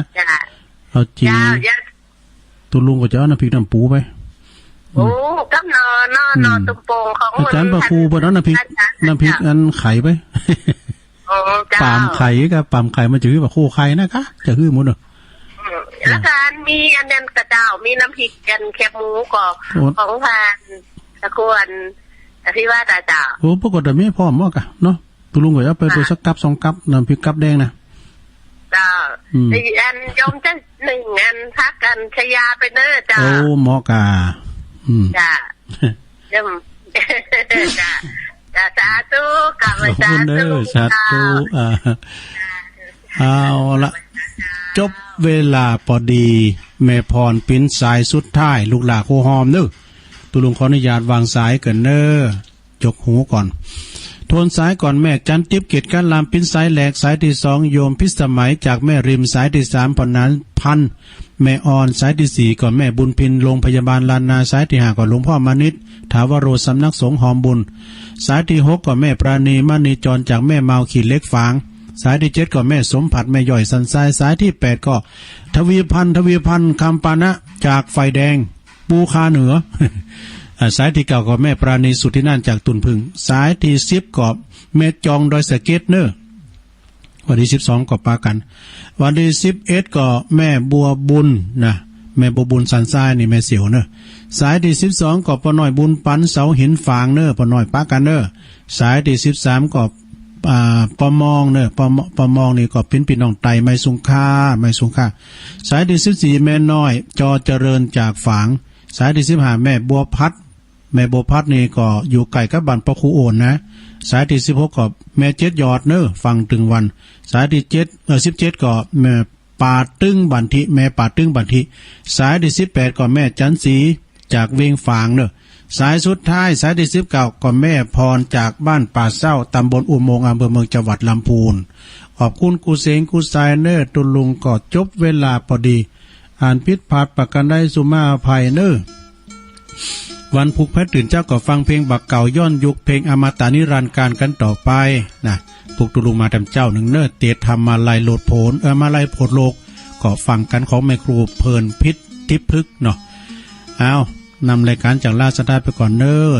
ข้าวจีตุลุงก็จะเอาน้ำพริกน้ำปูไปโอ้กับนอนตุ้มโป่งของอาจารย์ประครูบ่เอาน้ำพริกอันไข่ไปปามไข่กับปามไข่มันจะคือว่าโคไข่นะคะจะคือหมดแล้วการมีอันนั้นกระเจ้ามีน้ำพริกกันแคบหมูของพานตะกวนที่ว่าตาเจ้าโอ้ปรากฏแต่ไม่พร้อมมากอะเนาะตุลุงก็เอาไปสักกับ2กับน้ำพริกกับแดงนะเจ้าอันยมจะ1อันพักกันชยาไปเน้อเจ้าโอ้หมอกาจ้าจ้าสาธุกับสาธุเอาละจบเวลาพอดีแม่พรปิ้นสายสุดท้ายลูกหลาโคหอมเน้อตุลุงขออนุญาตวางสายกันเน้อจกหูก่อนทวนสายก่อนแม่จันทิพย์เกตการลามปิ้นสายแหลกสายที่2โยมพิสมัยจากแม่ริมสายที่3พอนั้นพันแม่อ่อนสายที่4ก่อนแม่บุญพินโรงพยาบาลลานนาสายที่5ก่อนหลวงพ่อมานิตถาวโรสำนักสงฆ์หอมบุญสายที่6ก่อนแม่ปราณีมณีจรจากแม่เมาขีดเล็กฝางสายที่7ก่อนแม่สมผัดแม่ย่อยสันทรายสายที่8ก็ทวีพันธ์คำปานะจากไฟแดงปูคาเหนือสายที่9ก็แม่ปราณีสุทธินันจากตุนพึ่งสายที่10ก็แม่จองดอยสะเก็ดเนอวันที่12ก็ปากันวันที่11ก็แม่บัวบุญนะแม่บัวบุญสันทรายนี่แม่เสียวเนอสายที่12ก็ปอน้อยบุญปันเสาหินฝางเนอปอน้อยปากันเนอสายที่13ก็ปอมองเนอปอมองนี่ก็เป็นพี่น้องไตไม่สุงค่าสายที่14แม่น้อยจอเจริญจากฝางสายที่15แม่บัวพัดนี่ก็อยู่ใกล้กับบ้านปะคูโอนนะสายที่16ก็แม่7ยอดเนอฟังถึงวันสายที่17ก็แม่ป่าตึ้งบันทิแม่ป่าตึ้งบันทิสายที่18ก็แม่จันสีจากเวียงฝางเนอสายสุดท้ายสายที่19ก็แม่พรจากบ้านป่าเศร้าตำบลอุโมงค์อำเภอเมืองจังหวัดลำพูนขอบคุณกูเสงกูไซเนอตุลุงก็จบเวลาพอดีอ่านพิษพลาดประกันได้สุมาอภัยเนอวันพุกแพทย์ตื่นเจ้าก็ฟังเพลงบักเก่าย้อนยุคเพลงอมตะนิรันดร์การกันต่อไปนะพุกตุลุงมาทำเจ้าหนึ่งเนอเตะทำมาลายโหลดโผลมาลายโผลโลกก็ฟังกันของแม่ครูเพลินพิษทิพย์พึกเนาะเอานำรายการจากราชดาไปก่อนเนอ